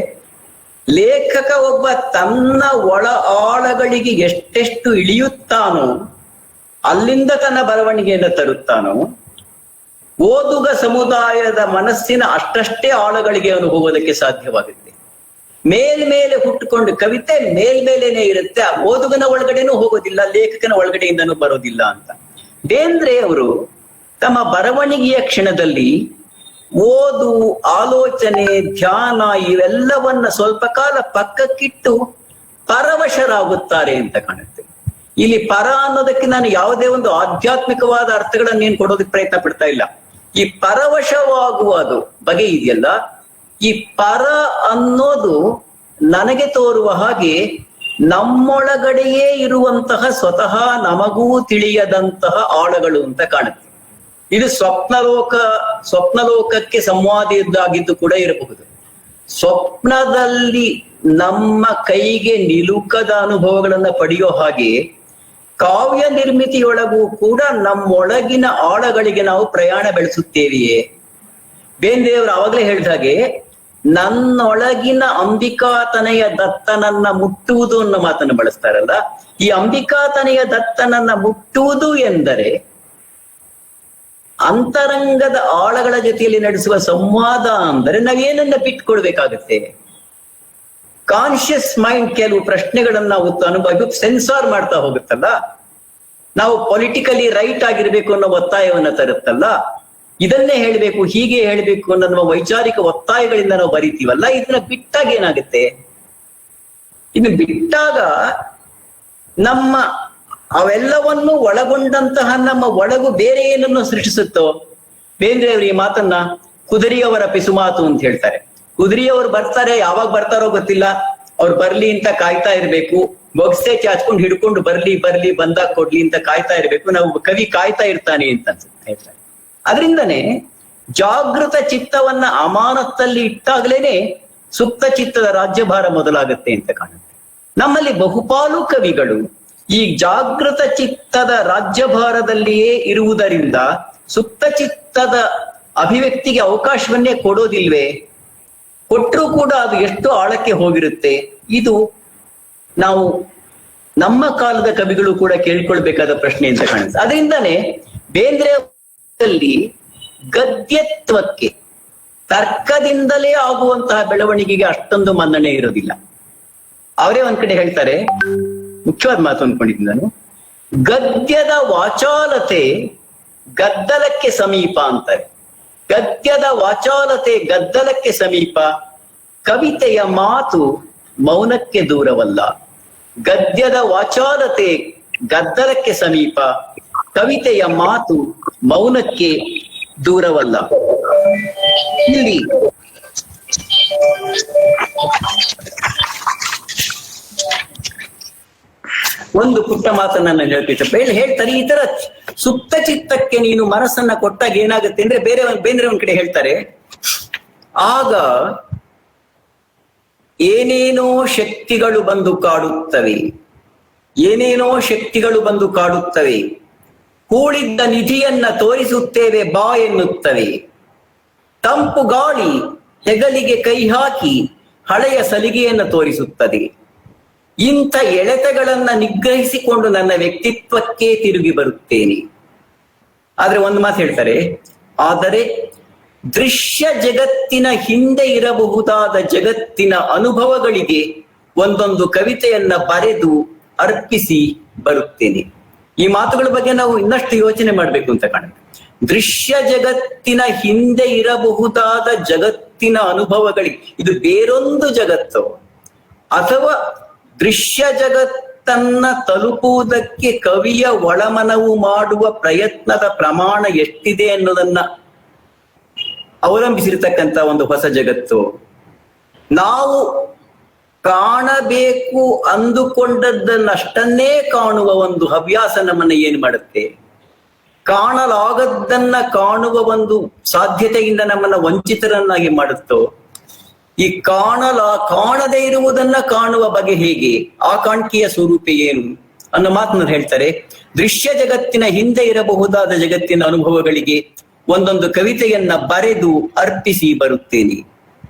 Speaker 3: ಲೇಖಕ ಒಬ್ಬ ತನ್ನ ಒಳ ಆಳಗಳಿಗೆ ಎಷ್ಟೆಷ್ಟು ಇಳಿಯುತ್ತಾನೋ, ಅಲ್ಲಿಂದ ತನ್ನ ಬರವಣಿಗೆಯನ್ನು ತರುತ್ತಾನೋ, ಓದುಗ ಸಮುದಾಯದ ಮನಸ್ಸಿನ ಅಷ್ಟಷ್ಟೇ ಆಳಗಳಿಗೆ ಅವನು ಹೋಗೋದಕ್ಕೆ ಸಾಧ್ಯವಾಗುತ್ತೆ. ಮೇಲ್ಮೇಲೆ ಹುಟ್ಟುಕೊಂಡು ಕವಿತೆ ಮೇಲ್ಮೇಲೆನೆ ಇರುತ್ತೆ, ಆ ಓದುಗನ ಒಳಗಡೆನೂ ಹೋಗೋದಿಲ್ಲ, ಲೇಖಕನ ಒಳಗಡೆಯಿಂದನೂ ಬರೋದಿಲ್ಲ ಅಂತ. ಬೇಂದ್ರೆ ಅವರು ತಮ್ಮ ಬರವಣಿಗೆಯ ಕ್ಷಣದಲ್ಲಿ ಓದು, ಆಲೋಚನೆ, ಧ್ಯಾನ ಇವೆಲ್ಲವನ್ನ ಸ್ವಲ್ಪ ಕಾಲ ಪಕ್ಕಕ್ಕಿಟ್ಟು ಪರವಶರಾಗುತ್ತಾರೆ ಅಂತ ಕಾಣುತ್ತೆ. ಇಲ್ಲಿ ಪರ ಅನ್ನೋದಕ್ಕೆ ನಾನು ಯಾವುದೇ ಒಂದು ಆಧ್ಯಾತ್ಮಿಕವಾದ ಅರ್ಥಗಳನ್ನ ಏನ್ ಕೊಡೋದಕ್ಕೆ ಪ್ರಯತ್ನ ಪಡ್ತಾ ಇಲ್ಲ. ಈ ಪರವಶವಾಗುವುದು ಬಗೆ ಇದೆಯಲ್ಲ, ಈ ಪರ ಅನ್ನೋದು ನನಗೆ ತೋರುವ ಹಾಗೆ ನಮ್ಮೊಳಗಡೆಯೇ ಇರುವಂತಹ ಸ್ವತಃ ನಮಗೂ ತಿಳಿಯದಂತಹ ಆಳಗಳು ಅಂತ ಕಾಣುತ್ತೆ. ಇದು ಸ್ವಪ್ನಲೋಕಕ್ಕೆ ಸಂವಾದಿಯಾಗಿದ್ದು ಕೂಡ ಇರಬಹುದು. ಸ್ವಪ್ನದಲ್ಲಿ ನಮ್ಮ ಕೈಗೆ ನಿಲುಕದ ಅನುಭವಗಳನ್ನ ಪಡೆಯೋ ಹಾಗೆ ಕಾವ್ಯ ನಿರ್ಮಿತಿಯೊಳಗೂ ಕೂಡ ನಮ್ಮೊಳಗಿನ ಆಳಗಳಿಗೆ ನಾವು ಪ್ರಯಾಣ ಬೆಳೆಸುತ್ತೇವೆಯೇ? ಬೇಂದ್ರೆಯವರು ಆವಾಗಲೇ ಹೇಳಿದ ಹಾಗೆ ನನ್ನೊಳಗಿನ ಅಂಬಿಕಾತನೆಯ ದತ್ತನನ್ನ ಮುಟ್ಟುವುದು ಅನ್ನೋ ಮಾತನ್ನು ಬಳಸ್ತಾರಲ್ಲ, ಈ ಅಂಬಿಕಾತನೆಯ ದತ್ತನನ್ನ ಮುಟ್ಟುವುದು ಎಂದರೆ ಅಂತರಂಗದ ಆಳಗಳ ಜೊತೆಯಲ್ಲಿ ನಡೆಸುವ ಸಂವಾದ ಅಂದರೆ ನಾವೇನನ್ನ ಬಿಟ್ಕೊಡ್ಬೇಕಾಗತ್ತೆ? ಕಾನ್ಶಿಯಸ್ ಮೈಂಡ್ ಕೆಲವು ಪ್ರಶ್ನೆಗಳನ್ನ ಅನುಭವ ಸೆನ್ಸಾರ್ ಮಾಡ್ತಾ ಹೋಗುತ್ತಲ್ಲ, ನಾವು ಪೊಲಿಟಿಕಲಿ ರೈಟ್ ಆಗಿರ್ಬೇಕು ಅನ್ನೋ ಒತ್ತಾಯವನ್ನ ತರುತ್ತಲ್ಲ, ಇದನ್ನೇ ಹೇಳ್ಬೇಕು ಹೀಗೆ ಹೇಳ್ಬೇಕು ಅನ್ನೋ ನಮ್ಮ ವೈಚಾರಿಕ ಒತ್ತಾಯಗಳಿಂದ ನಾವು ಬರಿತೀವಲ್ಲ, ಇದನ್ನ ಬಿಟ್ಟಾಗ ಏನಾಗುತ್ತೆ? ಇನ್ನು ಬಿಟ್ಟಾಗ ನಮ್ಮ ಅವೆಲ್ಲವನ್ನು ಒಳಗೊಂಡಂತಹ ನಮ್ಮ ಒಳಗು ಬೇರೆ ಏನನ್ನು ಸೃಷ್ಟಿಸುತ್ತೋ. ಬೇಂದ್ರೆಯವರು ಈ ಮಾತನ್ನ ಕುದುರೆಯವರ ಪಿಸುಮಾತು ಅಂತ ಹೇಳ್ತಾರೆ. ಕುದುರೆಯವರು ಬರ್ತಾರೆ, ಯಾವಾಗ ಬರ್ತಾರೋ ಗೊತ್ತಿಲ್ಲ, ಅವ್ರು ಬರ್ಲಿ ಅಂತ ಕಾಯ್ತಾ ಇರ್ಬೇಕು, ಬೊಗ್ಸೆ ಚಾಚ್ಕೊಂಡು ಹಿಡ್ಕೊಂಡು ಬರ್ಲಿ ಬಂದಾಗ ಕೊಡ್ಲಿ ಅಂತ ಕಾಯ್ತಾ ಇರ್ಬೇಕು. ನಾವು ಕವಿ ಕಾಯ್ತಾ ಇರ್ತಾನೆ ಅಂತ ಅನ್ಸುತ್ತೆ ಹೇಳ್ತಾರೆ. ಅದರಿಂದನೇ ಜಾಗೃತ ಚಿತ್ತವನ್ನ ಅಮಾನತ್ತಲ್ಲಿ ಇಟ್ಟಾಗ್ಲೇನೆ ಸುಪ್ತ ಚಿತ್ತದ ರಾಜ್ಯಭಾರ ಮೊದಲಾಗತ್ತೆ ಅಂತ ಕಾಣುತ್ತೆ. ನಮ್ಮಲ್ಲಿ ಬಹುಪಾಲು ಕವಿಗಳು ಈ ಜಾಗೃತ ಚಿತ್ತದ ರಾಜ್ಯಭಾರದಲ್ಲಿಯೇ ಇರುವುದರಿಂದ ಸುಪ್ತ ಚಿತ್ತದ ಅಭಿವ್ಯಕ್ತಿಗೆ ಅವಕಾಶವನ್ನೇ ಕೊಡೋದಿಲ್ವೇ? ಕೊಟ್ಟರೂ ಕೂಡ ಅದು ಎಷ್ಟು ಆಳಕ್ಕೆ ಹೋಗಿರುತ್ತೆ? ಇದು ನಾವು ನಮ್ಮ ಕಾಲದ ಕವಿಗಳು ಕೂಡ ಕೇಳ್ಕೊಳ್ಬೇಕಾದ ಪ್ರಶ್ನೆ ಅಂತ ಕಾಣುತ್ತೆ. ಅದರಿಂದಾನೇ ಬೇಂದ್ರೆಯಲ್ಲಿ ಗದ್ಯತ್ವಕ್ಕೆ ತರ್ಕದಿಂದಲೇ ಆಗುವಂತಹ ಬೆಳವಣಿಗೆಗೆ ಅಷ್ಟೊಂದು ಮನ್ನಣೆ ಇರೋದಿಲ್ಲ. ಅವರೇ ಒಂದ್ ಕಡೆ ಹೇಳ್ತಾರೆ, ಮುಖ್ಯವಾದ ಮಾತು ಅನ್ಕೊಂಡಿದ್ದೀನಿ ನಾನು, ಗದ್ಯದ ವಾಚಾಲತೆ ಗದ್ದಲಕ್ಕೆ ಸಮೀಪ ಅಂತಾರೆ. ಗದ್ಯದ ವಾಚಾಲತೆ ಗದ್ದಲಕ್ಕೆ ಸಮೀಪ, ಕವಿತೆಯ ಮಾತು ಮೌನಕ್ಕೆ ದೂರವಲ್ಲ. ಗದ್ಯದ ವಾಚಾಲತೆ ಗದ್ದಲಕ್ಕೆ ಸಮೀಪ, ಕವಿತೆಯ ಮಾತು ಮೌನಕ್ಕೆ ದೂರವಲ್ಲ. ಇಲ್ಲಿ ಒಂದು ಪುಟ್ಟ ಮಾತನ್ನ ನಾನು ಹೇಳ್ತಾರೆ, ಈ ತರ ಸುಪ್ತ ಚಿತ್ತಕ್ಕೆ ನೀನು ಮನಸ್ಸನ್ನ ಕೊಟ್ಟಾಗ ಏನಾಗುತ್ತೆ ಅಂದ್ರೆ, ಬೇರೆ ಒಂದ್ ಕಡೆ ಹೇಳ್ತಾರೆ, ಆಗ ಏನೇನೋ ಶಕ್ತಿಗಳು ಬಂದು ಕಾಡುತ್ತವೆ, ಏನೇನೋ ಶಕ್ತಿಗಳು ಬಂದು ಕಾಡುತ್ತವೆ, ಕೂಡಿದ್ದ ನಿಧಿಯನ್ನ ತೋರಿಸುತ್ತೇವೆ ಬಾ ಎನ್ನುತ್ತವೆ, ತಂಪು ಗಾಳಿ ಹೆಗಲಿಗೆ ಕೈ ಹಾಕಿ ಹಳೆಯ ಸಲಿಗೆಯನ್ನ ತೋರಿಸುತ್ತದೆ. ಇಂಥ ಎಳೆತಗಳನ್ನ ನಿಗ್ರಹಿಸಿಕೊಂಡು ನನ್ನ ವ್ಯಕ್ತಿತ್ವಕ್ಕೆ ತಿರುಗಿ ಬರುತ್ತೇನೆ. ಆದ್ರೆ ಒಂದು ಮಾತು ಹೇಳ್ತಾರೆ, ಆದರೆ ದೃಶ್ಯ ಜಗತ್ತಿನ ಹಿಂದೆ ಇರಬಹುದಾದ ಜಗತ್ತಿನ ಅನುಭವಗಳಿಗೆ ಒಂದೊಂದು ಕವಿತೆಯನ್ನ ಬರೆದು ಅರ್ಪಿಸಿ ಬರುತ್ತೇನೆ. ಈ ಮಾತುಗಳ ಬಗ್ಗೆ ನಾವು ಇನ್ನಷ್ಟು ಯೋಚನೆ ಮಾಡ್ಬೇಕು ಅಂತ ಕಾಣುತ್ತೆ. ದೃಶ್ಯ ಜಗತ್ತಿನ ಹಿಂದೆ ಇರಬಹುದಾದ ಜಗತ್ತಿನ ಅನುಭವಗಳಿಗೆ, ಇದು ಬೇರೊಂದು ಜಗತ್ತು ಅಥವಾ ದೃಶ್ಯ ಜಗತ್ತನ್ನ ತಲುಪುವುದಕ್ಕೆ ಕವಿಯ ಒಳಮನವು ಮಾಡುವ ಪ್ರಯತ್ನದ ಪ್ರಮಾಣ ಎಷ್ಟಿದೆ ಅನ್ನೋದನ್ನ ಅವಲಂಬಿಸಿರ್ತಕ್ಕಂಥ ಒಂದು ಹೊಸ ಜಗತ್ತು. ನಾವು ಕಾಣಬೇಕು ಅಂದುಕೊಂಡದ್ದನ್ನಷ್ಟನ್ನೇ ಕಾಣುವ ಒಂದು ಹವ್ಯಾಸ ನಮ್ಮನ್ನ ಏನ್ ಮಾಡುತ್ತೆ? ಕಾಣಲಾಗದ್ದನ್ನ ಕಾಣುವ ಒಂದು ಸಾಧ್ಯತೆಯಿಂದ ನಮ್ಮನ್ನ ವಂಚಿತರನ್ನಾಗಿ ಮಾಡುತ್ತೋ? ಈ ಕಾಣದೇ ಇರುವುದನ್ನ ಕಾಣುವ ಬಗೆ ಹೇಗೆ? ಆಕಾಂಕ್ಷೆಯ ಸ್ವರೂಪ ಏನು ಅನ್ನೋ ಮಾತನ್ನ ಹೇಳ್ತಾರೆ. ದೃಶ್ಯ ಜಗತ್ತಿನ ಹಿಂದೆ ಇರಬಹುದಾದ ಜಗತ್ತಿನ ಅನುಭವಗಳಿಗೆ ಒಂದೊಂದು ಕವಿತೆಯನ್ನ ಬರೆದು ಅರ್ಪಿಸಿ ಬರುತ್ತೇನೆ.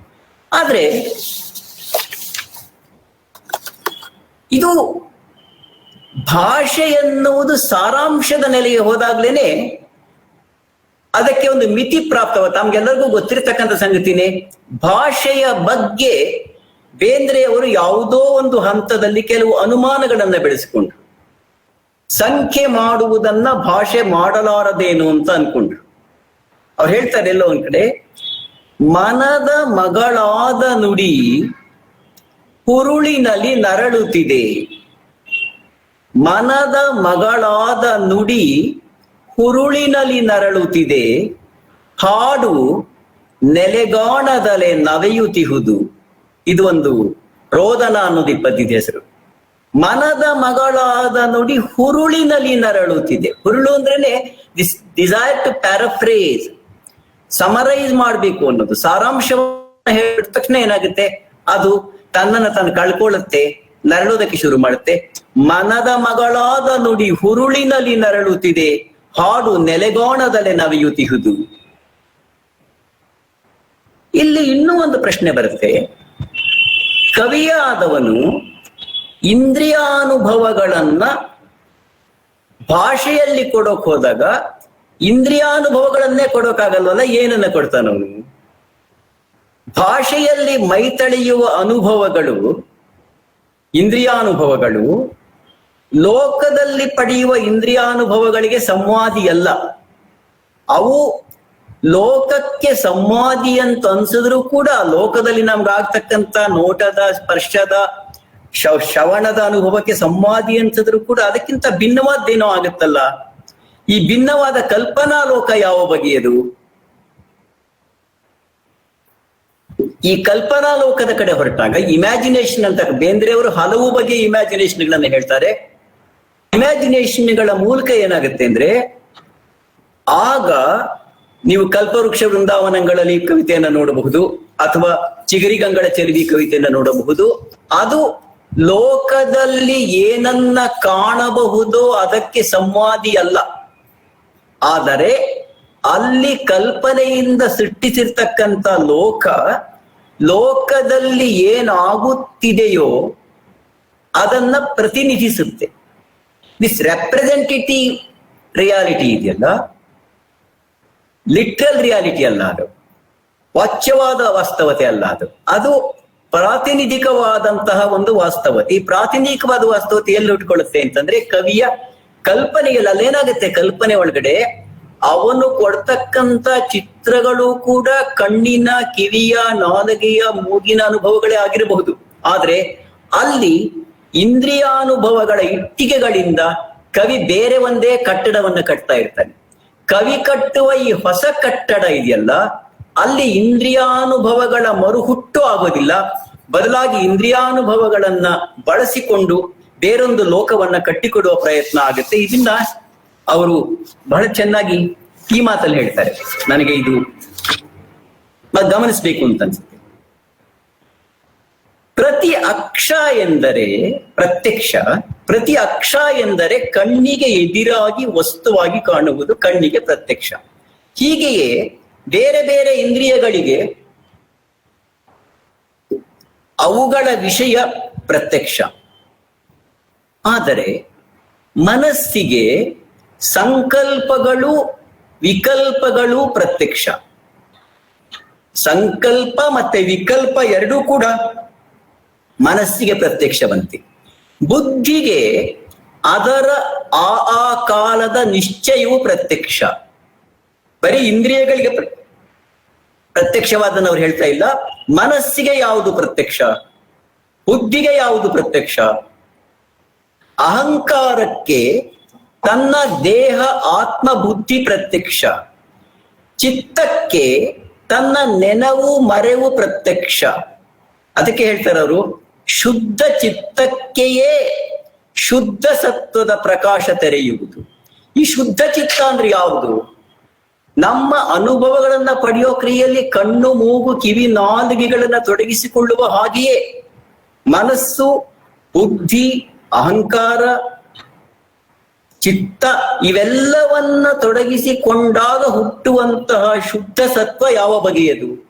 Speaker 3: ಆದ್ರೆ ಇದು ಭಾಷೆ ಎನ್ನುವುದು ಸಾರಾಂಶದ ನೆಲೆಗೆ ಹೋದಾಗ್ಲೇನೆ ಅದಕ್ಕೆ ಒಂದು ಮಿತಿ ಪ್ರಾಪ್ತವ. ತಮ್ಗೆಲ್ಲರಿಗೂ ಗೊತ್ತಿರತಕ್ಕಂಥ ಸಂಗತಿನೇ, ಭಾಷೆಯ ಬಗ್ಗೆ ಬೇಂದ್ರೆಯವರು ಯಾವುದೋ ಒಂದು ಹಂತದಲ್ಲಿ ಕೆಲವು ಅನುಮಾನಗಳನ್ನ ಬೆಳೆಸಿಕೊಂಡ್ರು. ಸಂಖ್ಯೆ ಮಾಡುವುದನ್ನ ಭಾಷೆ ಮಾಡಲಾರದೇನು ಅಂತ ಅನ್ಕೊಂಡ್ರು. ಅವ್ರು ಹೇಳ್ತಾರೆ ಎಲ್ಲೋ ಒಂದ್ ಕಡೆ, ಮನದ ಮಗಳಾದ ನುಡಿ ಹುರುಳಿನಲ್ಲಿ ನರಳುತ್ತಿದೆ. ಮನದ ಮಗಳಾದ ನುಡಿ ಹುರುಳಿನಲ್ಲಿ ನರಳುತ್ತಿದೆ, ಹಾಡು ನೆಲೆಗಾಣದಲೆ ನವೆಯುತ್ತಿಹುದು. ಇದು ಒಂದು ರೋದನ ಅನ್ನೋದು ಈ ಪದ್ಯದ ಹೆಸರು. ಮನದ ಮಗಳಾದ ನುಡಿ ಹುರುಳಿನಲ್ಲಿ ನರಳುತ್ತಿದೆ. ಹುರುಳು ಅಂದ್ರೇನೆ ಡಿಸೈರ್ ಟು ಪ್ಯಾರಫ್ರೇಸ್, ಸಮರೈಸ್ ಮಾಡ್ಬೇಕು ಅನ್ನೋದು. ಸಾರಾಂಶವನ್ನು ಹೇಳಿದ ತಕ್ಷಣ ಏನಾಗುತ್ತೆ, ಅದು ತನ್ನನ್ನು ತಾನು ಕಳ್ಕೊಳ್ಳುತ್ತೆ, ನರಳೋದಕ್ಕೆ ಶುರು ಮಾಡುತ್ತೆ. ಮನದ ಮಗಳಾದ ನುಡಿ ಹುರುಳಿನಲ್ಲಿ ನರಳುತ್ತಿದೆ, ಹಾಡು ನೆಲೆಗೋಣದಲೆ ನವೆಯುತ್ತಿಹುದು. ಇಲ್ಲಿ ಇನ್ನೂ ಒಂದು ಪ್ರಶ್ನೆ ಬರುತ್ತೆ. ಕವಿಯಾದವನು ಇಂದ್ರಿಯಾನುಭವಗಳನ್ನ ಭಾಷೆಯಲ್ಲಿ ಕೊಡೋಕ್ ಹೋದಾಗ ಇಂದ್ರಿಯಾನುಭವಗಳನ್ನೇ ಕೊಡೋಕ್ಕಾಗಲ್ವಲ್ಲ, ಏನನ್ನ ಕೊಡ್ತಾನವನು? ಭಾಷೆಯಲ್ಲಿ ಮೈತಳೆಯುವ ಅನುಭವಗಳು ಇಂದ್ರಿಯಾನುಭವಗಳು ಲೋಕದಲ್ಲಿ ಪಡೆಯುವ ಇಂದ್ರಿಯಾನುಭವಗಳಿಗೆ ಸಂವಾದಿಯಲ್ಲ. ಅವು ಲೋಕಕ್ಕೆ ಸಂವಾದಿ ಅಂತ ಅನ್ಸಿದ್ರು ಕೂಡ ಲೋಕದಲ್ಲಿ ನಮ್ಗೆ ಆಗ್ತಕ್ಕಂಥ ನೋಟದ, ಸ್ಪರ್ಶದ, ಶ್ರವಣದ ಅನುಭವಕ್ಕೆ ಸಂವಾದಿ ಅನ್ಸಿದ್ರು ಕೂಡ ಅದಕ್ಕಿಂತ ಭಿನ್ನವಾದ್ದೇನೋ ಆಗುತ್ತಲ್ಲ. ಈ ಭಿನ್ನವಾದ ಕಲ್ಪನಾ ಲೋಕ ಯಾವ ಬಗೆಯದು? ಈ ಕಲ್ಪನಾ ಲೋಕದ ಕಡೆ ಹೊರಟಾಗ ಇಮ್ಯಾಜಿನೇಷನ್ ಅಂತ ಬೇಂದ್ರೆಯವರು ಹಲವು ಬಗೆಯ ಇಮ್ಯಾಜಿನೇಷನ್ಗಳನ್ನ ಹೇಳ್ತಾರೆ. ಇಮ್ಯಾಜಿನೇಷನ್ಗಳ ಮೂಲಕ ಏನಾಗುತ್ತೆ ಅಂದ್ರೆ, ಆಗ ನೀವು ಕಲ್ಪವೃಕ್ಷ ವೃಂದಾವನಗಳಲ್ಲಿ ಕವಿತೆಯನ್ನ ನೋಡಬಹುದು, ಅಥವಾ ಚಿಗರಿಗಂಗಳ ಚೆಲುವಿ ಕವಿತೆಯನ್ನ ನೋಡಬಹುದು. ಅದು ಲೋಕದಲ್ಲಿ ಏನನ್ನ ಕಾಣಬಹುದೋ ಅದಕ್ಕೆ ಸಂವಾದಿ ಅಲ್ಲ. ಆದರೆ ಅಲ್ಲಿ ಕಲ್ಪನೆಯಿಂದ ಸೃಷ್ಟಿಸಿರ್ತಕ್ಕಂಥ ಲೋಕದಲ್ಲಿ ಏನಾಗುತ್ತಿದೆಯೋ ಅದನ್ನ ಪ್ರತಿನಿಧಿಸುತ್ತೆ. ದಿಸ್ ರೆಪ್ರೆಸೆಂಟೇಟಿವ್ ರಿಯಾಲಿಟಿ ಇದೆಯಲ್ಲ, ಲಿಟ್ರಲ್ ರಿಯಾಲಿಟಿ ಅಲ್ಲ, ಅದು ವಾಚ್ಯವಾದ ವಾಸ್ತವತೆ ಅಲ್ಲ, ಅದು ಪ್ರಾತಿನಿಧಿಕವಾದಂತಹ ಒಂದು ವಾಸ್ತವತೆ. ಈ ಪ್ರಾತಿನಿಧಿಕವಾದ ವಾಸ್ತವತೆ ಎಲ್ಲಿ ಉಟ್ಕೊಳ್ಳುತ್ತೆ ಅಂತಂದ್ರೆ ಕವಿಯ ಕಲ್ಪನೆಯಲ್ಲಿ. ಅಲ್ಲೇನಾಗುತ್ತೆ, ಕಲ್ಪನೆ ಒಳಗಡೆ ಅವನು ಕೊಡ್ತಕ್ಕಂಥ ಚಿತ್ರಗಳು ಕೂಡ ಕಣ್ಣಿನ, ಕಿವಿಯ, ನಾಲಿಗೆಯ, ಮೂಗಿನ ಅನುಭವಗಳೇ ಆಗಿರಬಹುದು. ಆದ್ರೆ ಅಲ್ಲಿ ಇಂದ್ರಿಯಾನುಭವಗಳ ಇಟ್ಟಿಗೆಗಳಿಂದ ಕವಿ ಬೇರೆ ಒಂದೇ ಕಟ್ಟಡವನ್ನ ಕಟ್ತಾ ಇರ್ತಾನೆ. ಕವಿ ಕಟ್ಟುವ ಈ ಹೊಸ ಕಟ್ಟಡ ಇದೆಯಲ್ಲ, ಅಲ್ಲಿ ಇಂದ್ರಿಯಾನುಭವಗಳ ಮರುಹುಟ್ಟು ಆಗೋದಿಲ್ಲ. ಬದಲಾಗಿ ಇಂದ್ರಿಯಾನುಭವಗಳನ್ನ ಬಳಸಿಕೊಂಡು ಬೇರೊಂದು ಲೋಕವನ್ನ ಕಟ್ಟಿಕೊಡುವ ಪ್ರಯತ್ನ ಆಗುತ್ತೆ. ಇದನ್ನ ಅವರು ಬಹಳ ಚೆನ್ನಾಗಿ ಈ ಮಾತಲ್ಲಿ ಹೇಳ್ತಾರೆ. ನನಗೆ ಇದು ಗಮನಿಸ್ಬೇಕು ಅಂತ ಅನ್ಸುತ್ತೆ. ಪ್ರತಿ ಅಕ್ಷ ಎಂದರೆ ಪ್ರತ್ಯಕ್ಷ, ಪ್ರತಿ ಅಕ್ಷ ಎಂದರೆ ಕಣ್ಣಿಗೆ ಎದಿರಾಗಿ ವಸ್ತುವಾಗಿ ಕಾಣುವುದು ಕಣ್ಣಿಗೆ ಪ್ರತ್ಯಕ್ಷ. ಹೀಗೆಯೇ ಬೇರೆ ಬೇರೆ ಇಂದ್ರಿಯಗಳಿಗೆ ಅವುಗಳ ವಿಷಯ ಪ್ರತ್ಯಕ್ಷ. ಆದರೆ ಮನಸ್ಸಿಗೆ ಸಂಕಲ್ಪಗಳು, ವಿಕಲ್ಪಗಳು ಪ್ರತ್ಯಕ್ಷ. ಸಂಕಲ್ಪ ಮತ್ತೆ ವಿಕಲ್ಪ ಎರಡೂ ಕೂಡ ಮನಸ್ಸಿಗೆ ಪ್ರತ್ಯಕ್ಷವಂತೆ. ಬುದ್ಧಿಗೆ ಅದರ ಆ ಕಾಲದ ನಿಶ್ಚಯವು ಪ್ರತ್ಯಕ್ಷ. ಬರೀ ಇಂದ್ರಿಯಗಳಿಗೆ ಪ್ರತ್ಯಕ್ಷವಾದನ್ನು ಅವ್ರು ಹೇಳ್ತಾ ಇಲ್ಲ. ಮನಸ್ಸಿಗೆ ಯಾವುದು ಪ್ರತ್ಯಕ್ಷ, ಬುದ್ಧಿಗೆ ಯಾವುದು ಪ್ರತ್ಯಕ್ಷ? ಅಹಂಕಾರಕ್ಕೆ ತನ್ನ ದೇಹ, ಆತ್ಮ, ಬುದ್ಧಿ ಪ್ರತ್ಯಕ್ಷ. ಚಿತ್ತಕ್ಕೆ ತನ್ನ ನೆನವು, ಮರೆವು ಪ್ರತ್ಯಕ್ಷ. ಅದಕ್ಕೆ ಹೇಳ್ತಾರೆ ಅವರು, ಶುದ್ಧ ಚಿತ್ತಕ್ಕೆಯೇ ಶುದ್ಧ ಸತ್ವದ ಪ್ರಕಾಶ ತೆರೆಯುವುದು. ಈ ಶುದ್ಧ ಚಿತ್ತ ಅಂದ್ರೆ ಯಾವುದು? ನಮ್ಮ ಅನುಭವಗಳನ್ನ ಪಡೆಯೋ ಕ್ರಿಯೆಯಲ್ಲಿ ಕಣ್ಣು, ಮೂಗು, ಕಿವಿ, ನಾಲಿಗೆಗಳನ್ನ ತೊಡಗಿಸಿಕೊಳ್ಳುವ ಹಾಗೆಯೇ ಮನಸ್ಸು, ಬುದ್ಧಿ, ಅಹಂಕಾರ, ಚಿತ್ತ ಇವೆಲ್ಲವನ್ನ ತೊಡಗಿಸಿಕೊಂಡಾಗ ಹುಟ್ಟುವಂತಹ ಶುದ್ಧ ಸತ್ವ ಯಾವ ಬಗೆಯದು?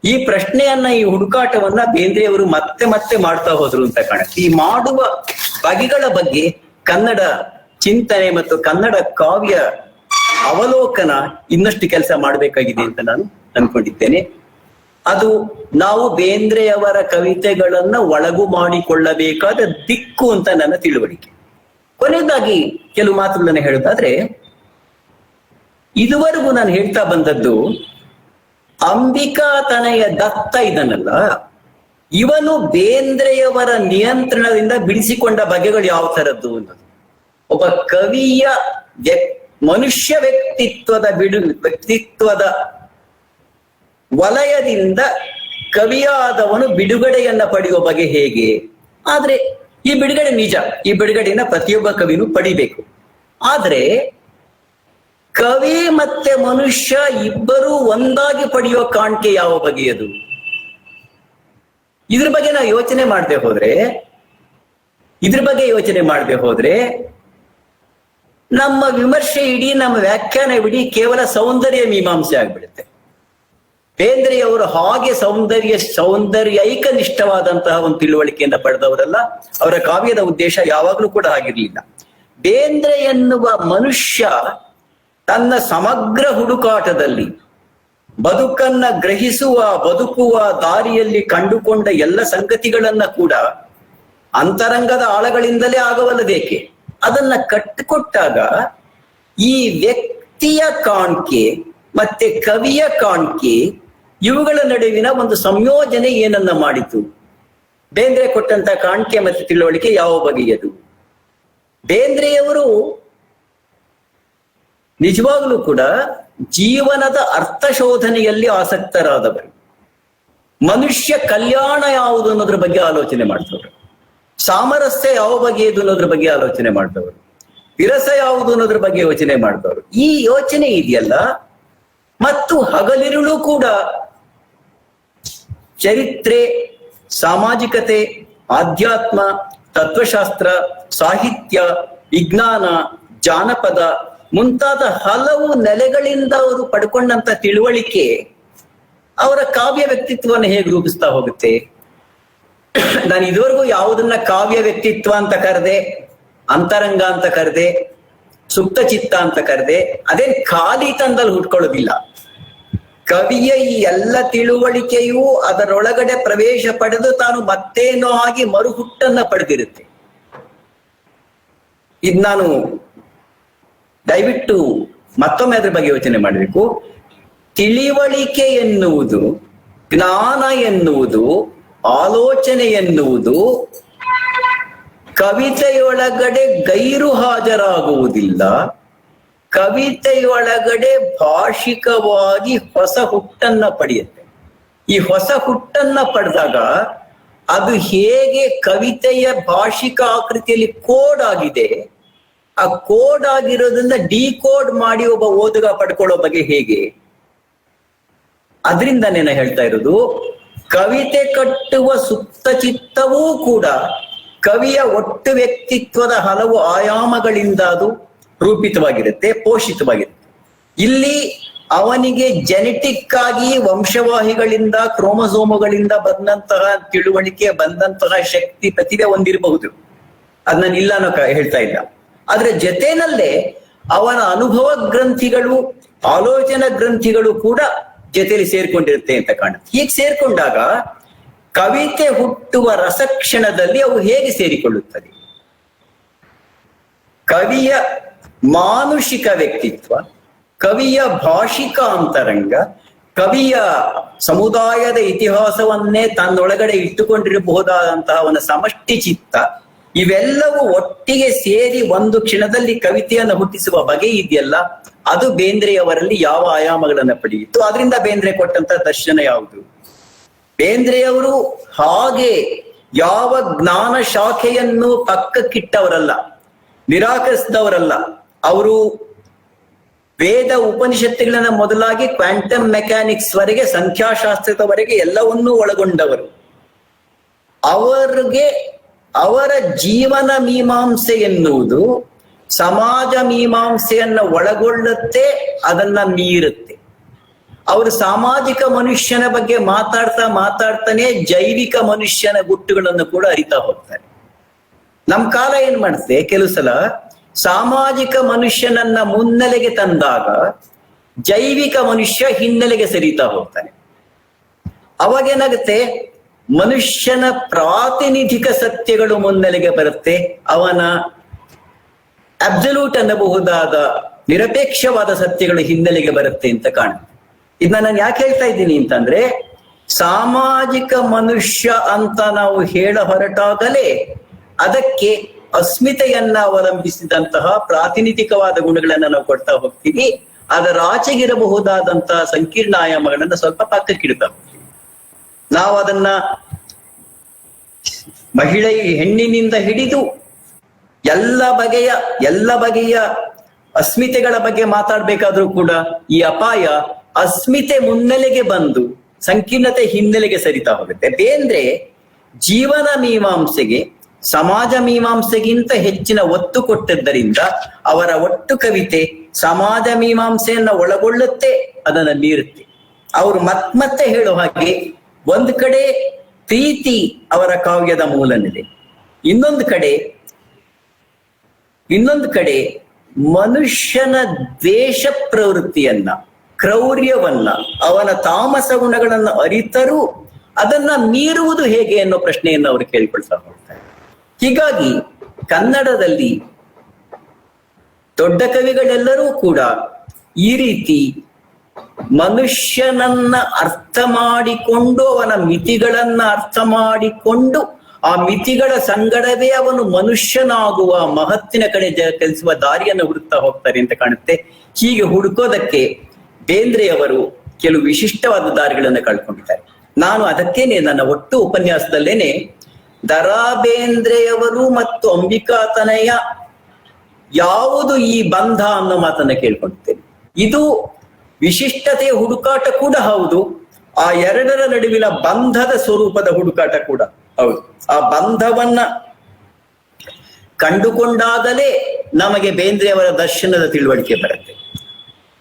Speaker 3: ಈ ಪ್ರಶ್ನೆಯನ್ನ, ಈ ಹುಡುಕಾಟವನ್ನ ಬೇಂದ್ರೆಯವರು ಮತ್ತೆ ಮತ್ತೆ ಮಾಡ್ತಾ ಹೋದ್ರು ಅಂತ ಕಾಣುತ್ತೆ. ಈ ಮಾಡುವ ಬಗೆಗಳ ಬಗ್ಗೆ ಕನ್ನಡ ಚಿಂತನೆ ಮತ್ತು ಕನ್ನಡ ಕಾವ್ಯ ಅವಲೋಕನ ಇನ್ನಷ್ಟು ಕೆಲಸ ಮಾಡಬೇಕಾಗಿದೆ ಅಂತ ನಾನು ಅನ್ಕೊಂಡಿದ್ದೇನೆ. ಅದು ನಾವು ಬೇಂದ್ರೆಯವರ ಕವಿತೆಗಳನ್ನ ಒಳಗು ಮಾಡಿಕೊಳ್ಳಬೇಕಾದ ದಿಕ್ಕು ಅಂತ ನನ್ನ ತಿಳುವಳಿಕೆ. ಕೊನೆಯದಾಗಿ ಕೆಲವು ಮಾತುಗಳನ್ನ ಹೇಳೋದಾದ್ರೆ, ಇದುವರೆಗೂ ನಾನು ಹೇಳ್ತಾ ಬಂದದ್ದು ಅಂಬಿಕಾ ತನಯ ದತ್ತ ಇದನ್ನಲ್ಲ, ಇವನು ಬೇಂದ್ರೆಯವರ ನಿಯಂತ್ರಣದಿಂದ ಬಿಡಿಸಿಕೊಂಡ ಬಗೆಗಳು ಯಾವ ತರದ್ದು ಅನ್ನೋದು. ಒಬ್ಬ ಕವಿಯ ಮನುಷ್ಯ ವ್ಯಕ್ತಿತ್ವದ ವಲಯದಿಂದ ಕವಿಯಾದವನು ಬಿಡುಗಡೆಯನ್ನ ಪಡೆಯುವ ಬಗೆ ಹೇಗೆ? ಆದ್ರೆ ಈ ಬಿಡುಗಡೆ ನಿಜ, ಈ ಬಿಡುಗಡೆಯನ್ನ ಪ್ರತಿಯೊಬ್ಬ ಕವಿನೂ ಪಡಿಬೇಕು. ಆದ್ರೆ ಕವಿ ಮತ್ತೆ ಮನುಷ್ಯ ಇಬ್ಬರೂ ಒಂದಾಗಿ ಪಡೆಯುವ ಕಾಣಿಕೆ ಯಾವ ಬಗೆಯದು? ಇದ್ರ ಬಗ್ಗೆ ನಾವು ಯೋಚನೆ ಮಾಡದೆ ಹೋದ್ರೆ ನಮ್ಮ ವಿಮರ್ಶೆ ಇಡೀ, ನಮ್ಮ ವ್ಯಾಖ್ಯಾನ ಇಡೀ ಕೇವಲ ಸೌಂದರ್ಯ ಮೀಮಾಂಸೆ ಆಗ್ಬಿಡುತ್ತೆ. ಬೇಂದ್ರೆಯವರು ಹಾಗೆ ಸೌಂದರ್ಯೈಕ ನಿಷ್ಠವಾದಂತಹ ಒಂದು ತಿಳುವಳಿಕೆಯಿಂದ ಪಡೆದವರಲ್ಲ. ಅವರ ಕಾವ್ಯದ ಉದ್ದೇಶ ಯಾವಾಗಲೂ ಕೂಡ ಆಗಿರ್ಲಿಲ್ಲ. ಬೇಂದ್ರೆ ಎನ್ನುವ ಮನುಷ್ಯ ತನ್ನ ಸಮಗ್ರ ಹುಡುಕಾಟದಲ್ಲಿ ಬದುಕನ್ನ ಗ್ರಹಿಸುವ, ಬದುಕುವ ದಾರಿಯಲ್ಲಿ ಕಂಡುಕೊಂಡ ಎಲ್ಲ ಸಂಗತಿಗಳನ್ನ ಕೂಡ ಅಂತರಂಗದ ಆಳಗಳಿಂದಲೇ ಆಗವಲ್ಲದೇಕೆ? ಅದನ್ನ ಕಟ್ಟಿಕೊಟ್ಟಾಗ ಈ ವ್ಯಕ್ತಿಯ ಕಾಣ್ಕೆ ಮತ್ತೆ ಕವಿಯ ಕಾಣ್ಕೆ ಇವುಗಳ ನಡುವಿನ ಒಂದು ಸಂಯೋಜನೆ ಏನನ್ನ ಮಾಡಿತು? ಬೇಂದ್ರೆ ಕೊಟ್ಟಂತ ಕಾಣ್ಕೆ ಮತ್ತೆ ತಿಳುವಳಿಕೆ ಯಾವ ಬಗೆಯದು? ಬೇಂದ್ರೆಯವರು ನಿಜವಾಗ್ಲೂ ಕೂಡ ಜೀವನದ ಅರ್ಥಶೋಧನೆಯಲ್ಲಿ ಆಸಕ್ತರಾದವರು. ಮನುಷ್ಯ ಕಲ್ಯಾಣ ಯಾವುದು ಅನ್ನೋದ್ರ ಬಗ್ಗೆ ಆಲೋಚನೆ ಮಾಡ್ತವ್ರು. ಸಾಮರಸ್ಯ ಯಾವ ಬಗೆಯದು ಅನ್ನೋದ್ರ ಬಗ್ಗೆ ಆಲೋಚನೆ ಮಾಡ್ತವ್ರು. ವಿರಸ ಯಾವುದು ಅನ್ನೋದ್ರ ಬಗ್ಗೆ ಯೋಚನೆ ಮಾಡ್ತವ್ರು. ಈ ಯೋಚನೆ ಇದೆಯಲ್ಲ, ಮತ್ತು ಹಗಲಿರುಳು ಕೂಡ ಚರಿತ್ರೆ, ಸಾಮಾಜಿಕತೆ, ಆಧ್ಯಾತ್ಮ, ತತ್ವಶಾಸ್ತ್ರ, ಸಾಹಿತ್ಯ, ವಿಜ್ಞಾನ, ಜಾನಪದ ಮುಂತಾದ ಹಲವು ನೆಲೆಗಳಿಂದ ಅವರು ಪಡ್ಕೊಂಡಂತ ತಿಳುವಳಿಕೆ ಅವರ ಕಾವ್ಯ ವ್ಯಕ್ತಿತ್ವವನ್ನು ಹೇಗೆ ರೂಪಿಸ್ತಾ ಹೋಗುತ್ತೆ? ನಾನು ಇದುವರೆಗೂ ಯಾವುದನ್ನ ಕಾವ್ಯ ವ್ಯಕ್ತಿತ್ವ ಅಂತ ಕರೆದೆ, ಅಂತರಂಗ ಅಂತ ಕರೆದೆ, ಸುಪ್ತ ಚಿತ್ತ ಅಂತ ಕರೆದೆ, ಅದೇನ್ ಖಾಲಿ ತಂದಲ್ಲಿ ಹುಟ್ಕೊಳ್ಳೋದಿಲ್ಲ. ಕವಿಯ ಈ ಎಲ್ಲ ತಿಳುವಳಿಕೆಯೂ ಅದರೊಳಗಡೆ ಪ್ರವೇಶ ಪಡೆದು ತಾನು ಮತ್ತೇನೋ ಆಗಿ ಮರುಹುಟ್ಟನ್ನ ಪಡೆದಿರುತ್ತೆ. ಇದು ನಾನು ದಯವಿಟ್ಟು ಮತ್ತೊಮ್ಮೆ ಅದ್ರ ಬಗ್ಗೆ ಯೋಚನೆ ಮಾಡಬೇಕು. ತಿಳಿವಳಿಕೆ ಎನ್ನುವುದು, ಜ್ಞಾನ ಎನ್ನುವುದು, ಆಲೋಚನೆ ಎನ್ನುವುದು ಕವಿತೆಯೊಳಗಡೆ ಗೈರು ಹಾಜರಾಗುವುದಿಲ್ಲ. ಕವಿತೆಯೊಳಗಡೆ ಭಾಷಿಕವಾಗಿ ಹೊಸ ಹುಟ್ಟನ್ನ ಪಡೆಯುತ್ತೆ. ಈ ಹೊಸ ಹುಟ್ಟನ್ನ ಪಡೆದಾಗ ಅದು ಹೇಗೆ ಕವಿತೆಯ ಭಾಷಿಕ ಆಕೃತಿಯಲ್ಲಿ ಕೋಡ್ ಆಗಿದೆ, ಆ ಕೋಡ್ ಆಗಿರೋದ್ರಿಂದ ಡಿಕೋಡ್ ಮಾಡಿ ಒಬ್ಬ ಓದುಗ ಪಡ್ಕೊಳ್ಳೋ ಬಗ್ಗೆ ಹೇಗೆ? ಅದರಿಂದ ನಾನು ಹೇಳ್ತಾ ಇರೋದು, ಕವಿತೆ ಕಟ್ಟುವ ಸುಪ್ತ ಚಿತ್ತವೂ ಕೂಡ ಕವಿಯ ಒಟ್ಟು ವ್ಯಕ್ತಿತ್ವದ ಹಲವು ಆಯಾಮಗಳಿಂದ ಅದು ರೂಪಿತವಾಗಿರುತ್ತೆ, ಪೋಷಿತವಾಗಿರುತ್ತೆ. ಇಲ್ಲಿ ಅವನಿಗೆ ಜೆನೆಟಿಕ್ ಆಗಿ ವಂಶವಾಹಿಗಳಿಂದ, ಕ್ರೋಮೋಸೋಮುಗಳಿಂದ ಬಂದಂತಹ ತಿಳುವಳಿಕೆ, ಬಂದಂತಹ ಶಕ್ತಿ, ಪ್ರತಿಭೆ ಹೊಂದಿರಬಹುದು. ಅದ್ ನಾನು ಇಲ್ಲ ಅನ್ನೋ ಹೇಳ್ತಾ ಇಲ್ಲ. ಆದ್ರೆ ಜೊತೆನಲ್ಲೇ ಅವನ ಅನುಭವ ಗ್ರಂಥಿಗಳು, ಆಲೋಚನಾ ಗ್ರಂಥಿಗಳು ಕೂಡ ಜೊತೆಯಲ್ಲಿ ಸೇರ್ಕೊಂಡಿರುತ್ತೆ ಅಂತ ಕಾಣುತ್ತೆ. ಹೀಗೆ ಸೇರ್ಕೊಂಡಾಗ ಕವಿತೆ ಹುಟ್ಟುವ ರಸಕ್ಷಣದಲ್ಲಿ ಅವು ಹೇಗೆ ಸೇರಿಕೊಳ್ಳುತ್ತದೆ? ಕವಿಯ ಮಾನುಷಿಕ ವ್ಯಕ್ತಿತ್ವ, ಕವಿಯ ಭಾಷಿಕ ಅಂತರಂಗ, ಕವಿಯ ಸಮುದಾಯದ ಇತಿಹಾಸವನ್ನೇ ತನ್ನೊಳಗಡೆ ಇಟ್ಟುಕೊಂಡಿರಬಹುದಾದಂತಹ ಅವನ ಸಮಷ್ಟಿ ಚಿತ್ತ, ಇವೆಲ್ಲವೂ ಒಟ್ಟಿಗೆ ಸೇರಿ ಒಂದು ಕ್ಷಣದಲ್ಲಿ ಕವಿತೆಯನ್ನು ಹುಟ್ಟಿಸುವ ಬಗೆ ಇದೆಯಲ್ಲ, ಅದು ಬೇಂದ್ರೆಯವರಲ್ಲಿ ಯಾವ ಆಯಾಮಗಳನ್ನ ಪಡೆಯಿತು? ಅದರಿಂದ ಬೇಂದ್ರೆ ಕೊಟ್ಟಂತ ದರ್ಶನ ಯಾವುದು? ಬೇಂದ್ರೆಯವರು ಹಾಗೆ ಯಾವ ಜ್ಞಾನ ಶಾಖೆಯನ್ನು ಪಕ್ಕಕ್ಕಿಟ್ಟವರಲ್ಲ, ನಿರಾಕರಿಸಿದವರಲ್ಲ. ಅವರು ವೇದ ಉಪನಿಷತ್ತುಗಳನ್ನ ಮೊದಲಾಗಿ ಕ್ವಾಂಟಮ್ ಮೆಕ್ಯಾನಿಕ್ಸ್ ವರೆಗೆ, ಸಂಖ್ಯಾಶಾಸ್ತ್ರದವರೆಗೆ ಎಲ್ಲವನ್ನೂ ಒಳಗೊಂಡವರು. ಅವರಿಗೆ ಅವರ ಜೀವನ ಮೀಮಾಂಸೆ ಎನ್ನುವುದು ಸಮಾಜ ಮೀಮಾಂಸೆಯನ್ನ ಒಳಗೊಳ್ಳುತ್ತೆ, ಅದನ್ನ ಮೀರುತ್ತೆ. ಅವರು ಸಾಮಾಜಿಕ ಮನುಷ್ಯನ ಬಗ್ಗೆ ಮಾತಾಡ್ತಾನೆ ಜೈವಿಕ ಮನುಷ್ಯನ ಗುಟ್ಟುಗಳನ್ನು ಕೂಡ ಅರಿತಾ ಹೋಗ್ತಾರೆ. ನಮ್ ಕಾಲ ಏನ್ ಮಾಡುತ್ತೆ, ಕೆಲವು ಸಲ ಸಾಮಾಜಿಕ ಮನುಷ್ಯನನ್ನ ಮುನ್ನೆಲೆಗೆ ತಂದಾಗ ಜೈವಿಕ ಮನುಷ್ಯ ಹಿನ್ನೆಲೆಗೆ ಸರಿತಾ ಹೋಗ್ತಾನೆ. ಅವಾಗೇನಾಗುತ್ತೆ, ಮನುಷ್ಯನ ಪ್ರಾತಿನಿಧಿಕ ಸತ್ಯಗಳು ಮುನ್ನೆಲೆಗೆ ಬರುತ್ತೆ, ಅವನ ಅಬ್ಸಲ್ಯೂಟ್ ಅನ್ನಬಹುದಾದ ನಿರಪೇಕ್ಷವಾದ ಸತ್ಯಗಳು ಹಿನ್ನೆಲೆಗೆ ಬರುತ್ತೆ ಅಂತ ಕಾಣುತ್ತೆ. ಇದನ್ನ ನಾನು ಯಾಕೆ ಹೇಳ್ತಾ ಇದ್ದೀನಿ ಅಂತಂದ್ರೆ, ಸಾಮಾಜಿಕ ಮನುಷ್ಯ ಅಂತ ನಾವು ಹೇಳ ಹೊರಟಾಗಲೇ ಅದಕ್ಕೆ ಅಸ್ಮಿತೆಯನ್ನ ಅವಲಂಬಿಸಿದಂತಹ ಪ್ರಾತಿನಿಧಿಕವಾದ ಗುಣಗಳನ್ನ ನಾವು ಕೊಡ್ತಾ ಹೋಗ್ತೀವಿ. ಅದರ ಆಚೆಗಿರಬಹುದಾದಂತಹ ಸಂಕೀರ್ಣ ಆಯಾಮಗಳನ್ನ ಸ್ವಲ್ಪ ಪಕ್ಕಕ್ಕಿಡ್ತಾ ಹೋಗ್ತೀವಿ. ನಾವು ಅದನ್ನ ಮಹಿಳೆ ಹೆಣ್ಣಿನಿಂದ ಹಿಡಿದು ಎಲ್ಲ ಬಗೆಯ ಅಸ್ಮಿತೆಗಳ ಬಗ್ಗೆ ಮಾತಾಡ್ಬೇಕಾದ್ರೂ ಕೂಡ ಈ ಅಪಾಯ ಅಸ್ಮಿತೆ ಮುನ್ನೆಲೆಗೆ ಬಂದು ಸಂಕೀರ್ಣತೆ ಹಿನ್ನೆಲೆಗೆ ಸರಿತಾ ಹೋಗುತ್ತೆ. ಬೇಂದ್ರೆ ಜೀವನ ಮೀಮಾಂಸೆಗೆ, ಸಮಾಜ ಮೀಮಾಂಸೆಗಿಂತ ಹೆಚ್ಚಿನ ಒತ್ತು ಕೊಟ್ಟದ್ದರಿಂದ ಅವರ ಒಟ್ಟು ಕವಿತೆ ಸಮಾಜ ಮೀಮಾಂಸೆಯನ್ನ ಒಳಗೊಳ್ಳುತ್ತೆ, ಅದನ್ನ ಮೀರುತ್ತೆ. ಅವರು ಮತ್ತೆ ಹೇಳೋ ಹಾಗೆ, ಒಂದು ಕಡೆ ಪ್ರೀತಿ ಅವರ ಕಾವ್ಯದ ಮೂಲ ನೆಲೆ, ಇನ್ನೊಂದು ಕಡೆ ಮನುಷ್ಯನ ದ್ವೇಷ ಪ್ರವೃತ್ತಿಯನ್ನ, ಕ್ರೌರ್ಯವನ್ನ, ಅವನ ತಾಮಸ ಗುಣಗಳನ್ನ ಅರಿತರೂ ಅದನ್ನ ಮೀರುವುದು ಹೇಗೆ ಅನ್ನೋ ಪ್ರಶ್ನೆಯನ್ನು ಅವರು ಕೇಳಿಕೊಳ್ತಾ ಹೋಗ್ತಾರೆ. ಹೀಗಾಗಿ ಕನ್ನಡದಲ್ಲಿ ದೊಡ್ಡ ಕವಿಗಳೆಲ್ಲರೂ ಕೂಡ ಈ ರೀತಿ ಮನುಷ್ಯನನ್ನ ಅರ್ಥ ಮಾಡಿಕೊಂಡು ಅವನ ಮಿತಿಗಳನ್ನ ಅರ್ಥ ಮಾಡಿಕೊಂಡು ಆ ಮಿತಿಗಳ ಸಂಗಡವೇ ಅವನು ಮನುಷ್ಯನಾಗುವ ಮಹತ್ತಿನ ಕಡೆ ಕಲಿಸುವ ದಾರಿಯನ್ನು ಹುಡುಕ್ತಾ ಹೋಗ್ತಾರೆ ಅಂತ ಕಾಣುತ್ತೆ. ಹೀಗೆ ಹುಡುಕೋದಕ್ಕೆ ಬೇಂದ್ರೆಯವರು ಕೆಲವು ವಿಶಿಷ್ಟವಾದ ದಾರಿಗಳನ್ನು ಕಳ್ಕೊಂಡಿದ್ದಾರೆ. ನಾನು ಅದಕ್ಕೇನೆ ನನ್ನ ಒಟ್ಟು ಉಪನ್ಯಾಸದಲ್ಲೇನೆ ದರಾ ಬೇಂದ್ರೆಯವರು ಮತ್ತು ಅಂಬಿಕಾತನಯ ಯಾವುದು ಈ ಬಂಧ ಅನ್ನೋ ಮಾತನ್ನ ಕೇಳ್ಕೊಂಡಿದ್ದೇನೆ. ಇದು ವಿಶಿಷ್ಟತೆಯ ಹುಡುಕಾಟ ಕೂಡ ಹೌದು, ಆ ಎರಡರ ನಡುವಿನ ಬಂಧದ ಸ್ವರೂಪದ ಹುಡುಕಾಟ ಕೂಡ ಹೌದು. ಆ ಬಂಧವನ್ನ ಕಂಡುಕೊಂಡಾಗಲೇ ನಮಗೆ ಬೇಂದ್ರೆಯವರ ದರ್ಶನದ ತಿಳುವಳಿಕೆ ಬರುತ್ತೆ.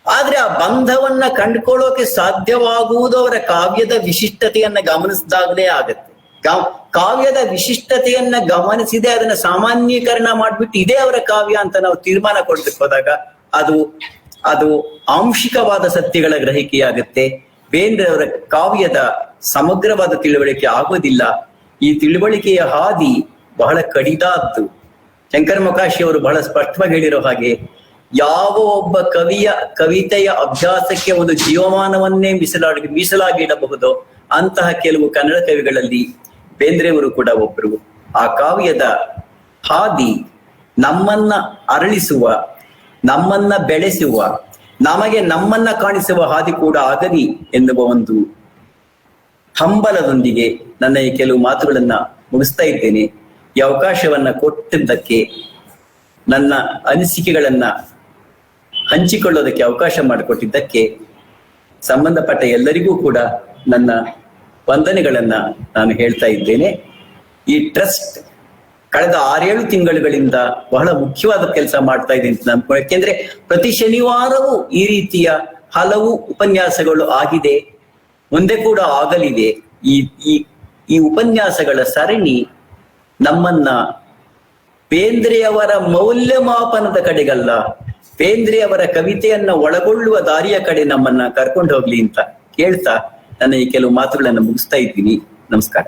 Speaker 3: ಆದ್ರೆ ಆ ಬಂಧವನ್ನ ಕಂಡುಕೊಳ್ಳೋಕೆ ಸಾಧ್ಯವಾಗುವುದು ಅವರ ಕಾವ್ಯದ ವಿಶಿಷ್ಟತೆಯನ್ನ ಗಮನಿಸಿದಾಗಲೇ ಆಗತ್ತೆ. ಕಾವ್ಯದ ವಿಶಿಷ್ಟತೆಯನ್ನ ಗಮನಿಸಿದೆ ಅದನ್ನ ಸಾಮಾನ್ಯೀಕರಣ ಮಾಡ್ಬಿಟ್ಟು ಇದೇ ಅವರ ಕಾವ್ಯ ಅಂತ ನಾವು ತೀರ್ಮಾನ ಕೊಡ್ಲಿಕ್ಕೆ ಹೋದಾಗ ಅದು ಆಂಶಿಕವಾದ ಸತ್ಯಗಳ ಗ್ರಹಿಕೆಯಾಗುತ್ತೆ. ಬೇಂದ್ರೆಯವರ ಕಾವ್ಯದ ಸಮಗ್ರವಾದ ತಿಳುವಳಿಕೆ ಆಗೋದಿಲ್ಲ. ಈ ತಿಳುವಳಿಕೆಯ ಹಾದಿ ಬಹಳ ಕಡಿದಾದ್ದು. ಶಂಕರ ಮೊಕಾಶಿ ಅವರು ಬಹಳ ಸ್ಪಷ್ಟವಾಗಿ ಹೇಳಿರೋ ಹಾಗೆ, ಯಾವ ಒಬ್ಬ ಕವಿತೆಯ ಅಭ್ಯಾಸಕ್ಕೆ ಒಂದು ಜೀವಮಾನವನ್ನೇ ಮೀಸಲಾಗಿಡಬಹುದೋ ಅಂತಹ ಕೆಲವು ಕನ್ನಡ ಕವಿಗಳಲ್ಲಿ ಬೇಂದ್ರೆಯವರು ಕೂಡ ಒಬ್ಬರು. ಆ ಕಾವ್ಯದ ಹಾದಿ ನಮ್ಮನ್ನ ಅರಳಿಸುವ, ನಮ್ಮನ್ನ ಬೆಳೆಸುವ, ನಮಗೆ ನಮ್ಮನ್ನ ಕಾಣಿಸುವ ಹಾದಿ ಕೂಡ ಆಗಲಿ ಎನ್ನುವ ಒಂದು ಹಂಬಲದೊಂದಿಗೆ ನನ್ನ ಈ ಕೆಲವು ಮಾತುಗಳನ್ನ ಮುಗಿಸ್ತಾ ಇದ್ದೇನೆ. ಈ ಅವಕಾಶವನ್ನ ಕೊಟ್ಟಿದ್ದಕ್ಕೆ, ನನ್ನ ಅನಿಸಿಕೆಗಳನ್ನ ಹಂಚಿಕೊಳ್ಳೋದಕ್ಕೆ ಅವಕಾಶ ಮಾಡಿಕೊಟ್ಟಿದ್ದಕ್ಕೆ ಸಂಬಂಧಪಟ್ಟ ಎಲ್ಲರಿಗೂ ಕೂಡ ನನ್ನ ವಂದನೆಗಳನ್ನ ನಾನು ಹೇಳ್ತಾ ಇದ್ದೇನೆ. ಈ ಟ್ರಸ್ಟ್ ಕಳೆದ 6-7 ತಿಂಗಳುಗಳಿಂದ ಬಹಳ ಮುಖ್ಯವಾದ ಕೆಲಸ ಮಾಡ್ತಾ ಇದೆ ಅಂತ ನಾನು, ಯಾಕೆಂದ್ರೆ ಪ್ರತಿ ಶನಿವಾರವೂ ಈ ರೀತಿಯ ಹಲವು ಉಪನ್ಯಾಸಗಳು ಆಗಿದೆ, ಮುಂದೆ ಕೂಡ ಆಗಲಿದೆ. ಈ ಉಪನ್ಯಾಸಗಳ ಸರಣಿ ನಮ್ಮನ್ನ ಬೇಂದ್ರೆಯವರ ಮೌಲ್ಯಮಾಪನದ ಕಡೆಗಲ್ಲ, ಬೇಂದ್ರೆಯವರ ಕವಿತೆಯನ್ನ ಒಳಗೊಳ್ಳುವ ದಾರಿಯ ಕಡೆ ನಮ್ಮನ್ನ ಕರ್ಕೊಂಡು ಹೋಗ್ಲಿ ಅಂತ ಕೇಳ್ತಾ ನನ್ನ ಈ ಕೆಲವು ಮಾತುಗಳನ್ನ ಮುಗಿಸ್ತಾ ಇದ್ದೀನಿ. ನಮಸ್ಕಾರ.